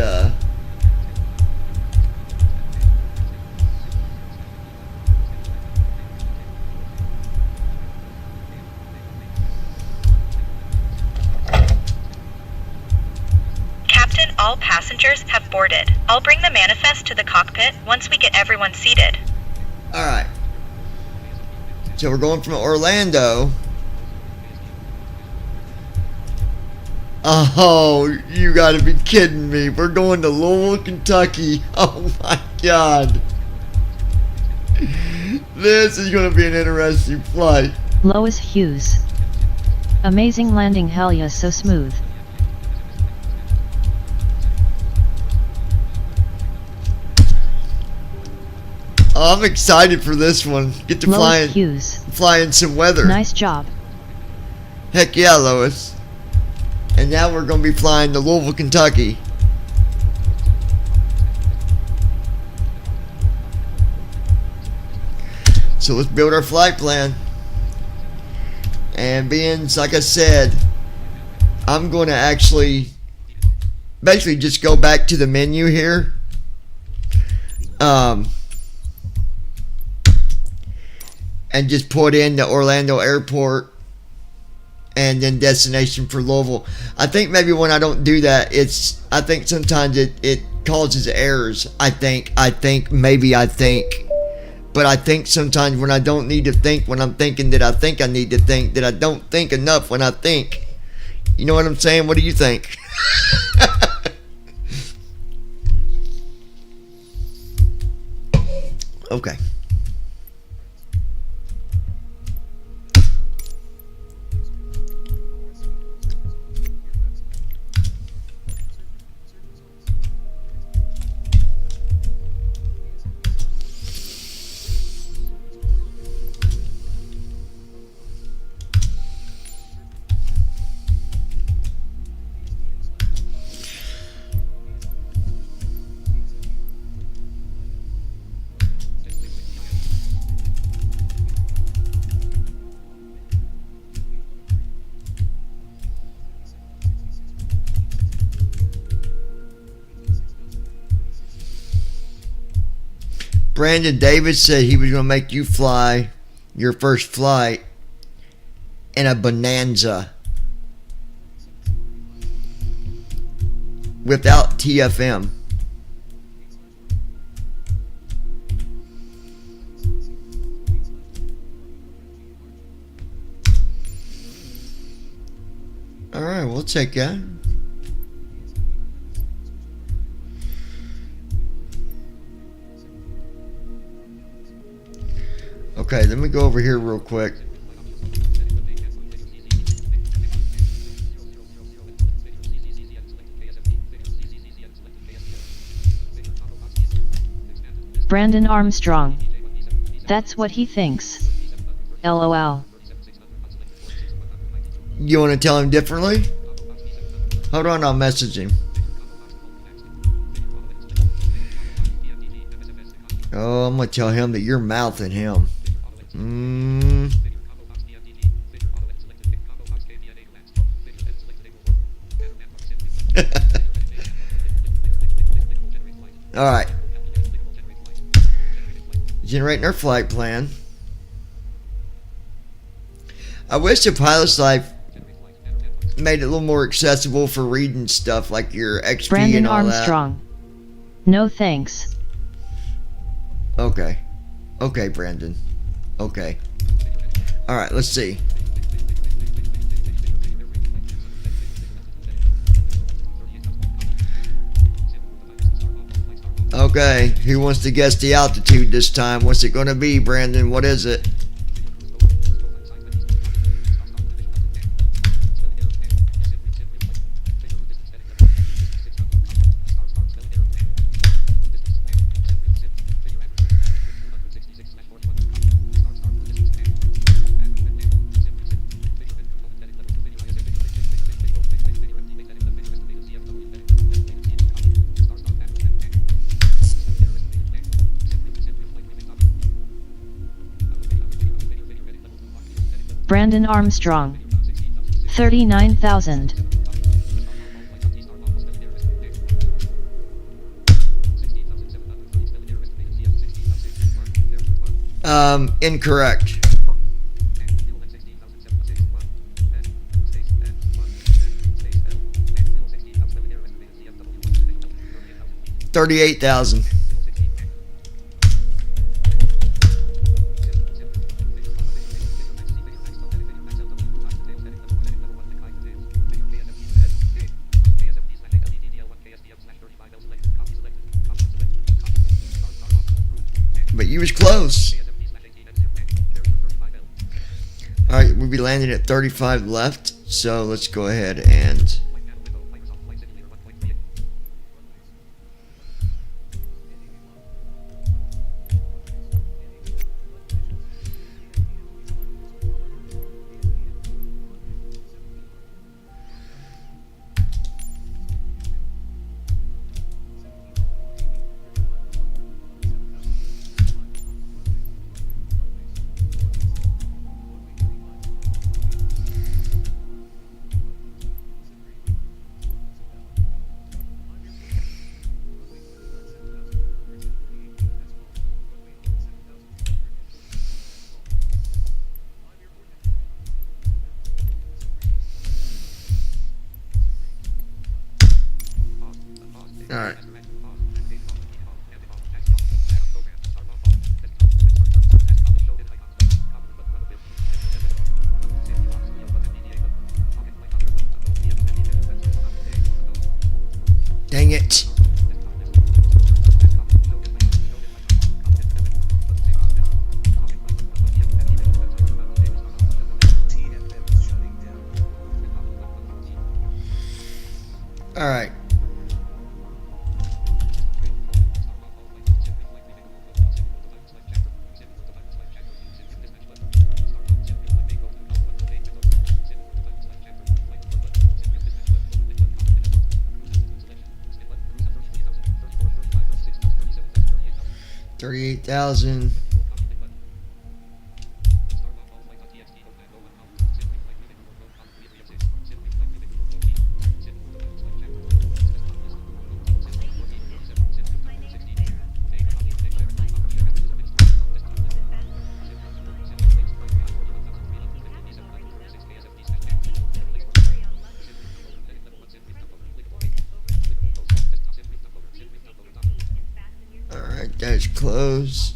All passengers have boarded. I'll bring the manifest to the cockpit once we get everyone seated. Alright. So we're going from Orlando. Oh, you gotta be kidding me. We're going to Louisville, Kentucky. Oh my God. This is gonna be an interesting flight. Lois Hughes. Amazing landing, hell yeah, so smooth. Oh, I'm excited for this one. Get to fly in some weather. Nice job. Heck yeah, Lois. And now we're going to be flying to Louisville, Kentucky. So let's build our flight plan. And being, like I said, I'm going to basically just go back to the menu here. And just put in the Orlando airport and then destination for Louisville. I think maybe when I don't do that, I think sometimes it causes errors. I think. But I think sometimes when I don't need to think, when I'm thinking that I think I need to think, that I don't think enough when I think. You know what I'm saying? What do you think? Okay. Brandon Davis said he was going to make you fly your first flight in a Bonanza without TFM. All right, we'll take that. Okay, let me go over here real quick. Brandon Armstrong. That's what he thinks. LOL. You want to tell him differently? Hold on, I'll message him. Oh, I'm going to tell him that you're mouthing him. Alright. Generating our flight plan. I wish the Pilot's Life made it a little more accessible for reading stuff like your XP Brandon and all Armstrong. No thanks. that. Okay. Okay, Brandon. Okay. Alright, let's see. Okay, who wants to guess the altitude this time? What's it going to be, Brandon? What is it? Brandon Armstrong. 39,000. Incorrect. $38,000. But you was close. Alright, we'll be landing at 35 left, so let's go ahead and alright. Dang it. Alright. $38,000. Alright, that's close.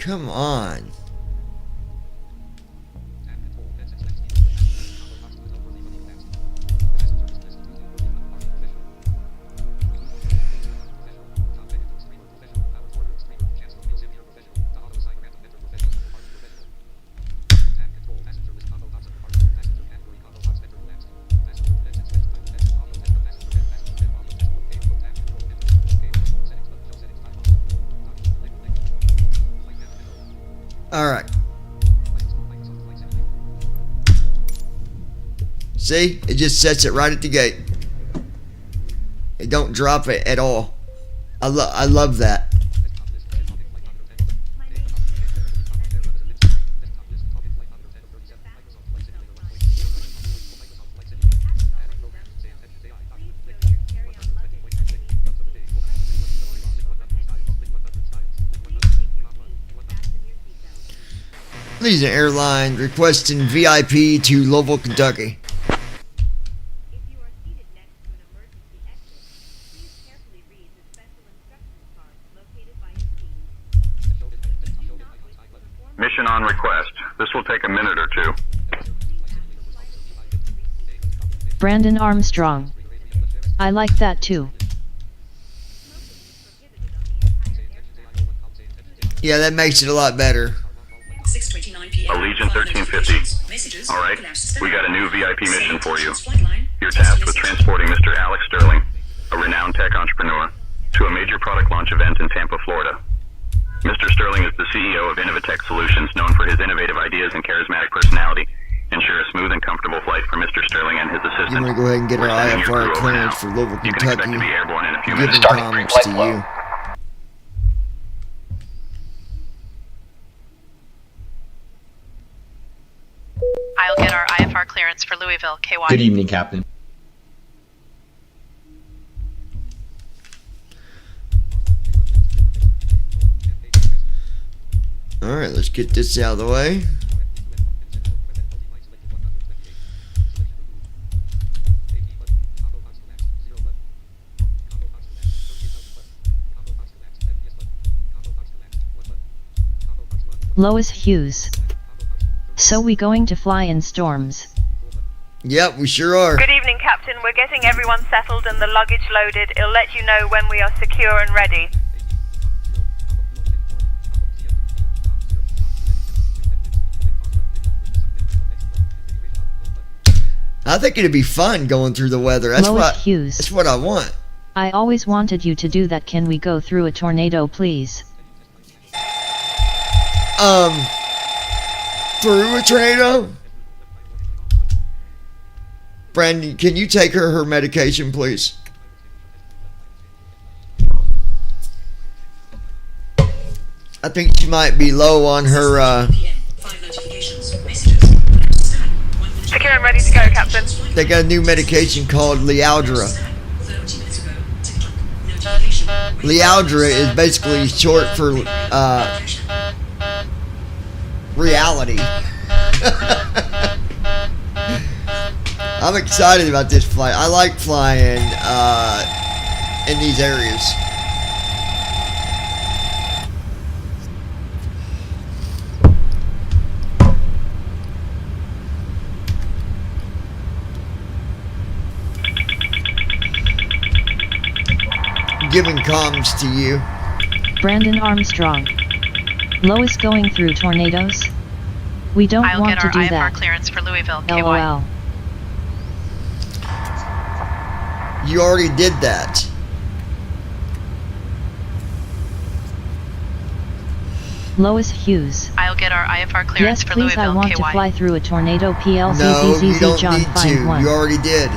Come on. Alright. See? It just sets it right at the gate. It don't drop it at all. I love that. Legion Airlines requesting VIP to Louisville, Kentucky. Mission on request. This will take a minute or two. Brandon Armstrong. I like that too. Yeah, that makes it a lot better. Allegiant 1350. Alright, we got a new VIP mission for you. You're tasked with transporting Mr. Alex Sterling, a renowned tech entrepreneur, to a major product launch event in Tampa, Florida. Mr. Sterling is the CEO of Innovatech Solutions, known for his innovative ideas and charismatic personality. Ensure a smooth and comfortable flight for Mr. Sterling and his assistant. You want to go ahead and get our IFR clearance for Louisville, Kentucky. You can expect to be airborne in a few Giving minutes. comments to you. I'll get our IFR clearance for Louisville, KY. Good evening, Captain. Alright, let's get this out of the way. Lois Hughes. So we going to fly in storms? Yep, we sure are. Good evening, Captain. We're getting everyone settled and the luggage loaded. It'll let you know when we are secure and ready. I think it'd be fun going through the weather. That's Lois what Hughes. That's what I want. I always wanted you to do that. Can we go through a tornado, please? Through a tornado? Brandon, can you take her medication, please? I think she might be low on her, Secure and ready to go, Captain. They got a new medication called Lialdra. Lialdra is basically short for, reality. I'm excited about this flight. I like flying in these areas. Giving comms to you. Brandon Armstrong. Lois going through tornadoes? We don't I'll want get to our do IFR that. clearance for Louisville, KY. LOL. You already did that. Lois Hughes. I'll get our IFR clearance Yes, for please. I Louisville, want KY. to fly through a tornado. No, you PLZZZZ don't John need to. Fine 1. You already did.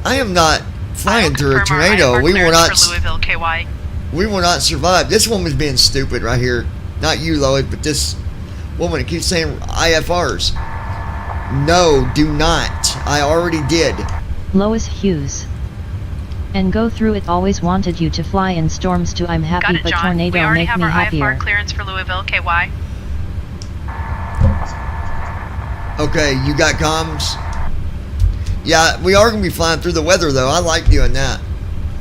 I am not flying through a Confirm our tornado. IFR We will clearance not. for Louisville, KY. We will not survive. This woman's being stupid right here. Not you, Lois, but this woman that keeps saying IFRs. No, do not. I already did. Lois Hughes. And go through it. Always wanted you to fly in storms too. I'm happy, Got it, but John. tornado We already make have me our happier. IFR clearance for Louisville, KY. Okay, you got comms? Yeah, we are going to be flying through the weather, though. I like doing that.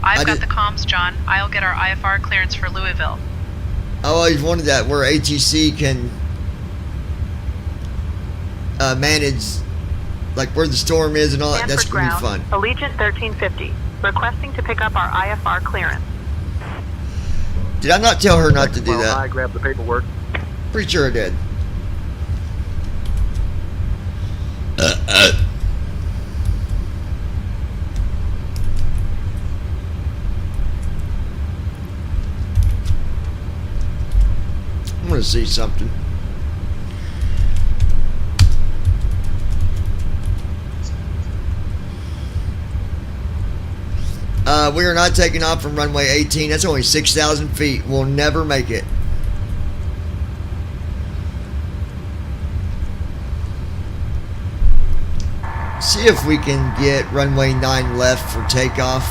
I've got the comms, John. I'll get our IFR clearance for Louisville. I always wanted that where ATC can manage like where the storm is and all that. That's Stanford gonna be Ground, fun. Allegiant 1350, requesting to pick up our IFR clearance. Did I not tell her not to do Well, that? I grabbed the paperwork. Pretty sure I did. I'm gonna see something. We are not taking off from runway 18. That's only 6,000 feet. We'll never make it. See if we can get runway 9 left for takeoff.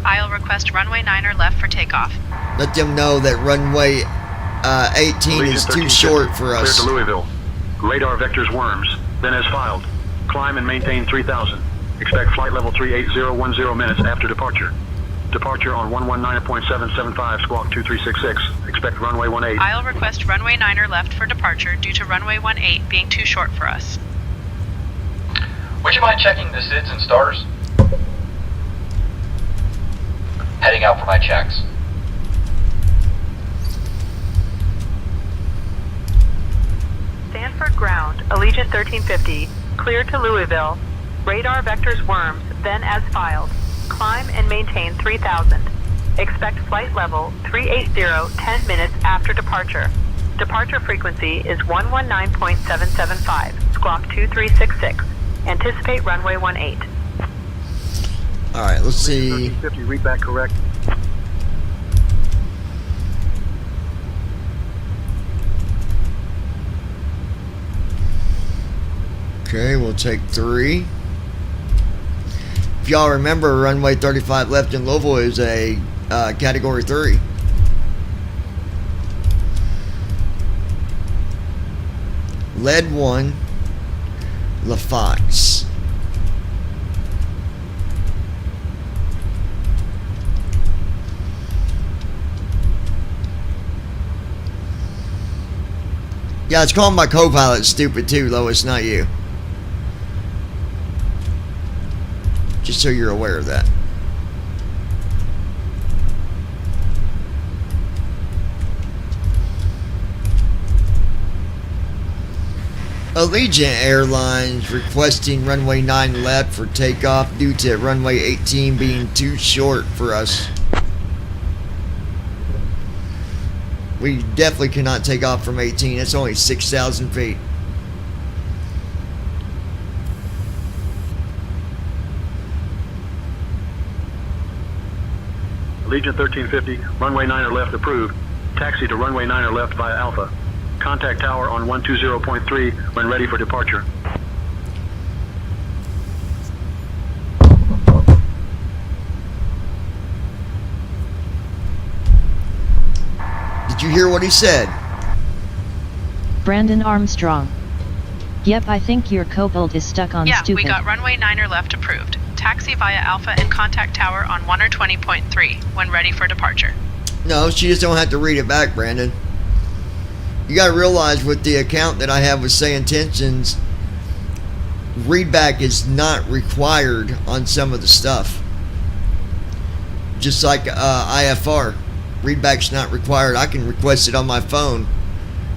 I'll request runway 9 left for takeoff. Let them know that runway 18 is too short for us. Clear to Louisville. Radar vectors worms. Then as filed. Climb and maintain 3,000. Expect flight level 38010 minutes after departure. Departure on 119.775 squawk 2366. Expect runway 18. I'll request runway 9 left for departure due to runway 18 being too short for us. Would you mind checking the SIDS and starters? Heading out for my checks. Stanford Ground, Allegiant 1350, clear to Louisville. Radar vectors worms, then as filed. Climb and maintain 3,000. Expect flight level 380 10 minutes after departure. Departure frequency is 119.775, squawk 2366. Anticipate runway 18. Alright, let's see. 1350, read back correct. Okay, we'll take 3. If y'all remember, runway 35 left in Louisville is a category 3. Lead 1, LaFox. Yeah, it's calling my co-pilot stupid too, Lois, not you. Just so you're aware of that. Allegiant Airlines requesting runway 9 left for takeoff due to runway 18 being too short for us. We definitely cannot take off from 18. It's only 6,000 feet. Allegiant 1350, runway 9 left approved. Taxi to runway 9 left via Alpha. Contact tower on 120.3 when ready for departure. Did you hear what he said? Brandon Armstrong. Yep, I think your co-pilot is stuck on stupid. Yeah, we got runway 9 left approved. Taxi via Alpha and contact tower on 120.3 when ready for departure. No, she just don't have to read it back, Brandon. You gotta realize with the account that I have with Say Intentions, readback is not required on some of the stuff. Just like IFR, readback's not required. I can request it on my phone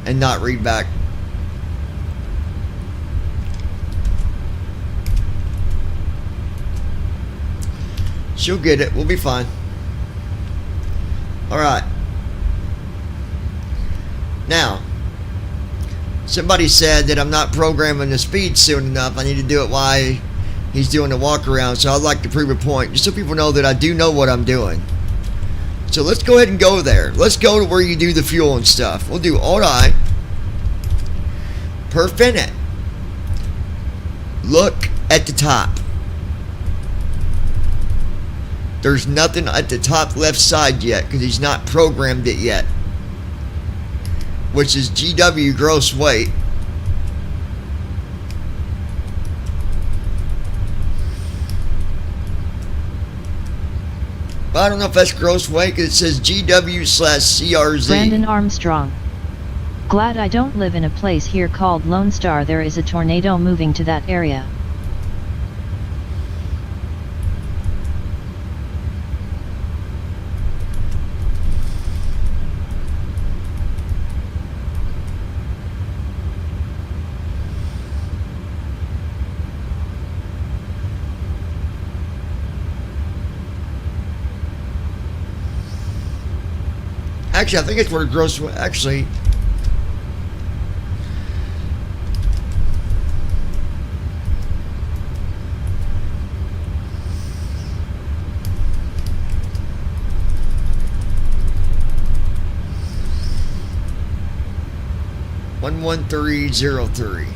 and not read back. She'll get it. We'll be fine. Alright. Now, somebody said that I'm not programming the speed soon enough. I need to do it while he's doing the walk around. So I'd like to prove a point, just so people know that I do know what I'm doing. So let's go ahead and go there. Let's go to where you do the fuel and stuff. We'll do AUTI per Finet. Look at the top. There's nothing at the top left side yet because he's not programmed it yet, which is GW gross weight. I don't know if that's gross weight because it says GW/CRZ. Brandon Armstrong. Glad I don't live in a place here called Lone Star. There is a tornado moving to that area. Actually, I think it's where gross weight. Actually. $11303.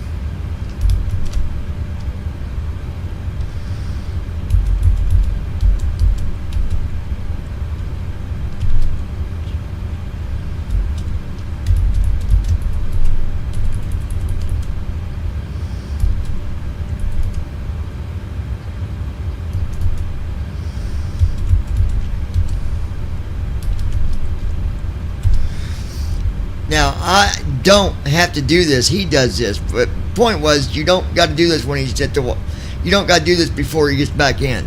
Now, I don't have to do this. He does this. But point was, you don't got to do this when he's at the wall. You don't got to do this before he gets back in.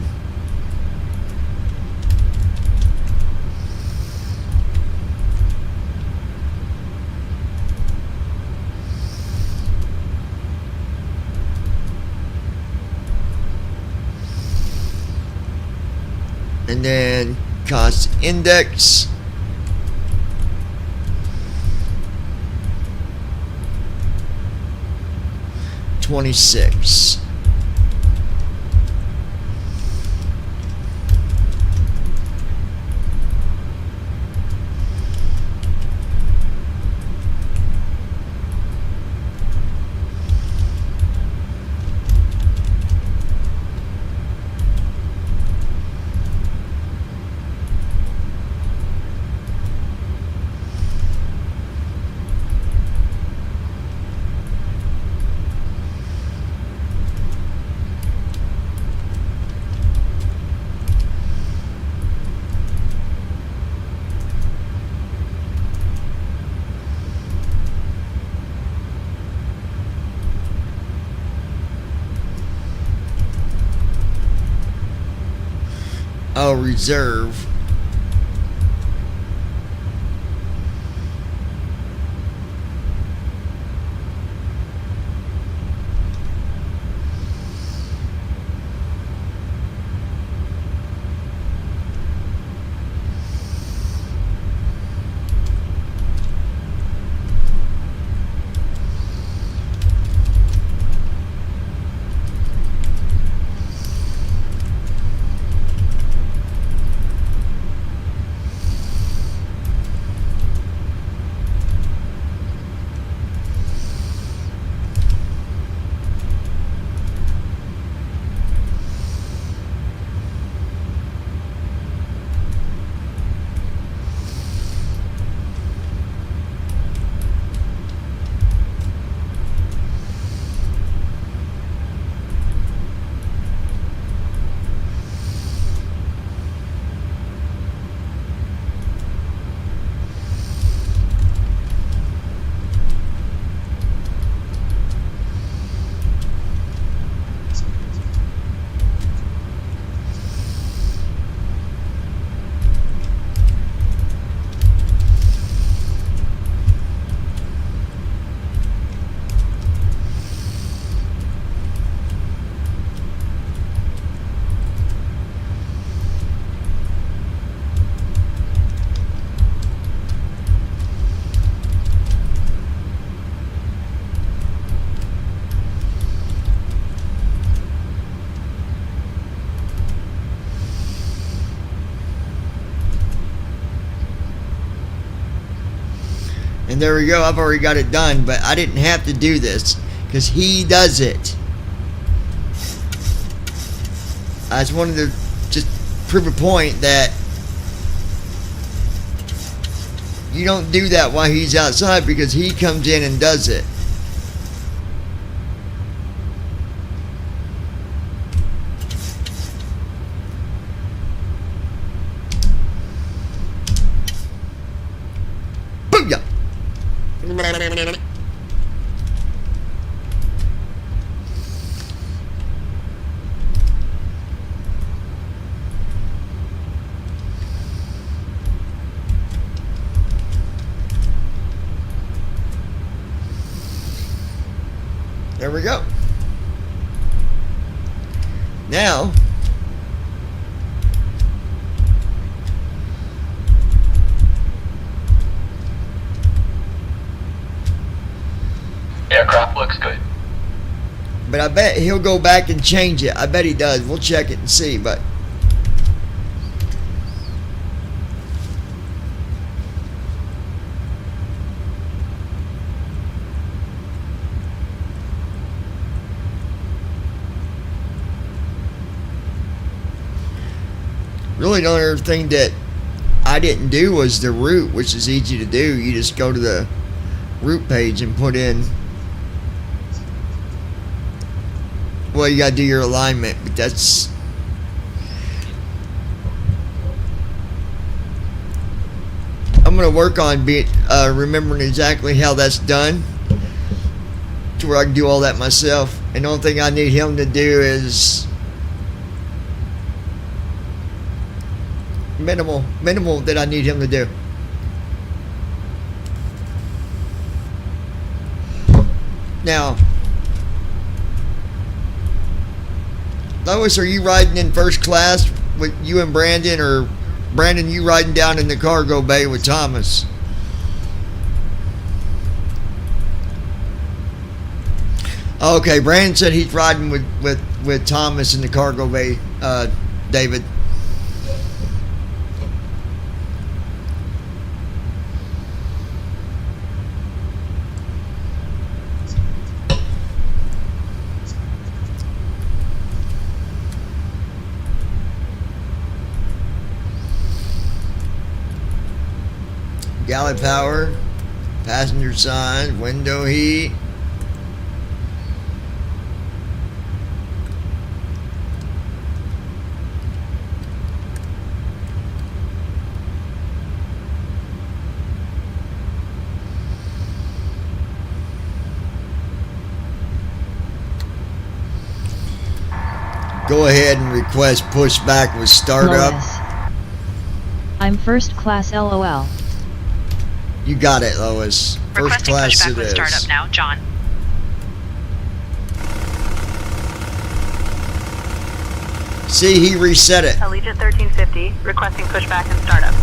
And then cost index. $26. Oh, reserve. And there we go. I've already got it done, but I didn't have to do this because he does it. I just wanted to just prove a point that you don't do that while he's outside because he comes in and does it. There we go. Now, Aircraft looks good. but I bet he'll go back and change it. I bet he does. We'll check it and see, but really the only other thing that I didn't do was the route, which is easy to do. You just go to the route page and put in, well, you gotta do your alignment, but that's, I'm gonna work on remembering exactly how that's done to where I can do all that myself. And the only thing I need him to do is minimal that I need him to do. Now, Lois, are you riding in first class with you and Brandon, or Brandon, you riding down in the cargo bay with Thomas? Okay, Brandon said he's riding with Thomas in the cargo bay, David. Galley power, passenger side, window heat. Go ahead and request pushback with startup. Lois. I'm first class LOL. You got it, Lois. First Requesting class pushback it with is. startup now, John. See, he reset it. Allegiant 1350, requesting pushback and startup.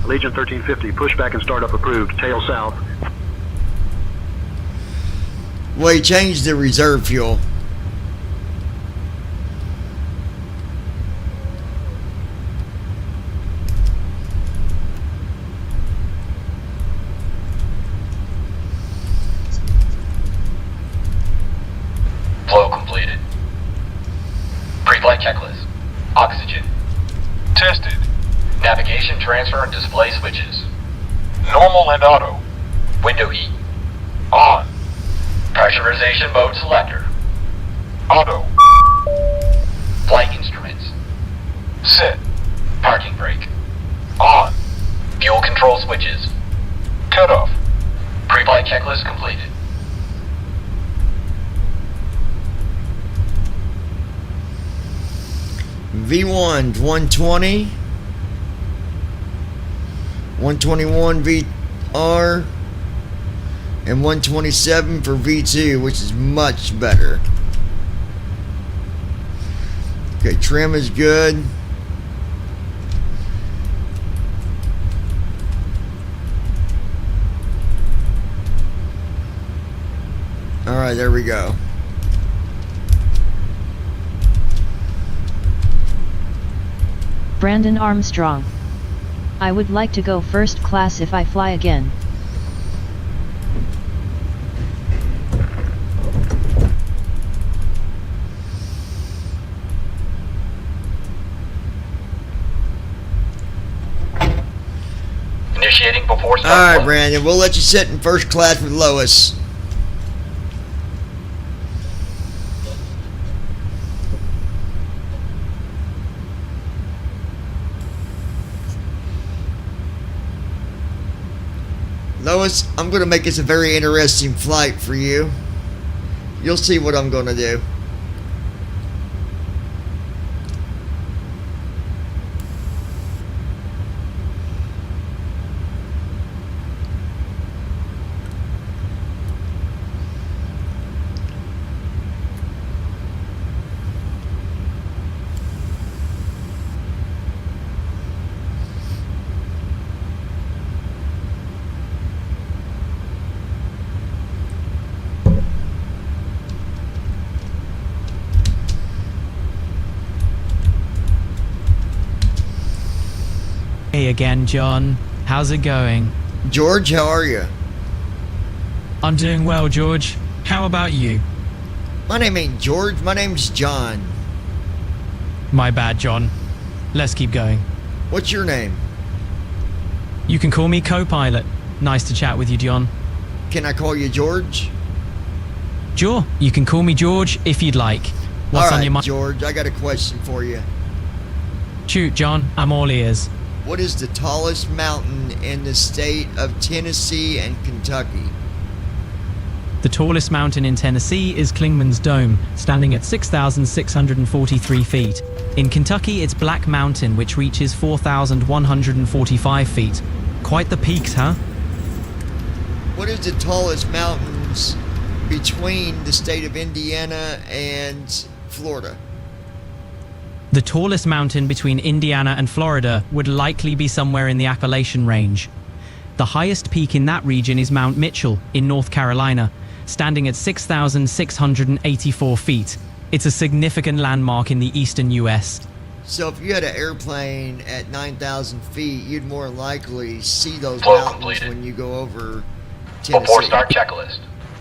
Allegiant 1350, pushback and startup approved. Tail south. Well, he changed the reserve fuel. Flow completed. Pre-flight checklist. Oxygen. Tested. Navigation, transfer, and display switches. Normal and auto. Window heat. On. Pressurization mode selector. Auto. Flight instruments. Set. Parking brake. On. Fuel control switches. Cut off. Pre-flight checklist completed. V1 120, 121 VR, and 127 for V2, which is much better. Okay, trim is good. Alright, there we go. Brandon Armstrong. I would like to go first class if I fly again. Initiating before start. Alright, Brandon, we'll let you sit in first class with Lois. Lois, I'm going to make this a very interesting flight for you. You'll see what I'm going to do. Hey again, John. How's it going? George, how are you? I'm doing well, George. How about you? My name ain't George. My name's John. My bad, John. Let's keep going. What's your name? You can call me Co-Pilot. Nice to chat with you, John. Can I call you George? Sure, you can call me George if you'd like. What's all right, on your mind? George, I got a question for you. Shoot, John. I'm all ears. What is the tallest mountain in the state of Tennessee and Kentucky? The tallest mountain in Tennessee is Clingman's Dome, standing at 6,643 feet. In Kentucky, it's Black Mountain, which reaches 4,145 feet. Quite the peaks, huh? What is the tallest mountains between the state of Indiana and Florida? The tallest mountain between Indiana and Florida would likely be somewhere in the Appalachian Range. The highest peak in that region is Mount Mitchell in North Carolina, standing at 6,684 feet. It's a significant landmark in the eastern U.S. So if you had an airplane at 9,000 feet, you'd more likely see those Flow mountains completed. when you go over Tennessee. Before start checklist.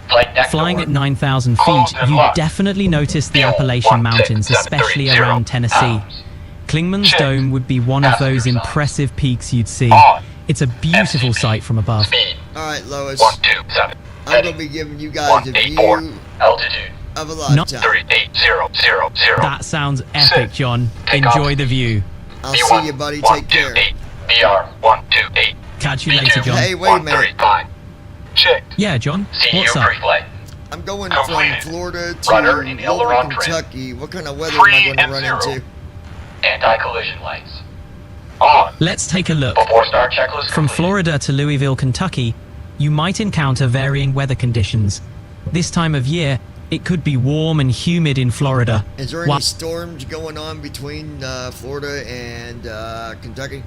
Flight deck Flying door. at 9,000 Closed feet, and you locked. definitely notice the Fuel Appalachian Mountains, 16730 especially around Tennessee. pounds. Clingman's Check. Dome would be one of those Passenger side. impressive peaks you'd see. On. It's a beautiful FCP. sight from above. Speed Alright, Lois. 127. I'm going to be giving you guys a 184. view Altitude of a lifetime. 38000. That sounds epic, John. Take off. Enjoy the view. I'll see you, buddy. Take care. 128. VR 128. Catch you later, John. Hey, wait a minute. 135. Checked. Yeah, John. CU What's up? pre-flight. I'm going Completed. from Florida to Rudder in Louisville, aileron trim. Kentucky. What kind of weather am I Free going to and run zero. into? Anti-collision lights. On. Let's take a look. Before start checklist From complete. Florida to Louisville, Kentucky, you might encounter varying weather conditions. This time of year, it could be warm and humid in Florida. Is there any while storms going on between Florida and Kentucky?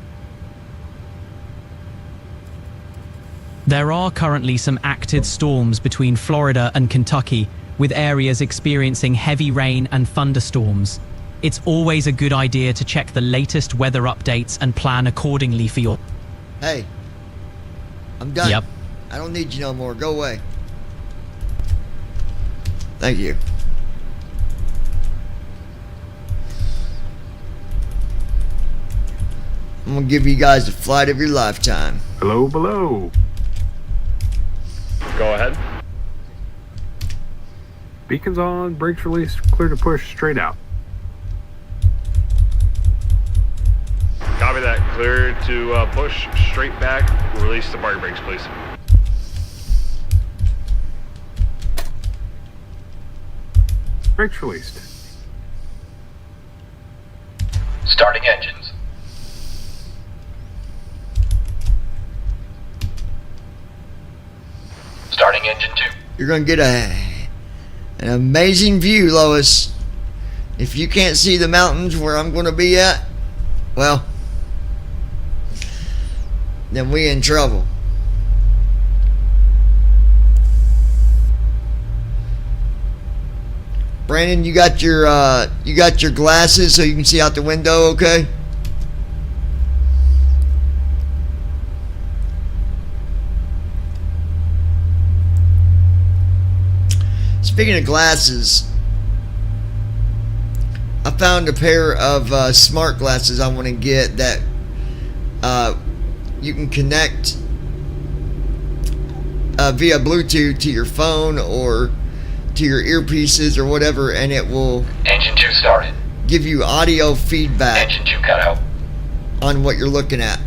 there are currently some active storms between Florida and Kentucky, with areas experiencing heavy rain and thunderstorms. It's always a good idea to check the latest weather updates and plan accordingly for your... Hey, I'm done. Yep. I don't need you no more. Go away. Thank you. I'm gonna give you guys the flight of your lifetime. Hello, below. Go ahead. Beacons on, brakes released, clear to push straight out. Copy that. Clear to push straight back. Release the parking brakes, please. Brakes released. Starting engines. Starting engine 2. You're gonna get an amazing view, Lois. If you can't see the mountains where I'm gonna be at, well, then we in trouble. Brandon, you got your glasses so you can see out the window, okay? Speaking of glasses, I found a pair of smart glasses I want to get that you can connect via Bluetooth to your phone or to your earpieces or whatever, and it will Engine 2 started. give you audio feedback Engine 2 cut out. on what you're looking at.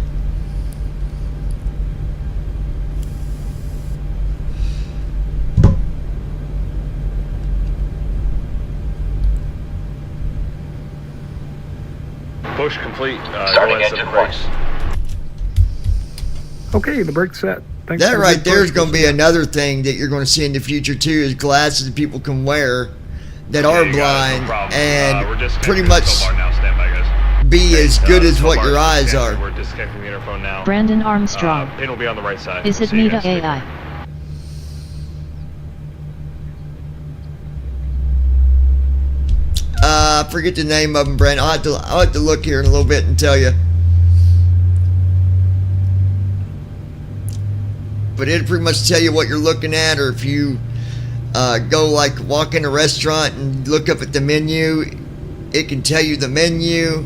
push complete. Go Starting ahead and set engine the brakes. Okay, the brake's set. Thanks That for the right good there is push. going to be another thing that you're going to see in the future too, is glasses that people can wear that are You got it, no blind problem. and We're disconnecting pretty the much tow bar now. Stand by, guys. be as good as Tow what bar's your eyes disconnected. are. We're disconnecting the interphone now. Brandon Armstrong. Pin will be on the right side. Is We'll it see you Nita guys. Take care. AI? I forget the name of them, Brent. I'll have to look here in a little bit and tell you. But it'll pretty much tell you what you're looking at, or if you go like walk in a restaurant and look up at the menu, it can tell you the menu.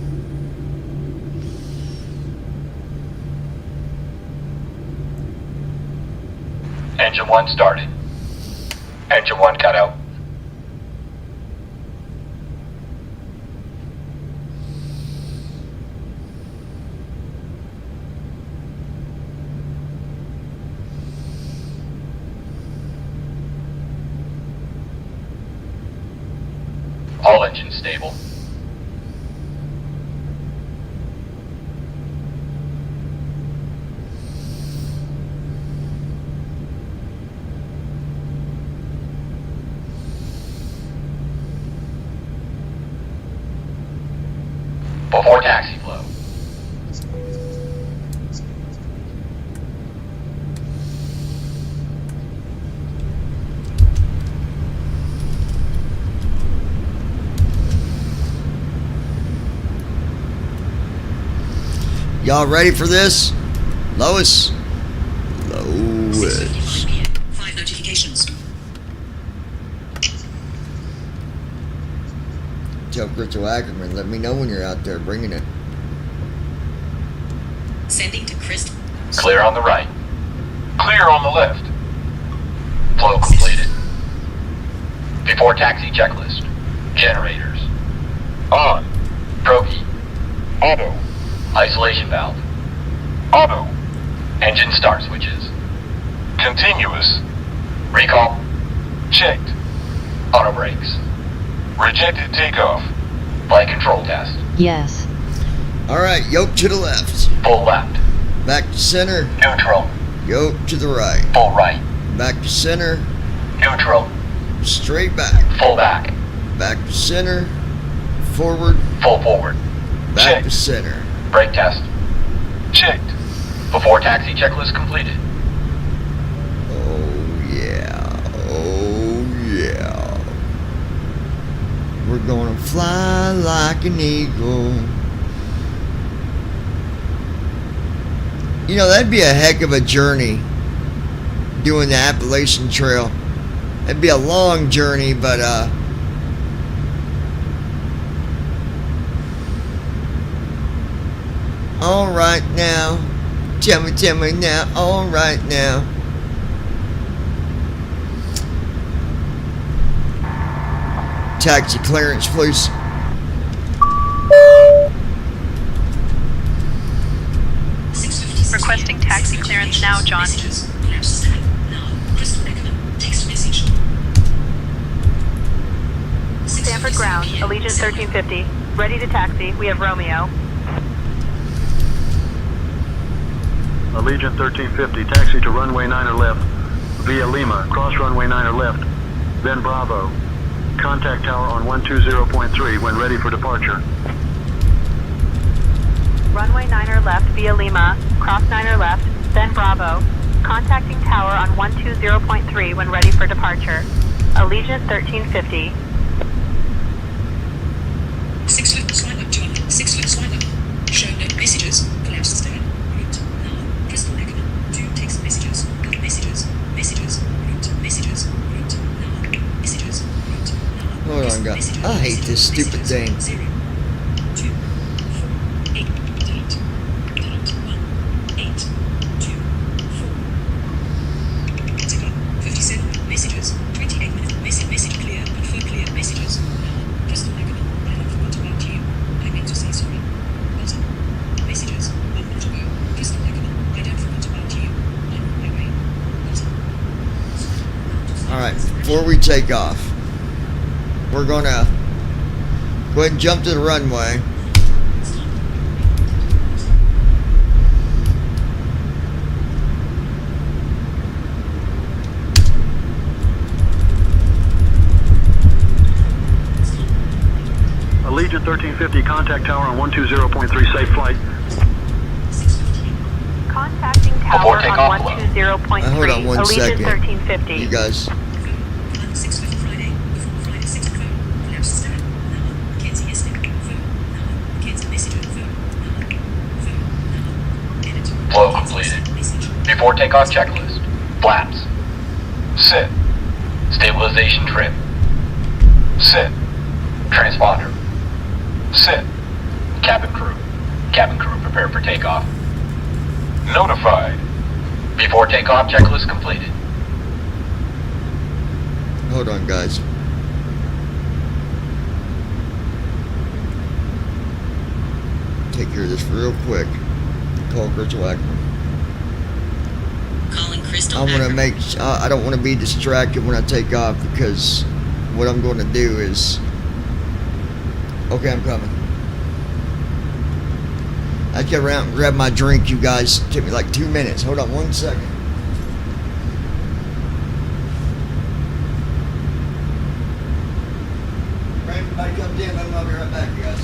Engine 1 started. Engine 1 cut out. All engines stable. Before taxi flow. Y'all ready for this? Lois. Lois. 5 notifications. Tell Crystal Ackerman, let me know when you're out there bringing it. Sending to Chris. Clear on the right. Clear on the left. Flow completed. Before taxi checklist. Generators. On. Probe. Auto. Isolation valve. Auto. Engine start switches. Continuous. Recall. Checked. Auto brakes. Rejected takeoff. Flight control test. Yes. Alright, yoke to the left. Full left. Back to center. Neutral. Yoke to the right. Full right. Back to center. Neutral. Straight back. Full back. Back to center. Forward. Full forward. Back to center. Brake test. Checked. Before taxi checklist completed. Oh yeah. Oh yeah. We're gonna fly like an eagle. You know, that'd be a heck of a journey, doing the Appalachian Trail. It'd be a long journey, but all right now. Tell me now. All right now. Taxi clearance, please. Requesting taxi clearance now, John. Stanford ground, Allegiant 1350. Ready to taxi. We have Romeo. Allegiant 1350, taxi to runway 9 or left, via Lima, cross runway 9 or left, then Bravo. Contact tower on 120.3 when ready for departure. Runway 9 or left via Lima, cross 9 or left, then Bravo. Contacting tower on 120.3 when ready for departure. Allegiant 1350. 6 foot swipe up, John. 6 foot swipe up. Show no messages. Collapse stern. Route. Now. Crystal Ackerman. 2 text messages. Got messages. Messages. Route. Messages. Route. Now. Messages. Route. Now. Hold on, guys. I hate this stupid thing. 0, 2, 4, 8, delete. Delete 1, 8, 2, 4. Zip up. 57 messages. 28 minutes. Message clear. Confirm clear messages. Now. Crystal Ackerman. I have forgot about you. I meant to say sorry. Button. Messages. 1 minute ago. Crystal Ackerman. I don't forgot about you. I'm on my way. Button. Alright, before we take off, we're gonna go ahead and jump to the runway. Allegiant 1350, contact tower on 120.3, safe flight. Contacting Before tower takeoff, on 120.3. Hold on one Allegiant second. 1350. You guys. Flow completed. Before takeoff checklist. Flaps. Sit. Stabilization trim. Sit. Transponder. Sit. Cabin crew. Cabin crew prepare for takeoff. Notified. Before takeoff checklist completed. Hold on, guys. Take care of this real quick. Call Crystal Ackerman. Calling Crystal I want to make. I don't want to be distracted when I take off because what I'm going to do is. Okay, I'm coming. I get around and grab my drink, you guys. It took me like 2 minutes. Hold on one second. Everybody comes in, I'll be right back, you guys.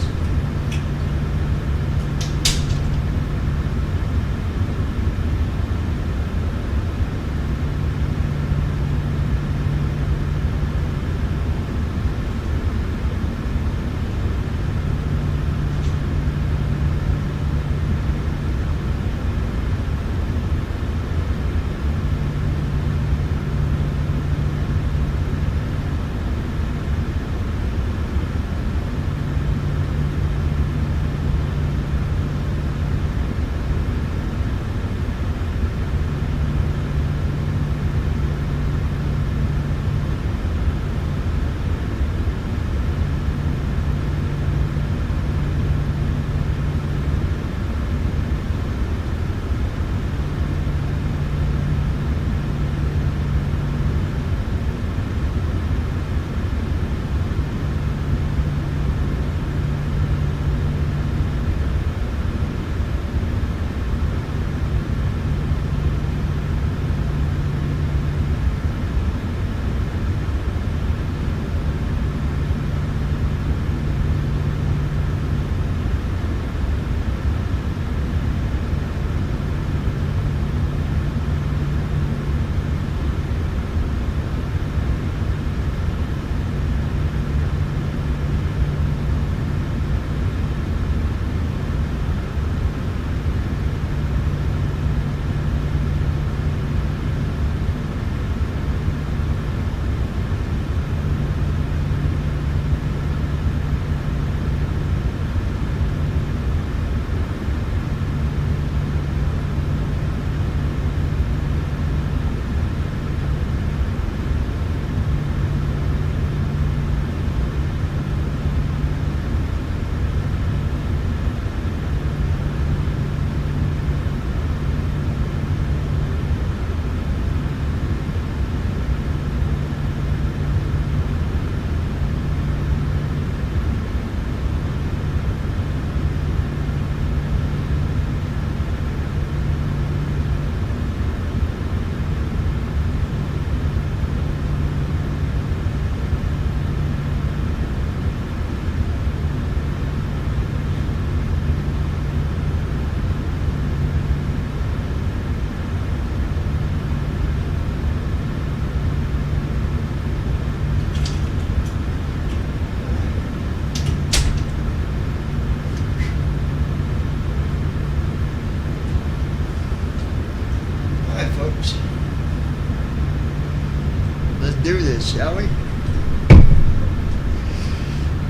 Do this, shall we?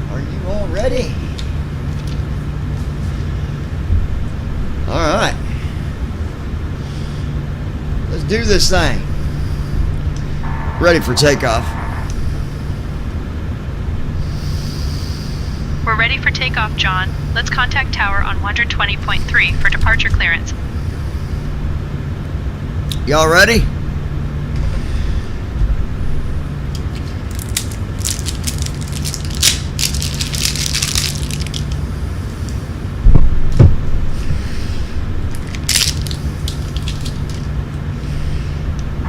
Are you all ready? All right. Let's do this thing. Ready for takeoff. We're ready for takeoff, John. Let's contact tower on 120.3 for departure clearance. Y'all ready?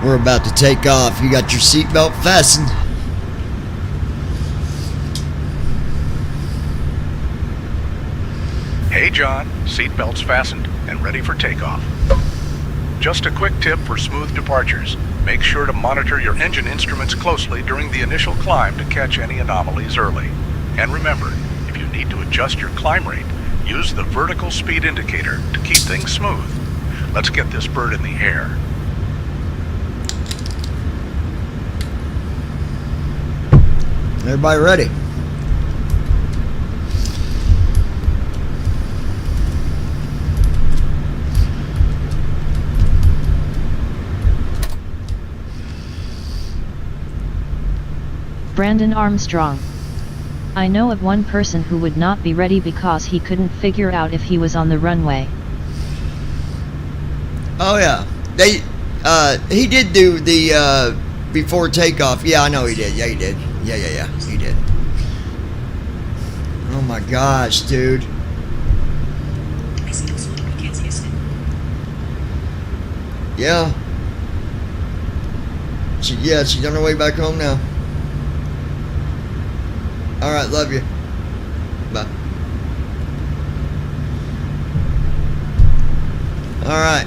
We're about to take off. You got your seatbelt fastened. Gauge on, seatbelts fastened, and ready for takeoff. Just a quick tip for smooth departures. Make sure to monitor your engine instruments closely during the initial climb to catch any anomalies early. And remember, if you need to adjust your climb rate, use the vertical speed indicator to keep things smooth. Let's get this bird in the air. Everybody ready? Brandon Armstrong. I know of one person who would not be ready because he couldn't figure out if he was on the runway. Oh yeah, he did do the before takeoff. Yeah, I know he did. Yeah, he did. Yeah, he did. Oh my gosh, dude. Yeah. She's on her way back home now. Alright, love you. Bye. Alright.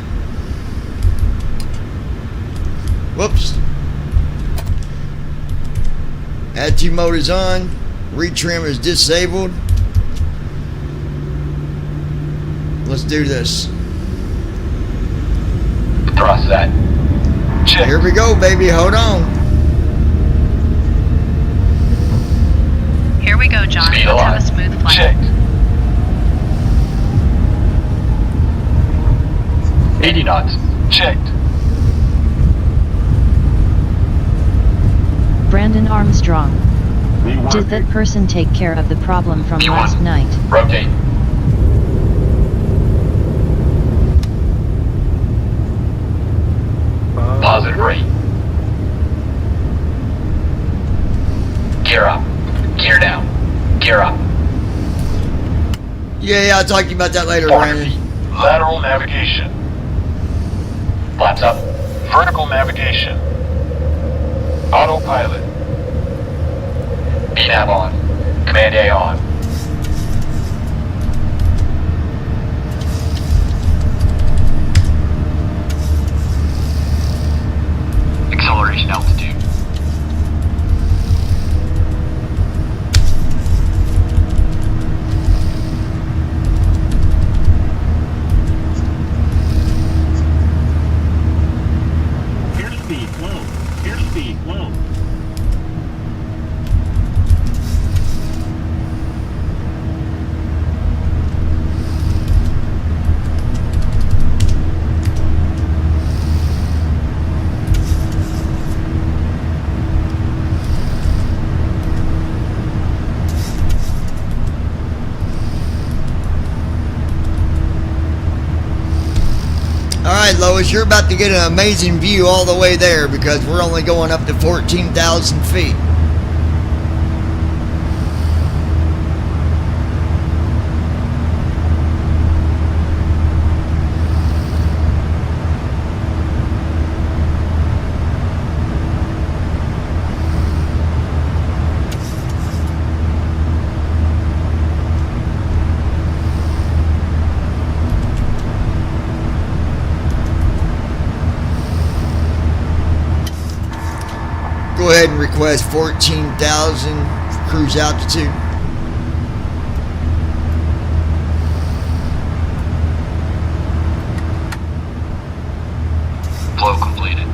Whoops. Attitude mode is on. Retrim is disabled. Let's do this. Thrust that. Check. Here we go, baby. Hold on. Here we go, John. Speed Let's have a alive. smooth flight. Checked. 80 knots. Checked. Brandon Armstrong. Did that person take care of the problem from last night? Rotate. Positive rate. Gear up. Gear down. Gear up. Yeah, I'll talk to you about that later, 400 Brandon. feet. Lateral navigation. Flaps up. Vertical navigation. Autopilot. VNAV on. Command A on. Acceleration altitude. Airspeed low. Airspeed low. Alright, Lois, you're about to get an amazing view all the way there because we're only going up to 14,000 feet. Go ahead and request 14,000 cruise altitude. Flow completed.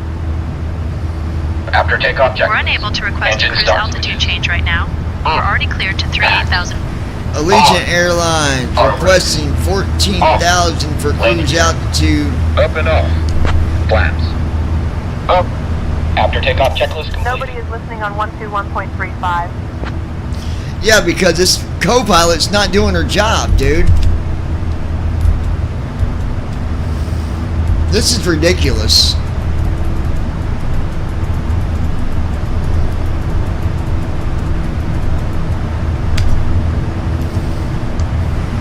After takeoff, check. We're unable to request a Engine cruise starts. altitude change right now. We're already cleared to 38,000. Allegiant Airlines requesting 14,000 for cruise altitude. Up and off. Flaps. Up. After takeoff, checklist complete. Nobody is listening on 121.35. Yeah, because this co-pilot's not doing her job, dude. This is ridiculous.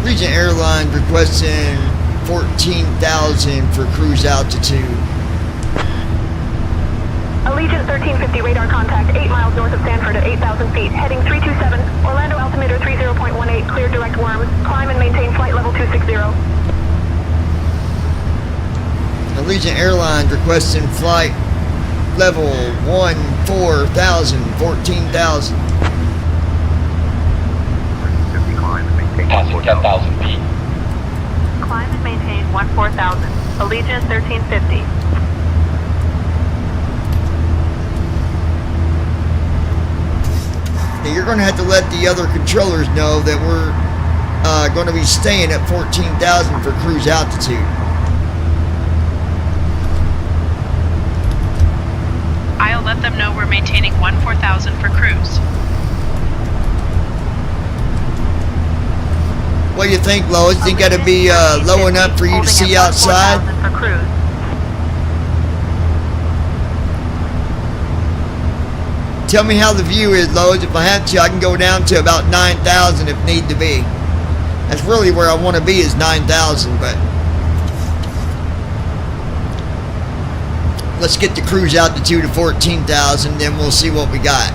Regent Airlines requesting 14,000 for cruise altitude. Allegiant 1350, radar contact 8 miles north of Sanford at 8,000 feet, heading 327, Orlando altimeter 30.18, clear direct worms, climb and maintain flight level 260. Allegiant Airlines requesting flight level 14,000, 14,000. Passing 10,000 feet. Climb and maintain 14,000, Allegiant 1350. Now you're going to have to let the other controllers know that we're going to be staying at 14,000 for cruise altitude. I'll let them know we're maintaining 14,000 for cruise. What do you think, Lois? Think that'd be low enough for you to see outside? For cruise. Tell me how the view is, Lois. If I have to, I can go down to about 9,000 if need to be. That's really where I want to be, is 9,000, but let's get the cruise altitude of 14,000, then we'll see what we got.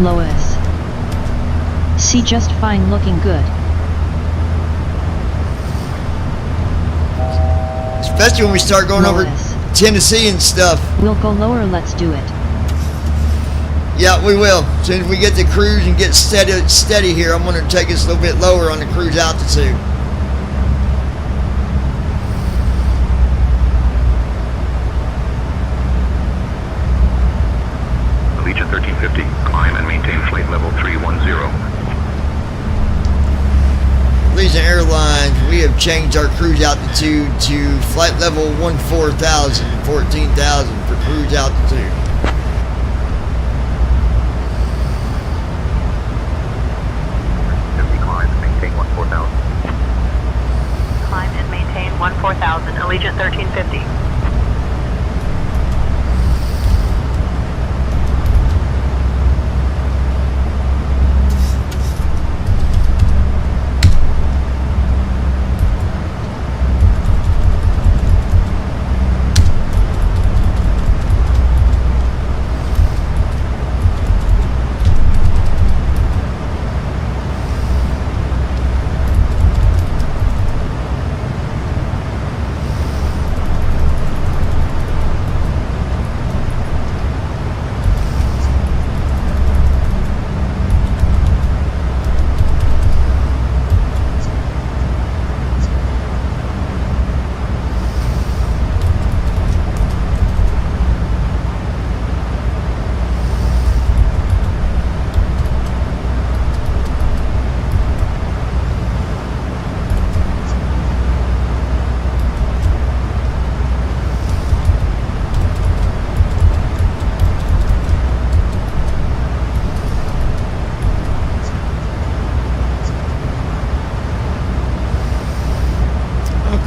Lois. See, just fine, looking good. Especially when we start going over Tennessee and stuff. We'll go lower, let's do it. Yeah, we will. As soon as we get the cruise and get steady here, I'm going to take us a little bit lower on the cruise altitude. Allegiant 1350, climb and maintain flight level 310. Allegiant Airlines, we have changed our cruise altitude to flight level 14,000, 14,000 for cruise altitude. Climb and maintain 14,000. Climb and maintain 14,000, Allegiant 1350.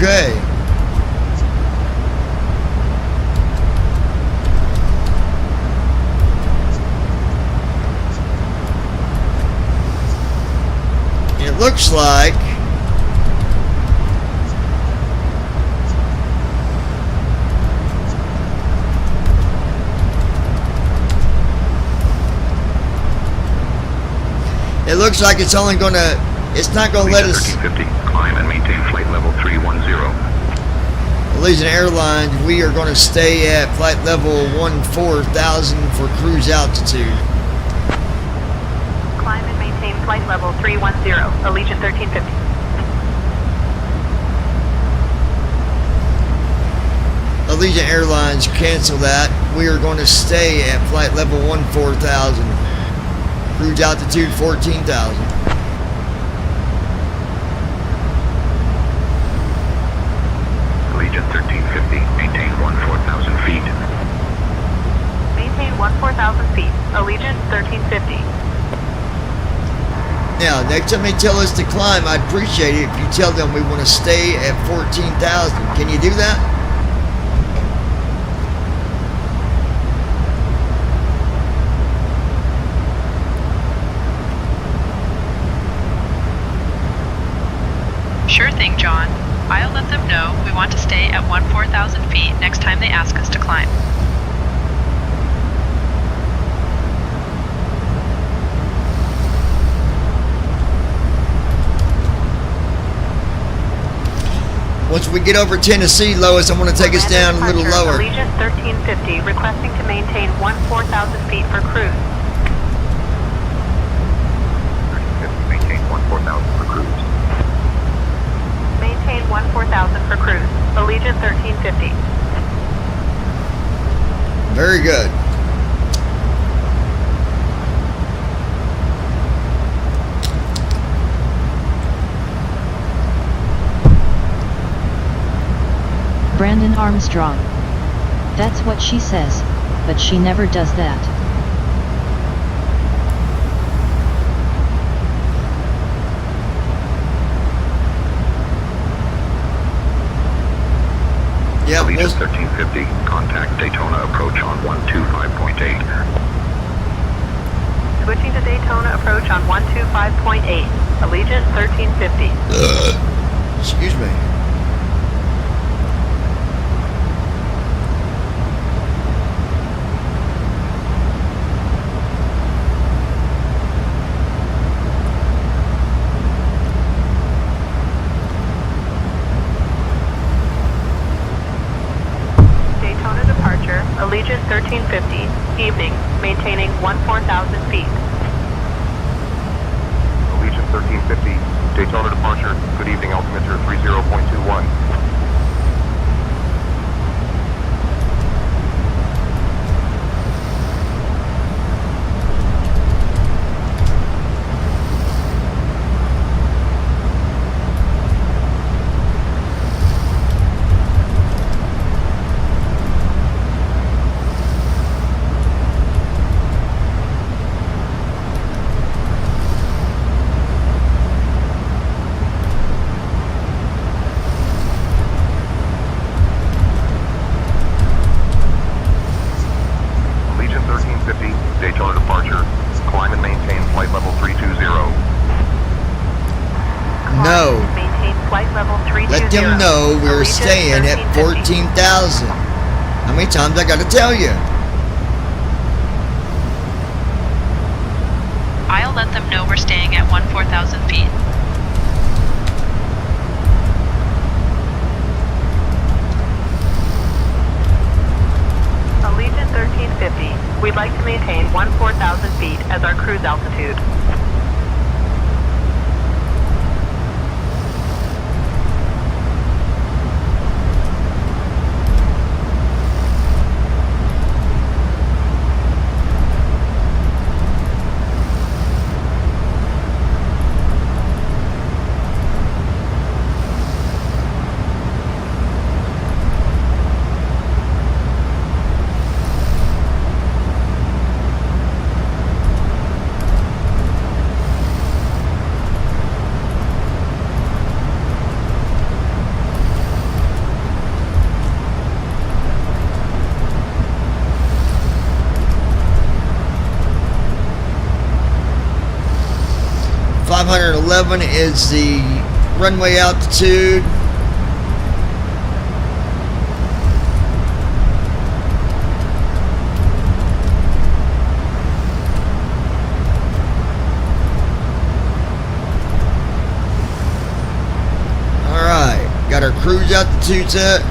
Okay. It looks like it's only gonna, it's not gonna let us. 1350, climb and maintain flight level 310. Allegiant Airlines, we are going to stay at flight level 14,000 for cruise altitude. Climb and maintain flight level 310, Allegiant 1350. Allegiant Airlines, cancel that. We are going to stay at flight level 14,000. Cruise altitude 14,000. Allegiant 1350, maintain 14,000 feet. Maintain 14,000 feet, Allegiant 1350. Now, next time they tell us to climb, I'd appreciate it if you tell them we want to stay at 14,000. Can you do that? 14,000 feet next time they ask us to climb. Once we get over Tennessee, Lois, I'm going to take us down a little lower. Allegiant 1350, requesting to maintain 14,000 feet for cruise. 1350, maintain 14,000 for cruise. Maintain 14,000 for cruise. Allegiant 1350. Very good. Brandon Armstrong. That's what she says, but she never does that. Yeah, Allegiant 1350, contact Daytona approach on 125.8. Switching to Daytona approach on 125.8. Allegiant 1350. Excuse me. Daytona departure. Allegiant 1350. Evening. Maintaining 14,000 feet. Allegiant 1350, Daytona departure. Good evening, altimeter 30.21. Allegiant 1350, Daytona departure. Climb and maintain flight level 320. No. Maintain flight level 320. Let them know we're Allegiant staying at 1350. 14,000. How many times I got to tell you? I'll let them know we're staying at 14,000 feet. Allegiant 1350. We'd like to maintain 14,000 feet as our cruise altitude. .11 is the runway altitude. Alright, got our cruise altitude set.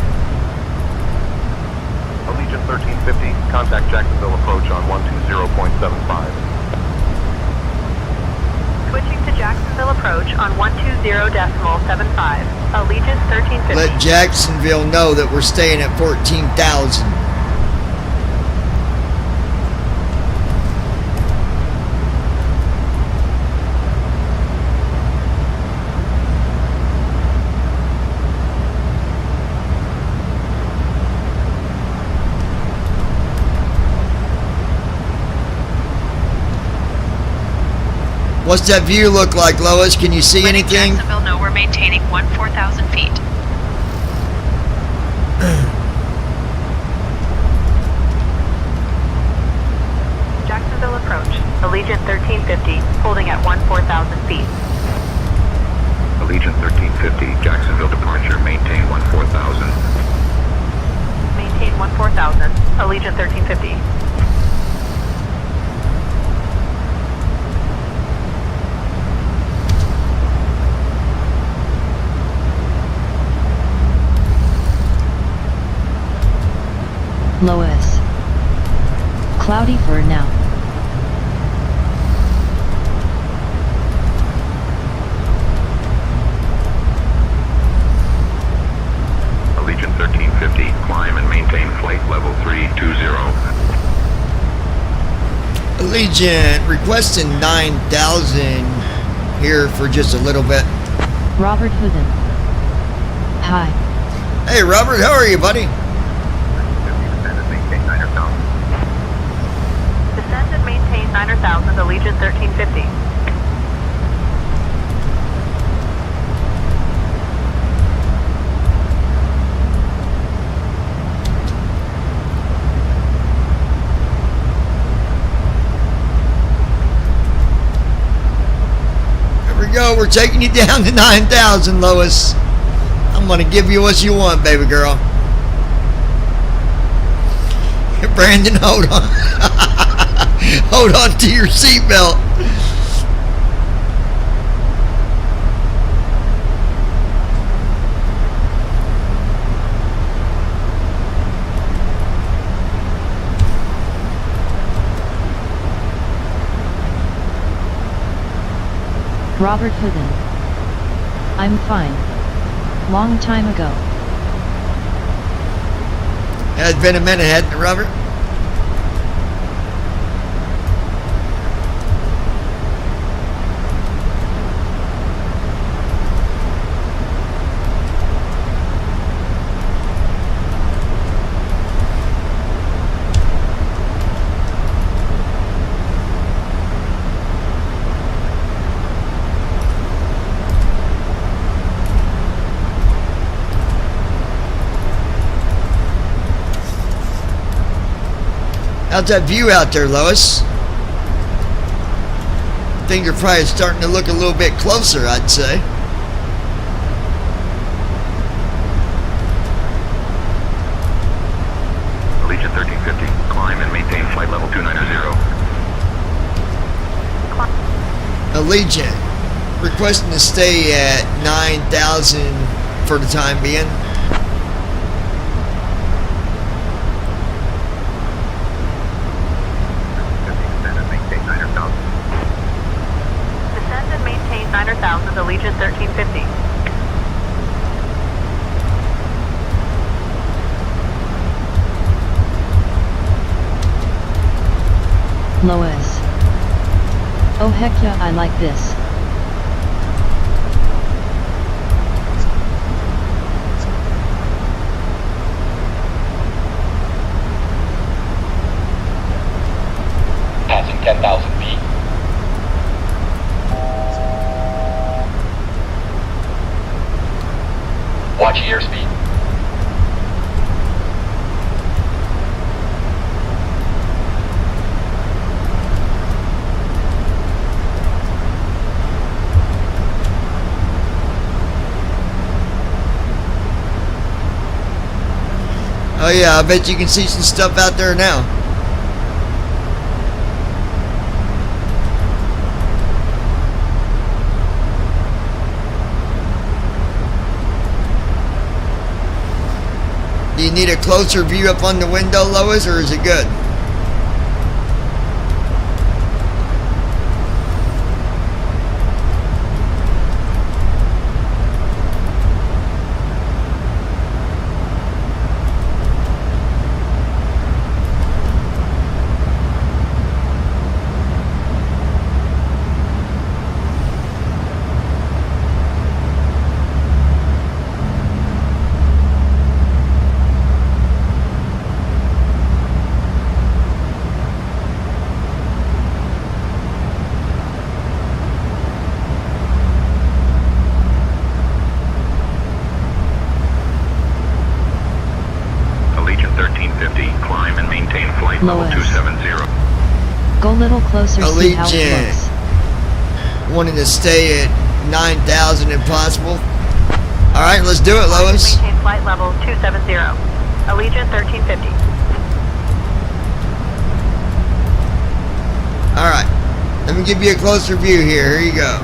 Allegiant 1350, contact Jacksonville approach on 120.75. Switching to Jacksonville approach on 120.75. Allegiant 1350. Let Jacksonville know that we're staying at 14,000. What's that view look like, Lois? Can you see Letting anything? Jacksonville know we're maintaining 14,000 feet. Jacksonville approach. Allegiant 1350. Holding at 14,000 feet. Allegiant 1350, Jacksonville departure, maintain 14,000. maintain 14,000, Allegiant 1350. Lois. Cloudy for now. Allegiant 1350, climb and maintain flight level 320. Allegiant requesting 9,000 here for just a little bit. Robert Hoodin. Hi. Hey Robert, how are you, buddy? Descend and maintain 9,000, Allegiant 1350. Here we go, we're taking you down to 9,000, Lois. I'm gonna give you what you want, baby girl. Brandon, hold on. Hold on to your seatbelt. Robert Hoodin. I'm fine. Long time ago. It's been a minute, hasn't it, Robert? How's that view out there, Lois? Things are probably starting to look a little bit closer, I'd say. Allegiant 1350, climb and maintain flight level 290. Allegiant requesting to stay at 9,000 for the time being. Descend and maintain 9,000, Allegiant 1350. Lois. Oh heck yeah, I like this. Passing 10,000 feet. Watch airspeed. Oh yeah, I bet you can see some stuff out there now. Do you need a closer view up on the window, Lois, or is it good? Allegiant 1350, climb and maintain flight level Lois. 270. Go a little closer, see how it Allegiant looks. wanting to stay at 9,000 if possible. All right, let's do it, Lois. Maintain flight level 270. Allegiant 1350. Alright. Let me give you a closer view here. Here you go.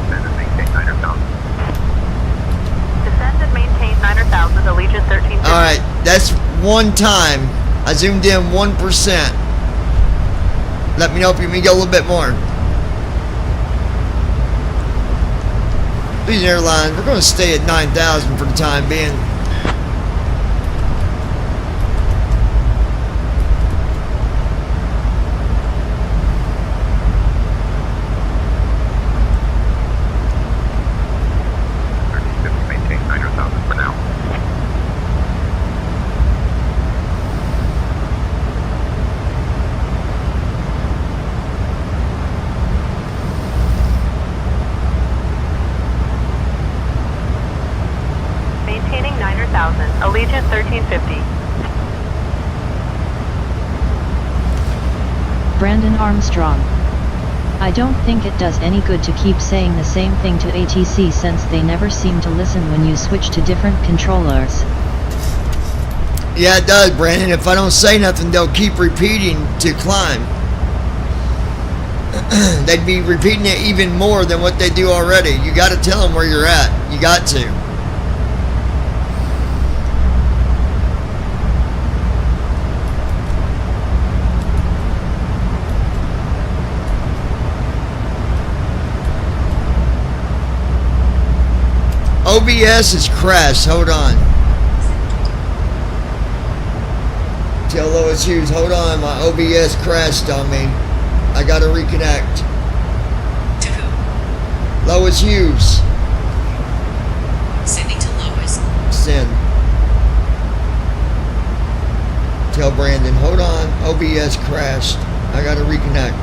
Descend and maintain 9,000, Allegiant 1350. Alright, that's one time. I zoomed in 1%. Let me know if you can go a little bit more. These airlines, we're going to stay at 9,000 for the time being. Maintain 9,000 for now. Maintaining 9,000, Allegiant 1350. Brandon Armstrong. I don't think it does any good to keep saying the same thing to ATC since they never seem to listen when you switch to different controllers. Yeah, it does, Brandon. If I don't say nothing, they'll keep repeating to climb. They'd be repeating it even more than what they do already. You got to tell them where you're at. You got to. OBS is crashed. Hold on. Tell Lois Hughes, hold on. My OBS crashed on me. I gotta reconnect. To who? Lois Hughes. Sending to Lois. Send. Tell Brandon, hold on. OBS crashed. I gotta reconnect.